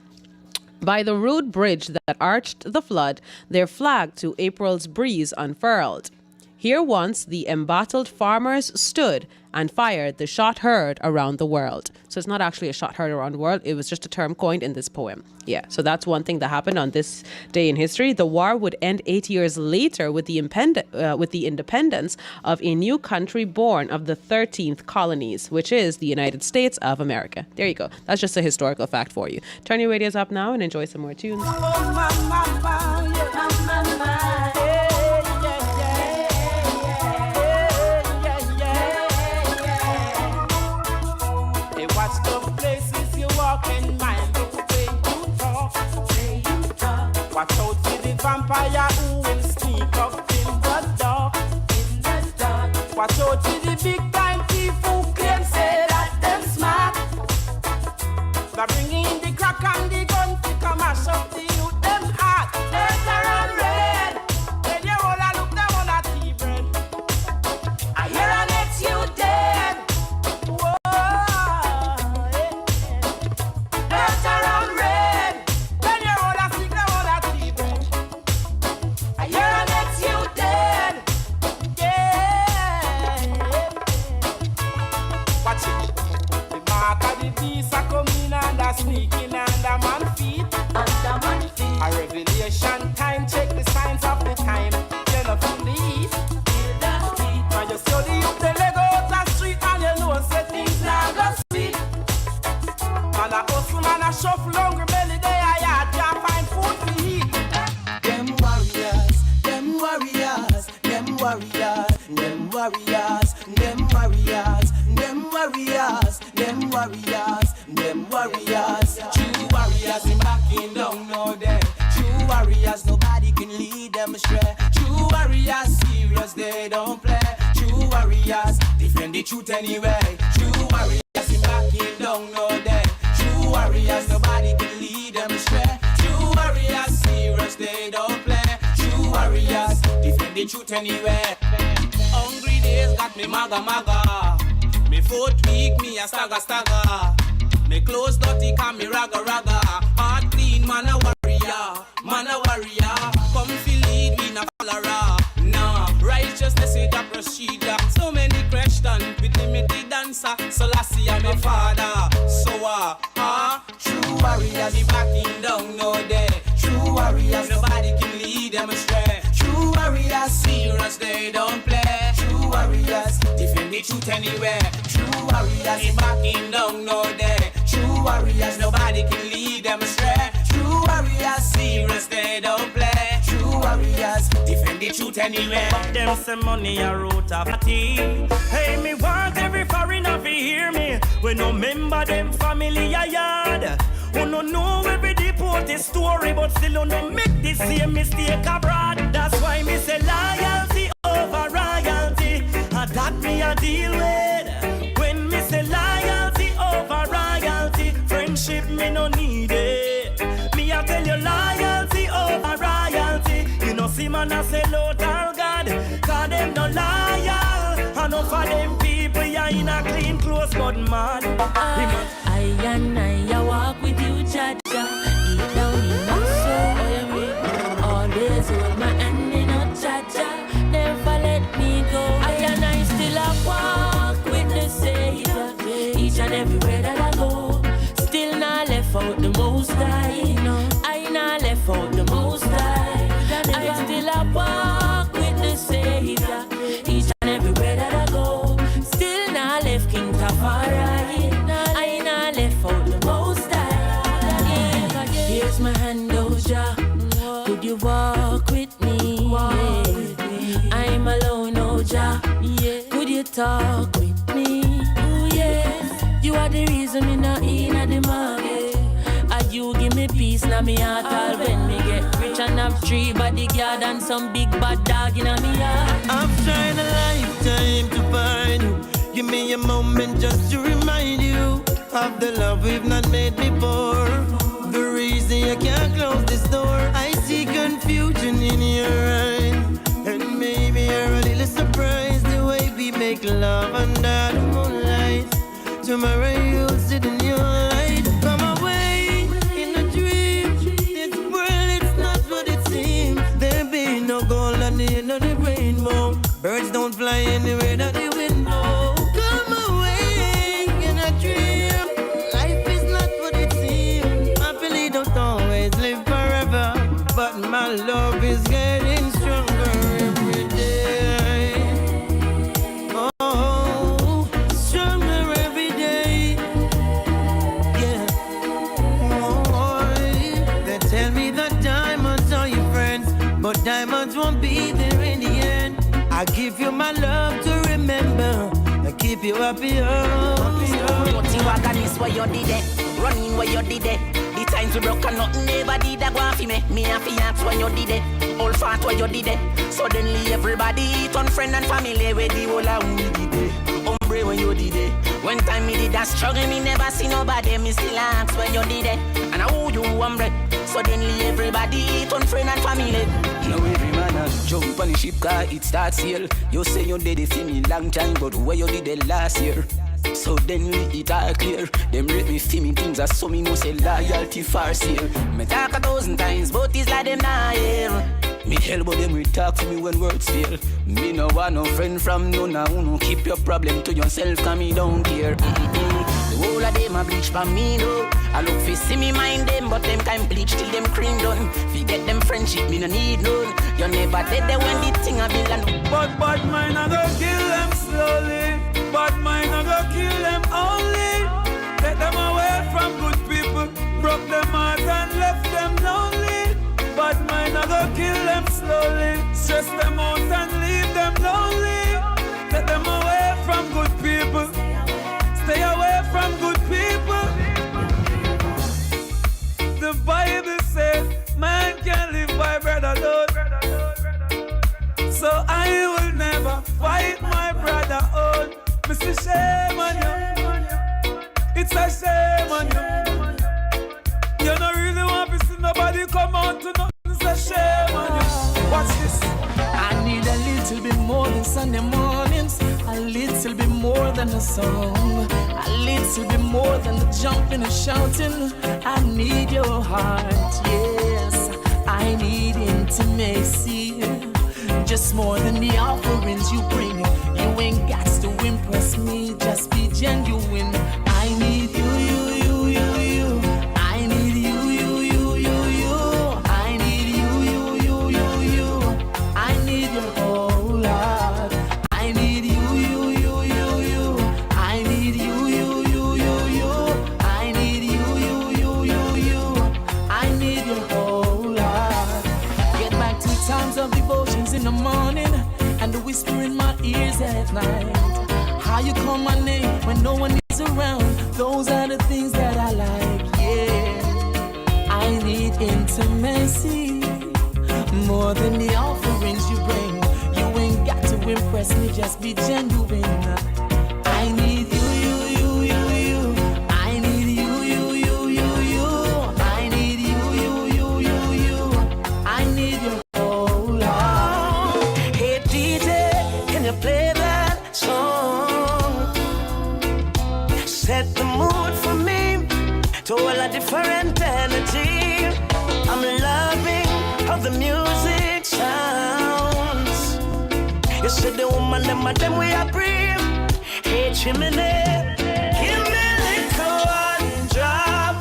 by the rude bridge that arched the flood, their flag to April's breeze unfurled. Here once the embattled farmers stood and fired the shot heard around the world. So it's not actually a shot heard around the world. It was just a term coined in this poem. Yeah, so that's one thing that happened on this day in history. The war would end 8 years later with the independence of a new country born of the 13th colonies, which is the United States of America. There you go. That's just a historical fact for you. Turn your radios up now and enjoy some more tunes. Watch out for the vampire who will sneak up in the dark. Watch out for the big time thief who claim say that them smart. They're bringing in the crack and the gun to come mash up the youth them heart. Earth around red. When you all a look them on a tea bread. I hear an ex you dead. Whoa. Earth around red. When you all a sick them on a tea bread. I hear an ex you dead. Yeah. Watch it. The mark of the beast are coming and are sneaking under man feet. Under man feet. A revelation time. Check the signs of the time. You're not feel the heat. Feel the heat. Now you see the youth they let go out the street and you know say things like shuffle hungry belly, they are yard, can't find food to eat. Them warriors, them warriors, them warriors, them warriors, them warriors, them warriors, them warriors, them warriors. True warriors in backing down, no them. True warriors, nobody can lead them astray. True warriors, serious, they don't play. True warriors, defend the truth anyway. True warriors in backing down, no them. True warriors, nobody can lead them astray. True warriors, serious, they don't play. True warriors, defend the truth anyway. Hungry days got me maga maga. Me foot weak, me a stagger stagger. Me clothes dirty, can me raga raga. Heart clean, man a warrior, man a warrior. Come feel lead, we na follower. Nah, righteousness is the procedure. So many questions with limited answer. So last year my father. So true warriors, the backing down no day. True warriors, nobody can lead them astray. True warriors, serious, they don't play. True warriors, defend the truth anywhere. True warriors, the backing down no day. True warriors, nobody can lead them astray. True warriors, serious, they don't play. True warriors, defend the truth anywhere. Them say money a root of tea. Hey, me want every foreigner to hear me. We no member them family a yard. Who no know every deported story, but still no make the same mistake abroad. That's why me say loyalty over royalty. And that me a deal with. When me say loyalty over royalty, friendship me no need it. Me a tell you loyalty over royalty. You know see man a say total God, cause them no loyal. Enough of them people ya in a clean clothes but mad. I walk with you, Jaja. Deep down in my soul, always hold my hand in a Jaja. Never let me go. I still a walk with the Savior. Each and everywhere that I go, still not left out the Most High. I not left out the Most High. I still a walk with the Savior. Each and everywhere that I go, still not left King Tafari. I not left out the Most High. Here's my hand, Oja. Could you walk with me? I'm alone, Oja. Could you talk with me? Oh yes, you are the reason me not in the market. And you give me peace now me heart all when me get rich and have 3 bodyguard and some big bad dog in me heart. I've tried a lifetime to find you. Give me a moment just to remind you of the love we've not made before. The reason you can't close this door, I see confusion in your eyes. And maybe you're a little surprised the way we make love under the moonlight. Tomorrow you'll sit in your light. Come away in a dream. This world, it's not what it seems. There'll be no gold at the end of the rainbow. Birds don't fly anywhere that the wind blows. Come away in a dream. Life is not what it seems. Happily don't always live forever, but my love is getting stronger every day. Oh, stronger every day. Yeah. Oh, they tell me that diamonds are your friends, but diamonds won't be there in the end. I give you my love to remember. I keep you happy. Dirty wagon is where you did it. Running where you did it. The times we broke and nothing never did a go for me. Me and fiance when you did it. All fat where you did it. Suddenly everybody turn friend and family where the whole of we did it. Hombre when you did it. When time me did that struggle, me never see nobody. Me still ask where you did it. And I owe you hombre. Suddenly everybody turn friend and family. Now every man a jump on the ship car, it starts here. You say you did it for me long time, but where you did it last year? So then we it all clear. Them rate me for me things as so me no say loyalty far sale. Me talk 1,000 times, but it's like them not here. Me hell but them we talk to me when words fail. Me no want no friend from none of who no keep your problem to yourself, cause me don't care. The whole of them a bleach for me no. I look fi see me mind them, but them kind bleach till them cream done. Fi get them friendship, me no need none. You never dead there when the thing a bill and But bad mind a go kill them slowly. Bad mind a go kill them only. Get them away from good people. Broke stress them out and leave them lonely. Take them away from good people. Stay away from good people. The Bible says man can't live by bread alone. So I will never fight my brother on. Mr. Shame on you. It's a shame on you. You don't really want to see nobody come out to nothing. It's a shame on you. Watch this. I need a little bit more than Sunday mornings. A little bit more than a song. A little bit more than the jumping and shouting. I need your heart, yes. I need intimacy. Just more than the offerings you bring. You ain't got to impress me. Just be genuine. I need you, you, you, you, you. I need you, you, you, you, you. I need you, you, you, you, you. I need your whole lot. I need you, you, you, you, you. I need you, you, you, you, you. I need you, you, you, you, you. I need your whole lot. Get back 2 times of devotions in the morning and the whisper in my ears at night. How you call my name when no one is around? Those are the things that I like, yeah. I need intimacy more than the offerings you bring. You ain't got to impress me, just be genuine. I need you, you, you, you, you. I need you, you, you, you, you. I need you, you, you, you, you. I need your whole lot. Hey DJ, can you play that song? Set the mood for me to all a different energy. I'm loving how the music sounds. You see the woman, them we are brave. Hey chimney, give me a little one drop.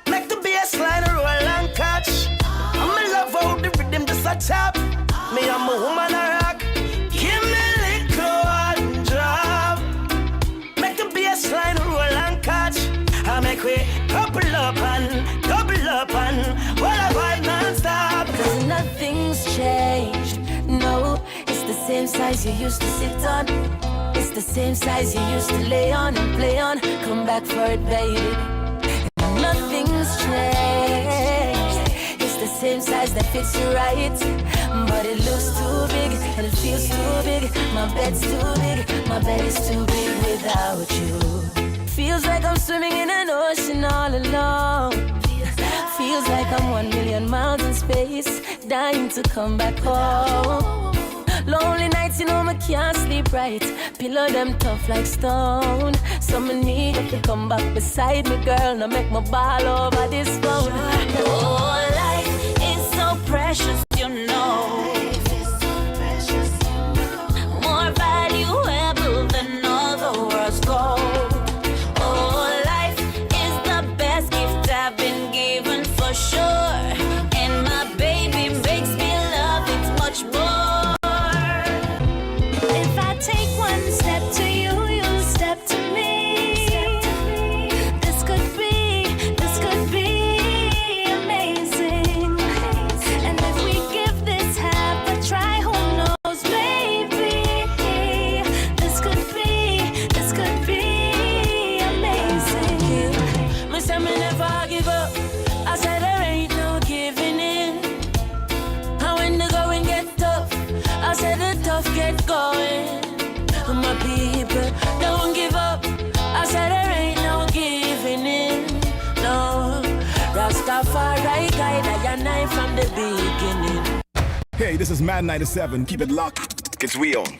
Make the bass line roll and catch. I'm in love how the rhythm just a tap. Me I'm a woman a rock. Give me a little one drop. Make the bass line roll and catch. I make we couple up and while I vibe non-stop. Cause nothing's changed, no. It's the same size you used to sit on. It's the same size you used to lay on and play on. Come back for it, baby. Nothing's changed. It's the same size that fits you right. But it looks too big and it feels too big. My bed's too big, my bed is too big without you. Feels like I'm swimming in an ocean all alone. Feels like I'm 1 million miles in space, dying to come back home. Lonely nights, you know me can't sleep right. Pillow them tough like stone. So me need you to come back beside me, girl. Now make my ball over this phone. Oh, life is so precious, you know. More valuable than all the world's gold. Oh, life is the best gift I've been given for sure. And my baby makes me love it much more. If I take one step to you, you step to me. This could be amazing. And if we give this half a try, who knows, baby? This could be amazing. Me say me never give up. I said there ain't no giving in. And when the going get tough, I said the tough get going. My people don't give up. I said there ain't no giving in. No, Rastafari guide I and I from the beginning. Hey, this is Maad 97. Keep it locked. It's we on.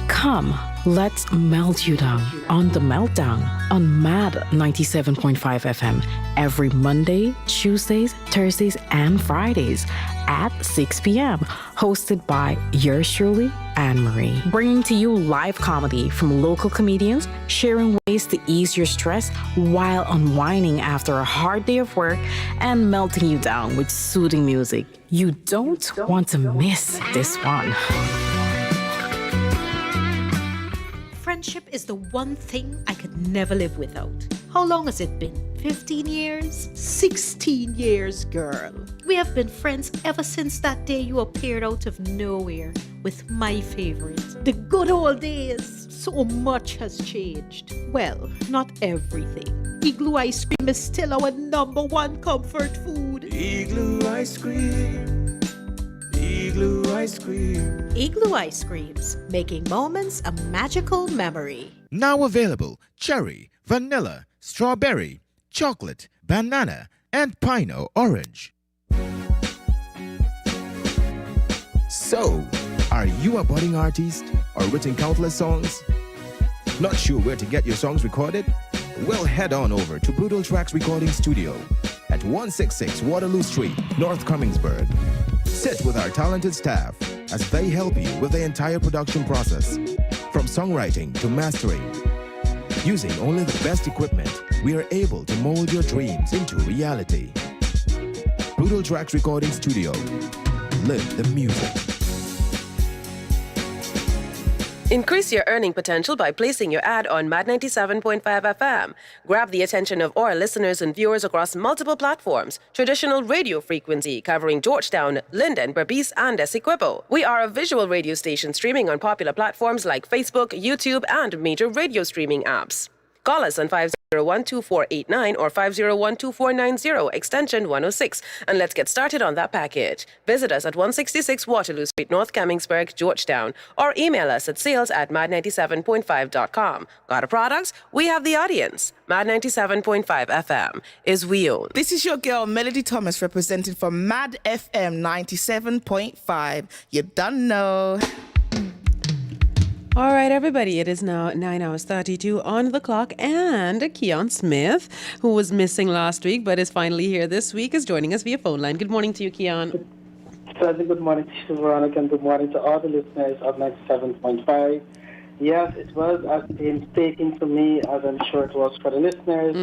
Come, let's melt you down on The Meltdown on Maad 97.5 FM every Monday, Tuesdays, Thursdays, and Fridays at 6 p.m. Hosted by yours truly, Anne-Marie. Bringing to you live comedy from local comedians, sharing ways to ease your stress while unwinding after a hard day of work and melting you down with soothing music. You don't want to miss this one. Friendship is the one thing I could never live without. How long has it been? 15 years? 16 years, girl. We have been friends ever since that day you appeared out of nowhere with my favorite. The good old days. So much has changed. Well, not everything. Igloo ice cream is still our number one comfort food. Igloo ice cream. Igloo ice cream. Igloo ice creams, making moments a magical memory. Now available: cherry, vanilla, strawberry, chocolate, banana, and pino orange. So, are you a budding artist or written countless songs? Not sure where to get your songs recorded? Well, head on over to Brutal Tracks Recording Studio at 166 Waterloo Street, North Commingsburg. Sit with our talented staff as they help you with the entire production process, from songwriting to mastering. Using only the best equipment, we are able to mold your dreams into reality. Brutal Tracks Recording Studio. Live the music. Increase your earning potential by placing your ad on Maad 97.5 FM. Grab the attention of our listeners and viewers across multiple platforms. Traditional radio frequency covering Georgetown, Linden, Berbice, and Essequibo. We are a visual radio station streaming on popular platforms like Facebook, YouTube, and major radio streaming apps. Call us on 501-2489 or 501-2490, extension 106, and let's get started on that package. Visit us at 166 Waterloo Street, North Commingsburg, Georgetown, or email us at sales@mad97.5.com. Got a product? We have the audience. Mad 97.5 FM is we own. This is your girl, Melody Thomas, representing for Mad FM 97.5. You don't know. All right, everybody, it is now 9 hours 32 on the clock, and Keon Smith, who was missing last week but is finally here this week, is joining us via phone line. Good morning to you, Keon. Good morning to you, Veronica, and good morning to all the listeners of 97.5. Yes, it was as painstaking for me as I'm sure it was for the listeners.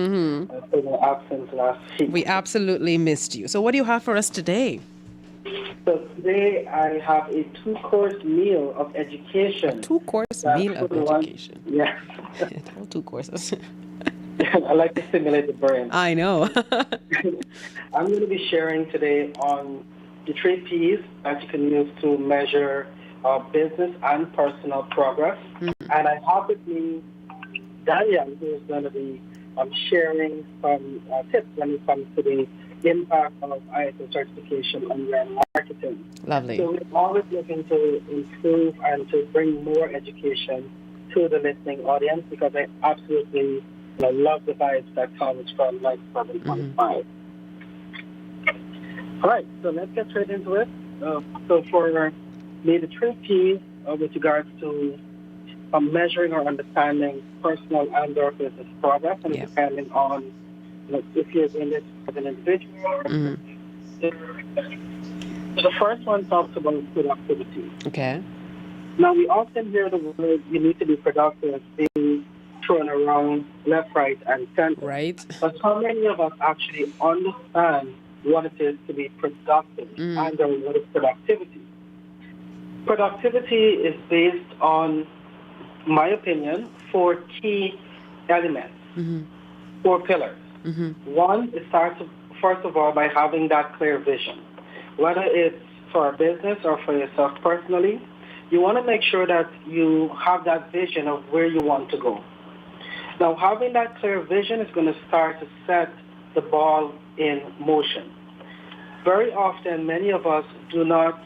For my absence last week. We absolutely missed you. So what do you have for us today? So today I have a two-course meal of education. Two-course meal of education. Yeah. All two courses. I like to stimulate the brain. I know. I'm going to be sharing today on the 3 P's that you can use to measure business and personal progress. And I have with me Daniel, who is going to be sharing some tips when it comes to the impact of ISO certification on your marketing. Lovely. So we're always looking to improve and to bring more education to the listening audience because I absolutely love the vibes that comes from 97.5. All right, so let's get straight into it. So for me, the 3 P's with regards to measuring or understanding personal and or business progress, and depending on if you're in this as an individual. The first one talks about productivity. Okay. Now, we often hear the word you need to be productive being thrown around left, right, and center. Right. But how many of us actually understand what it is to be productive and what is productivity? Productivity is based on, my opinion, 4 key elements, 4 pillars. One, it starts, first of all, by having that clear vision. Whether it's for a business or for yourself personally, you want to make sure that you have that vision of where you want to go. Now, having that clear vision is going to start to set the ball in motion. Very often, many of us do not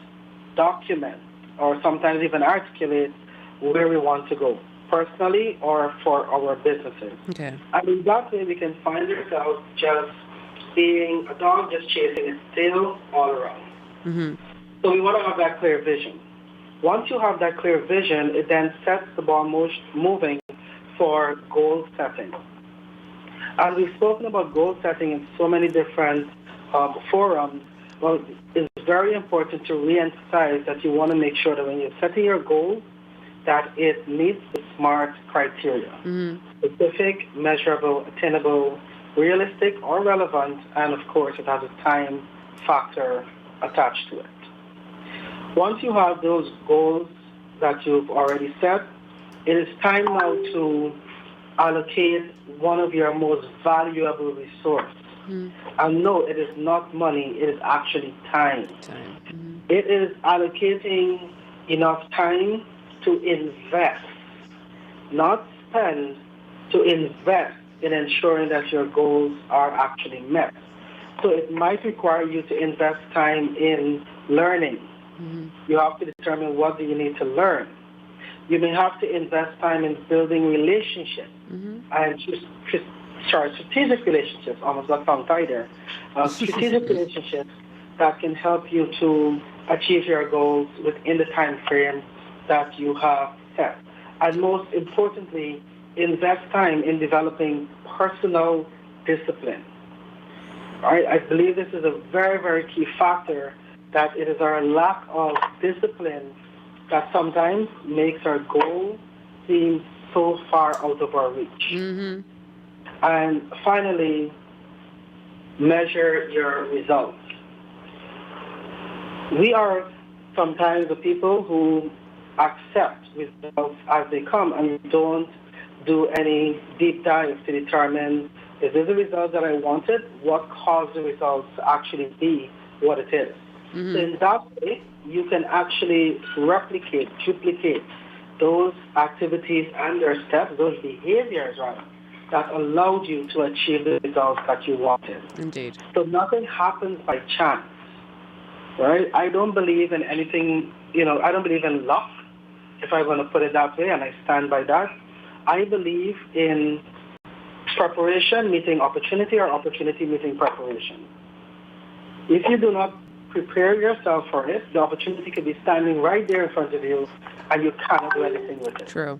document or sometimes even articulate where we want to go, personally or for our businesses. Okay. And in that way, we can find ourselves just being a dog just chasing its tail all around. So we want to have that clear vision. Once you have that clear vision, it then sets the ball moving for goal setting. And we've spoken about goal setting in so many different forums. Well, it's very important to re-emphasize that you want to make sure that when you're setting your goals, that it meets the SMART criteria. Specific, measurable, attainable, realistic, or relevant, and of course it has a time factor attached to it. Once you have those goals that you've already set, it is time now to allocate one of your most valuable resources. And no, it is not money, it is actually time. It is allocating enough time to invest, not spend, to invest in ensuring that your goals are actually met. So it might require you to invest time in learning. You have to determine what do you need to learn. You may have to invest time in building relationships and strategic relationships, almost got tongue-tied there. Strategic relationships that can help you to achieve your goals within the time frame that you have set. And most importantly, invest time in developing personal discipline. All right? I believe this is a very, very key factor, that it is our lack of discipline that sometimes makes our goal seem so far out of our reach. And finally, measure your results. We are sometimes the people who accept results as they come and don't do any deep dive to determine, is this the result that I wanted? What caused the results to actually be what it is? So in that way, you can actually replicate, duplicate those activities and their steps, those behaviors rather, that allowed you to achieve the results that you wanted. Indeed. So nothing happens by chance, right? I don't believe in anything, I don't believe in luck, if I'm going to put it that way, and I stand by that. I believe in preparation meeting opportunity, or opportunity meeting preparation. If you do not prepare yourself for it, the opportunity could be standing right there in front of you, and you cannot do anything with it. True.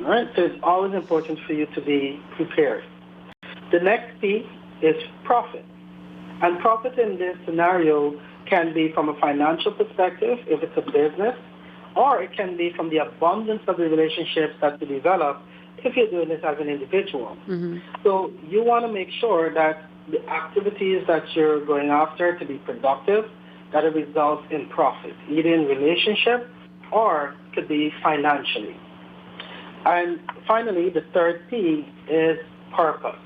All right? So it's always important for you to be prepared. The next piece is profit. And profit in this scenario can be from a financial perspective, if it's a business, or it can be from the abundance of the relationships that you develop if you're doing this as an individual. So you want to make sure that the activities that you're going after to be productive, that it results in profit, either in relationship or could be financially. And finally, the third P is purpose.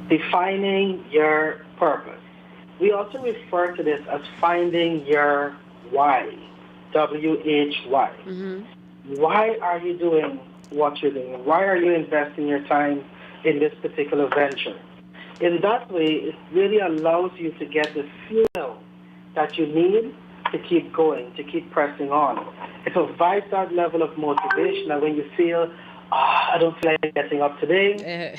Defining your purpose. We also refer to this as finding your why, W-H-Y. Why are you doing what you're doing? Why are you investing your time in this particular venture? In that way, it really allows you to get the fuel that you need to keep going, to keep pressing on. It provides that level of motivation that when you feel, I don't feel like getting up today.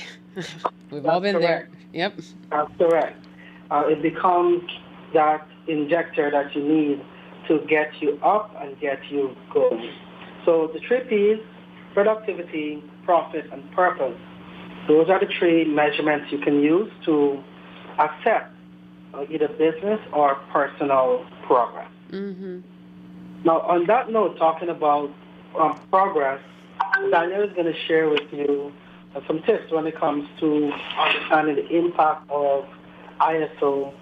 We've all been there. Yep. That's correct. It becomes that injector that you need to get you up and get you going. So the 3 P's, productivity, profit, and purpose, those are the 3 measurements you can use to assess either business or personal progress. Now, on that note, talking about progress, Daniel is going to share with you some tips when it comes to understanding the impact of ISO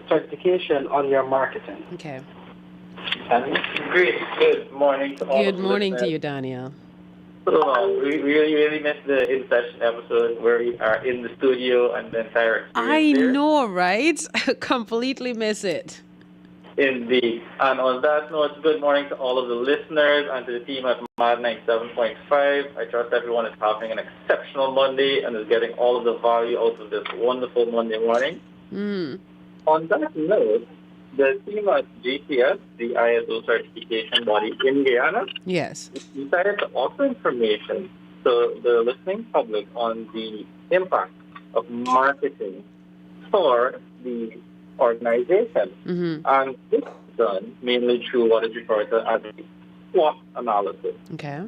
certification on your marketing. Okay. Great. Good morning to all. Good morning to you, Daniel. So we really missed the in-session episode where we are in the studio and the entire I there. know, right? Completely miss it. Indeed. And on that note, good morning to all of the listeners and to the team at Maad 97.5. I trust everyone is having an exceptional Monday and is getting all of the value out of this wonderful Monday morning. On that note, the team at GTS, the ISO certification body in Guyana, yes, decided to offer information to the listening public on the impact of marketing for the organization. And this is done mainly through what is referred to as a SWOT analysis. Okay.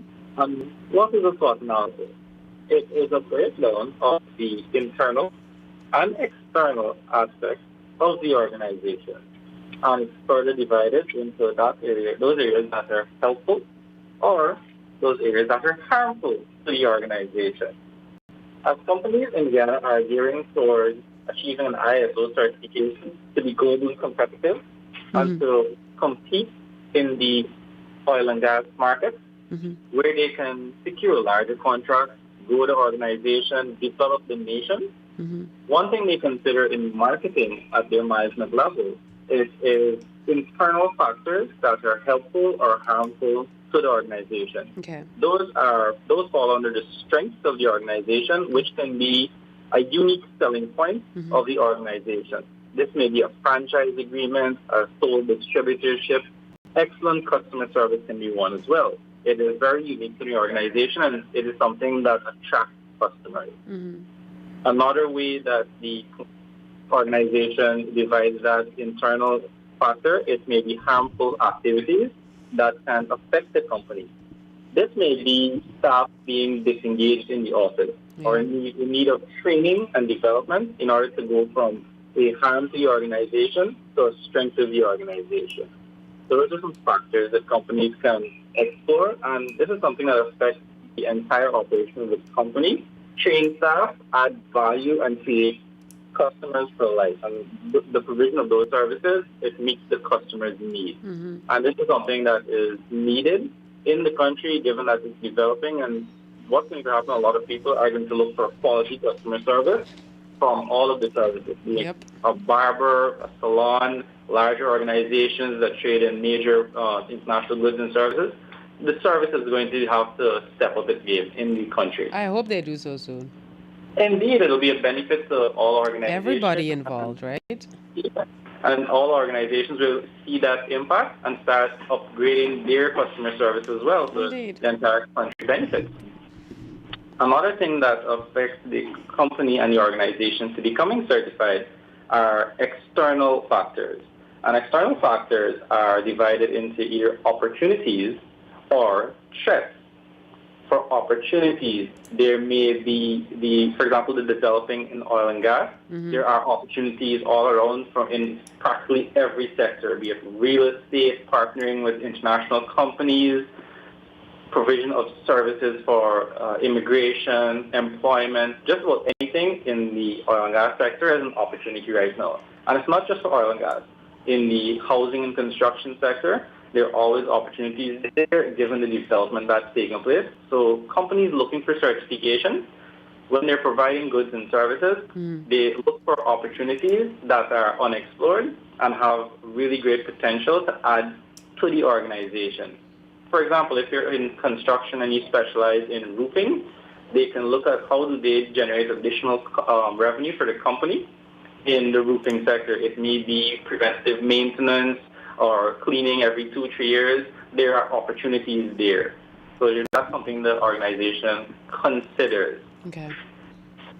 What is a SWOT analysis? It is a breakdown of the internal and external aspects of the organization. And it's further divided into those areas that are helpful or those areas that are harmful to the organization. As companies in Ghana are gearing towards achieving an ISO certification to be globally competitive and to compete in the oil and gas market, where they can secure larger contracts, grow the organization, develop the nation, one thing they consider in marketing at their management level is internal factors that are helpful or harmful to the organization. Okay. Those fall under the strengths of the organization, which can be a unique selling point of the organization. This may be a franchise agreement, a sole distributorship. Excellent customer service can be one as well. It is very unique to the organization, and it is something that attracts customers. Another way that the organization divides that internal factor, it may be harmful activities that can affect the company. This may be staff being disengaged in the office or in need of training and development in order to go from a harm to the organization to a strength to the organization. Those are some factors that companies can explore, and this is something that affects the entire operation of the company. Train staff, add value, and create customers for life. And the provision of those services, it meets the customer's needs. And this is something that is needed in the country, given that it's developing. And what's going to happen, a lot of people are going to look for quality customer service from all of the services, be it a barber, a salon, larger organizations that trade in major international goods and services. The service is going to have to step up its game in the country. I hope they do so soon. Indeed, it'll be a benefit to all organizations. Everybody involved, right? And all organizations will see that impact and start upgrading their customer service as well, so the entire country benefits. Another thing that affects the company and the organization to becoming certified are external factors. And external factors are divided into either opportunities or threats. For opportunities, there may be for example, the developing in oil and gas. There are opportunities all around in practically every sector, be it real estate, partnering with international companies, provision of services for immigration, employment, just about anything in the oil and gas sector is an opportunity right now. And it's not just for oil and gas. In the housing and construction sector, there are always opportunities there given the development that's taking place. So companies looking for certification, when they're providing goods and services, they look for opportunities that are unexplored and have really great potential to add to the organization. For example, if you're in construction and you specialize in roofing, they can look at how do they generate additional revenue for the company in the roofing sector. It may be preventive maintenance or cleaning every 2-3 years. There are opportunities there. So that's something the organization considers. Okay.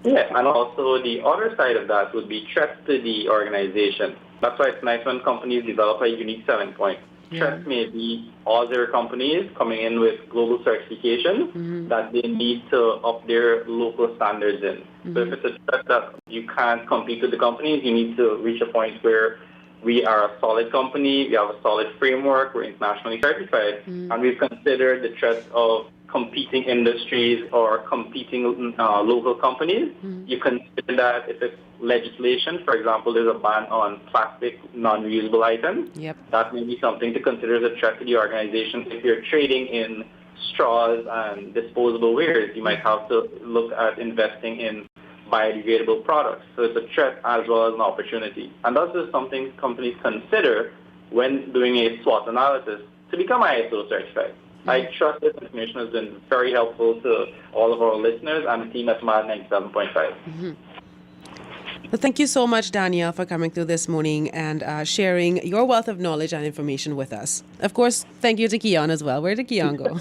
Yeah, and also the other side of that would be threats to the organization. That's why it's nice when companies develop a unique selling point. Threats may be other companies coming in with global certification that they need to up their local standards in. So if it's a threat that you can't compete with the companies, you need to reach a point where we are a solid company, we have a solid framework, we're internationally certified, and we've considered the threats of competing industries or competing local companies. You consider that if it's legislation, for example, there's a ban on plastic non-reusable items. That may be something to consider as a threat to the organization. If you're trading in straws and disposable wares, you might have to look at investing in biodegradable products. So it's a threat as well as an opportunity. And that's just something companies consider when doing a SWOT analysis to become ISO certified. I trust this information has been very helpful to all of our listeners and the team at Maad 97.5. Well, thank you so much, Danielle, for coming through this morning and sharing your wealth of knowledge and information with us. Of course, thank you to Keon as well. Where did Keon go?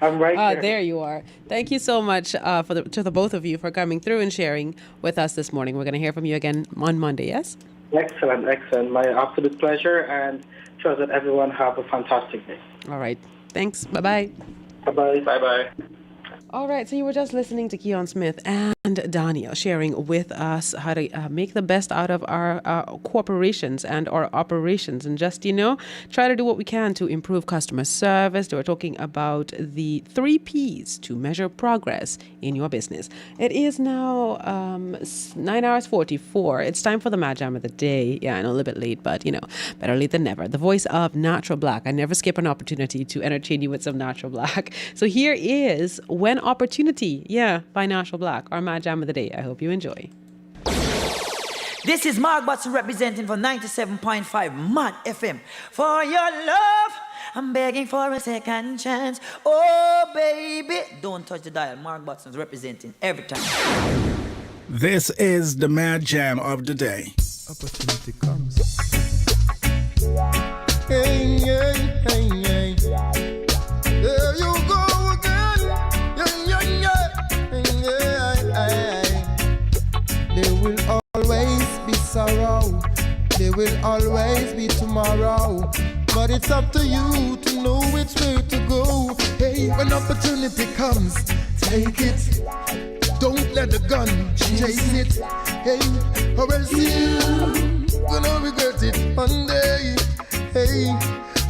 I'm right here. There you are. Thank you so much to the both of you for coming through and sharing with us this morning. We're going to hear from you again on Monday, yes? Excellent. My absolute pleasure, and trust that everyone have a fantastic day. All right. Thanks. Bye-bye. Bye-bye. Bye-bye. All right, so you were just listening to Keon Smith and and Daniel sharing with us how to make the best out of our corporations and our operations, and just, try to do what we can to improve customer service. We're talking about the 3 Ps to measure progress in your business. It is now 9 hours 44. It's time for the Mad Jam of the day. Yeah, I know, a little bit late, but better late than never. The voice of Natural Black. I never skip an opportunity to entertain you with some Natural Black. So here is When Opportunity, by Natural Black, our Mad Jam of the day. I hope you enjoy. This is Mark Batson representing for 97.5 Maad FM. For your love, I'm begging for a second chance. Oh, baby. Don't touch the dial. Mark Batson's representing every time. This is the Mad Jam of the day. Opportunity comes. Hey, hey, hey, hey. There you go again. Yeah, yeah, yeah. There will always be sorrow. There will always be tomorrow. But it's up to you to know which way to go. Hey, when opportunity comes, take it. Don't let the gun chase it. Hey, or else you gonna regret it one day. Hey,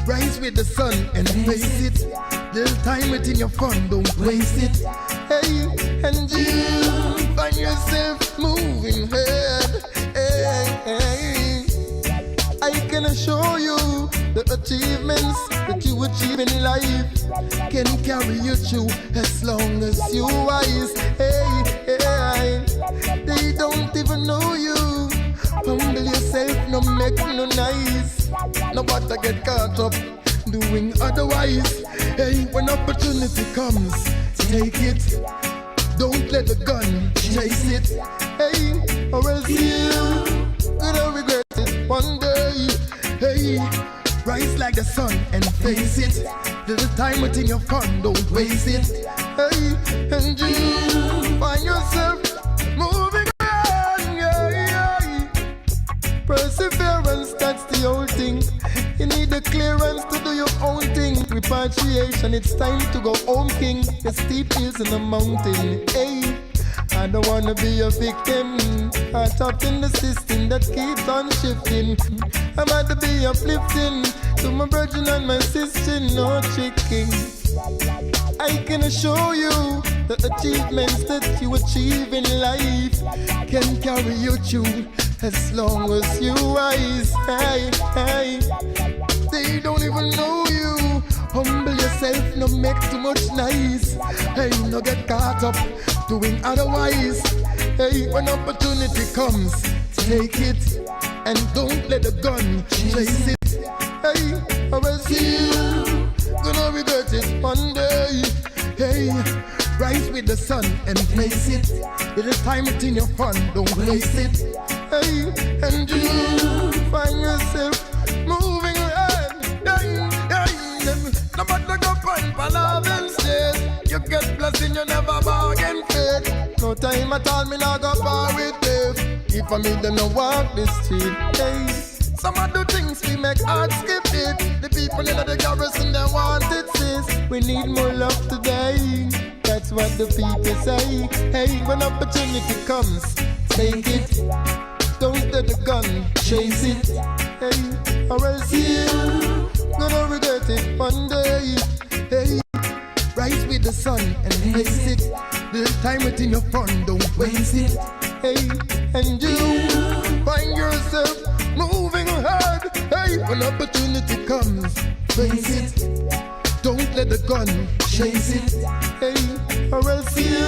rise with the sun and face it. Little time within your fun, don't waste it. Hey, and you find yourself moving ahead. Hey, hey. I can assure you the achievements that you achieve in life can carry you through as long as you wise. Hey, hey, they don't even know you. Humble yourself, no make no nice. Nobody get caught up doing otherwise. Hey, when opportunity comes, take it. Don't let the gun chase it. Hey, or else you gonna regret it one day. Hey, rise like the sun and face it. Little time within your fun, don't waste it. Hey, and you find yourself moving on. Yeah. Perseverance, that's the whole thing. You need the clearance to do your own thing. Repatriation, it's time to go home, king. The steep hills in the mountain. Hey, I don't wanna be a victim. Caught up in the system that keeps on shifting. I'm about to be uplifting to my brethren and my sister, no tricking. I can assure you the achievements that you achieve in life can carry you through as long as you rise. Hey, hey. They don't even know you. Humble yourself, no make too much nice. Hey, no get caught up doing otherwise. Hey, when opportunity comes, take it and don't let the gun chase it. Hey, or else you gonna regret it one day. Hey, rise with the sun and face it. Little time within your fun, don't waste it. Hey, and you find yourself moving ahead. No matter go find palaver instead. You get blessing, you never bargain faith. No time at all, me not go far with death. If I meet them, no walk this street. Hey, some of the things we make hard skip it. The people in the garrison, they want it, sis. We need more love today. That's what the people say. Hey, when opportunity comes, take it. Don't let the gun chase it. Hey, or else you gonna regret it one day. Hey, rise with the sun and face it. Little time within your fun, don't waste it. Hey, and you find yourself moving ahead. Hey, when opportunity comes, face it. Don't let the gun chase it. Hey, or else you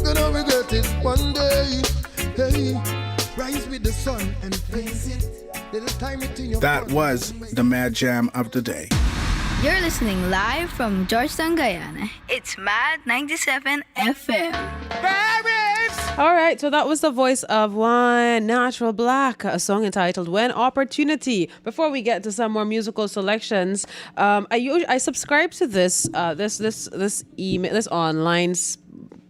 gonna regret it one day. Hey, rise with the sun and face it. Little time within your That was the Mad Jam of the day. You're listening live from Georgetown, Guyana. It's Maad 97 FM. All right, so that was the voice of one Natural Black, a song entitled "When Opportunity." Before we get to some more musical selections, I subscribe to this email, this online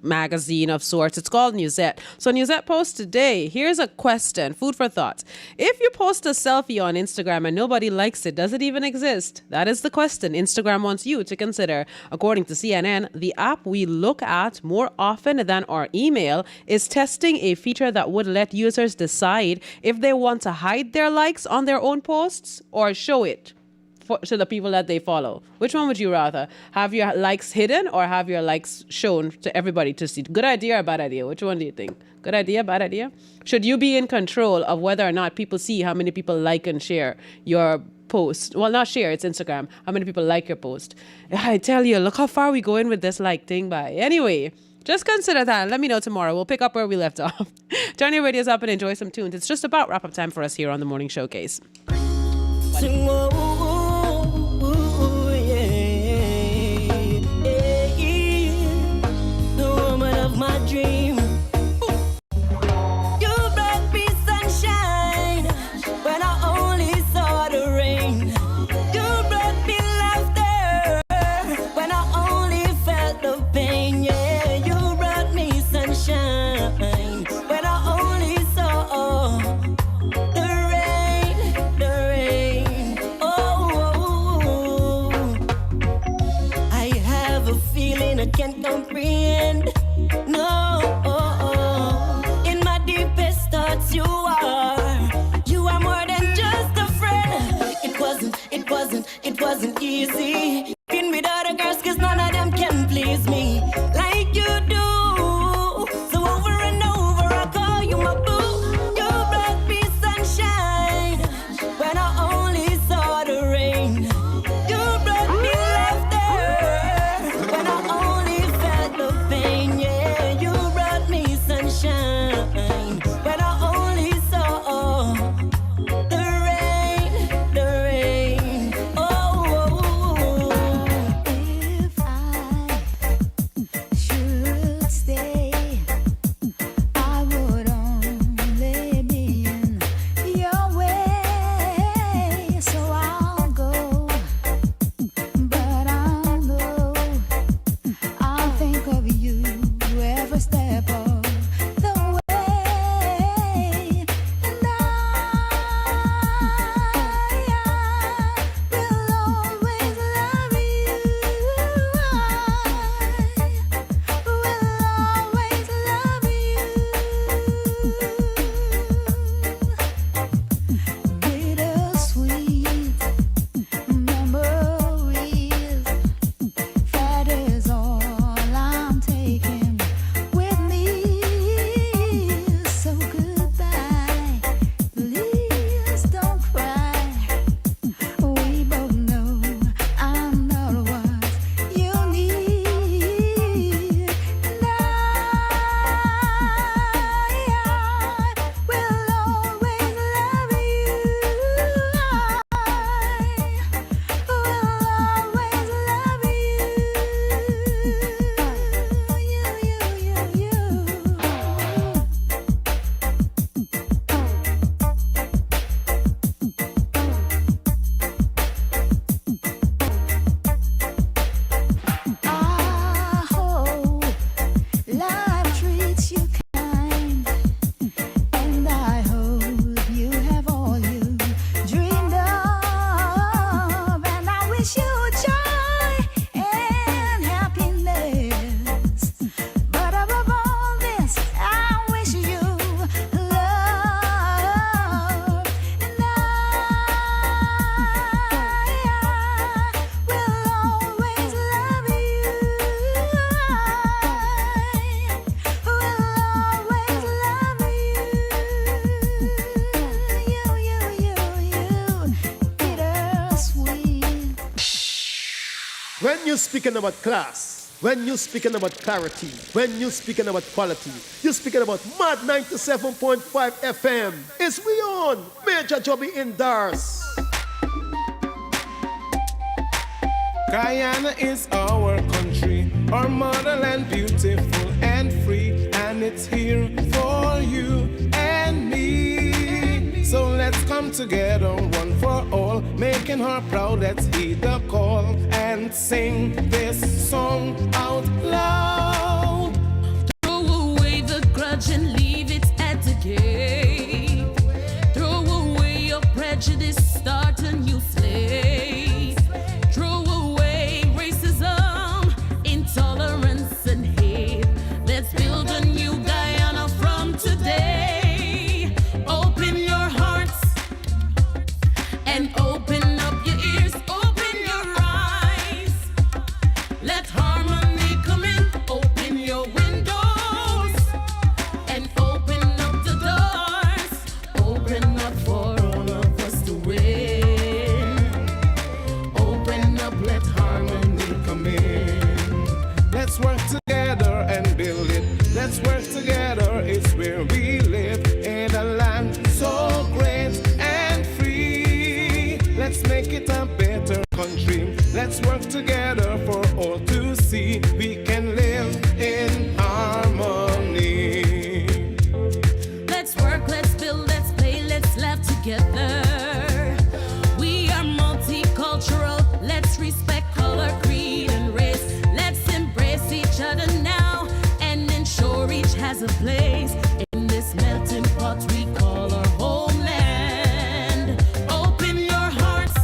magazine of sorts. It's called Newsette. So Newsette posts today. Here's a question, food for thought. If you post a selfie on Instagram and nobody likes it, does it even exist? That is the question Instagram wants you to consider. According to CNN, the app we look at more often than our email is testing a feature that would let users decide if they want to hide their likes on their own posts or show it to the people that they follow. Which one would you rather? Have your likes hidden or have your likes shown to everybody to see? Good idea or bad idea? Which one do you think? Good idea, bad idea? Should you be in control of whether or not people see how many people like and share your post? Well, not share, it's Instagram. How many people like your post? I tell you, look how far we going with this like thing by. Anyway, just consider that. Let me know tomorrow. We'll pick up where we left off. Turn your radios up and enjoy some tunes. It's just about wrap-up time for us here on the Morning Showcase. Sing, oh, the woman of my dream. You brought me sunshine when I only saw the rain. You brought me laughter when I only felt the pain. Yeah, you brought me sunshine when I only saw the rain. Oh, I have a feeling I can't comprehend. No, in my deepest thoughts you are more than just a friend. It wasn't easy being with other girls, cause none of them can please me like you do. So over and over I call you my boo. You brought me sunshine when I only saw the rain. You brought me laughter when I only felt the pain. Yeah, you brought me sunshine when I only saw the rain. Oh, if I should stay, I would only be in your way. So I'll go, but I know I'll think of you every step of the way. And will always love you. I will always love you. Bittersweet memories, that is all I'm taking with me. So goodbye, please don't cry. We both know I'm not what you need. And I will always love you. I will always love I hope life treats you kind, and I hope you have all you dreamed of, and I wish you joy and happiness. But above all this, I wish you love, and I will always love you. I will always love you. Bittersweet. When you're speaking about class, when you're speaking about clarity, when you're speaking about quality, you're speaking about Maad 97.5 FM. It's we on Major Joby Indars. Guyana is our country, our motherland, beautiful and free, and it's here for you and me. So let's come together, one for all, making her proud. Let's heed the call and sing this song out loud. together is where we live in a land so great and free. Let's make it a better country. Let's work together for all to see. We can live in harmony. Let's work, let's build, let's play, let's laugh together. We are multicultural. Let's respect color, creed, and race. Let's embrace each other now and ensure each has a place in this melting pot we call our homeland. Open your hearts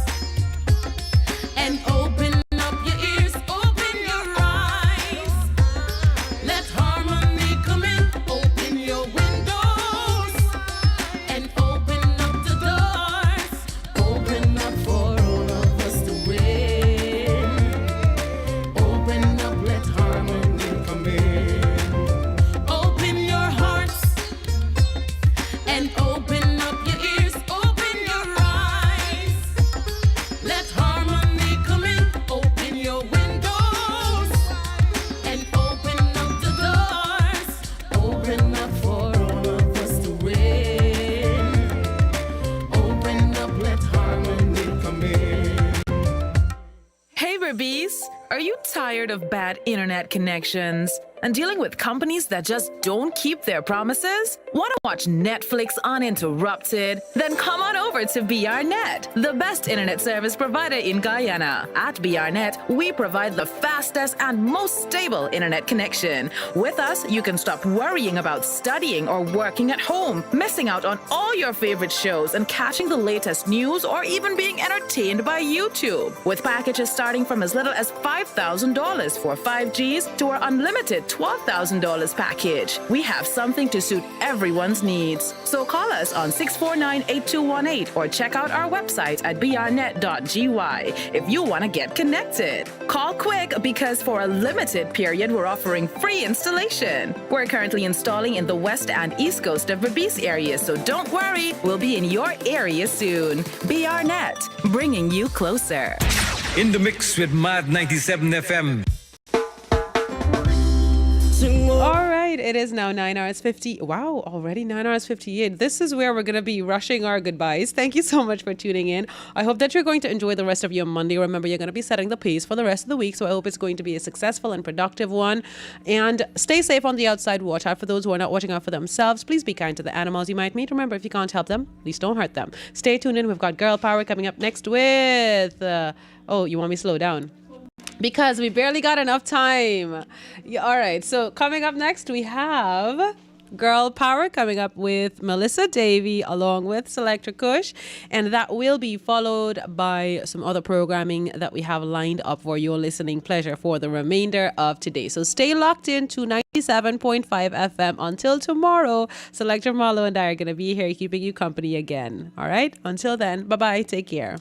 and open up your ears, open your eyes. Let harmony come in, open your windows and open up the doors. Open up for all of us to win. Open up, let harmony come in. Open your hearts and open up your ears, open your eyes. Let harmony come in, open your windows and open up the doors. Open up for all of us to win. Open up, let harmony come in. Hey, Barbies! Are you tired of bad internet connections and dealing with companies that just don't keep their promises? Want to watch Netflix uninterrupted? Then come on over to BRNet, the best internet service provider in Guyana. At BRNet, we provide the fastest and most stable internet connection. With us, you can stop worrying about studying or working at home, missing out on all your favorite shows and catching the latest news or even being entertained by YouTube. With packages starting from as little as $5,000 for 5Gs to our unlimited $12,000 package. We have something to suit everyone's needs. So call us on 649-8218 or check out our website at brnet.gy if you want to get connected. Call quick because for a limited period, we're offering free installation. We're currently installing in the west and east coast of Berbice area, so don't worry, we'll be in your area soon. BRNet, bringing you closer. In the mix with Maad 97 FM. All right, it is now 9 hours 50. Wow, already 9 hours 58. This is where we're going to be rushing our goodbyes. Thank you so much for tuning in. I hope that you're going to enjoy the rest of your Monday. Remember, you're going to be setting the pace for the rest of the week, so I hope it's going to be a successful and productive one. And stay safe on the outside. Watch out for those who are not watching out for themselves. Please be kind to the animals you might meet. Remember, if you can't help them, at least don't hurt them. Stay tuned in. We've got Girl Power coming up next with... oh, you want me to slow down? Because we barely got enough time. Yeah, all right, so coming up next, we have Girl Power coming up with Melissa Davey along with Selector Kush. And that will be followed by some other programming that we have lined up for your listening pleasure for the remainder of today. So stay locked in to 97.5 FM until tomorrow. Selector Marlo and I are going to be here keeping you company again. All right, until then, bye-bye. Take care.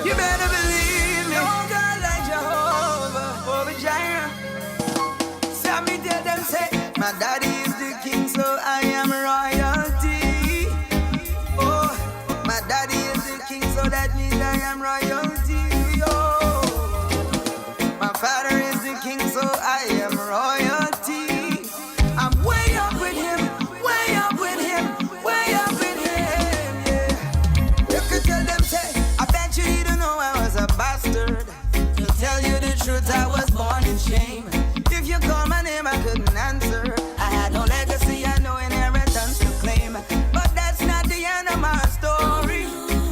You better believe me. No God like Jehovah, over Jireh. Saw me tell them say, my daddy is the king, so I am royalty. Oh, my daddy is the king, so that means I am royalty. Oh, my father is the king, so I am royalty. I'm way up with him, way up with him, way up with him, yeah. You could tell them say, I bet you don't know I was a bastard. To tell you the truth, I was born in shame. If you call my name, I couldn't answer. I had no legacy, I no inheritance to claim. But that's not the end of my story.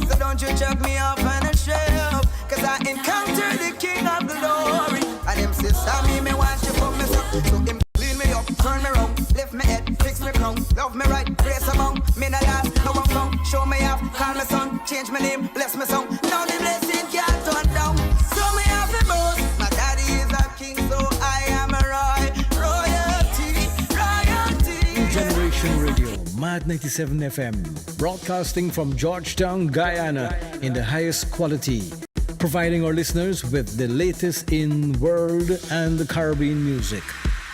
So don't you chuck me off on a shelf, cause I encountered the king of glory. And him sister me want you put me up. So him clean me up, turn me round, lift me head, fix me crown, love me right, grace among me not last, no one found, show me off, call me son, change my name, bless me song. Now the blessing can't turn down. So me have the most. My daddy is a king, so I am a royalty. New Generation Radio, Maad 97 FM, broadcasting from Georgetown, Guyana, in the highest quality, providing our listeners with the latest in world and the Caribbean music,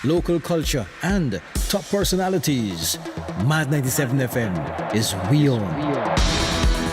local culture, and top personalities. Maad 97 FM is We On.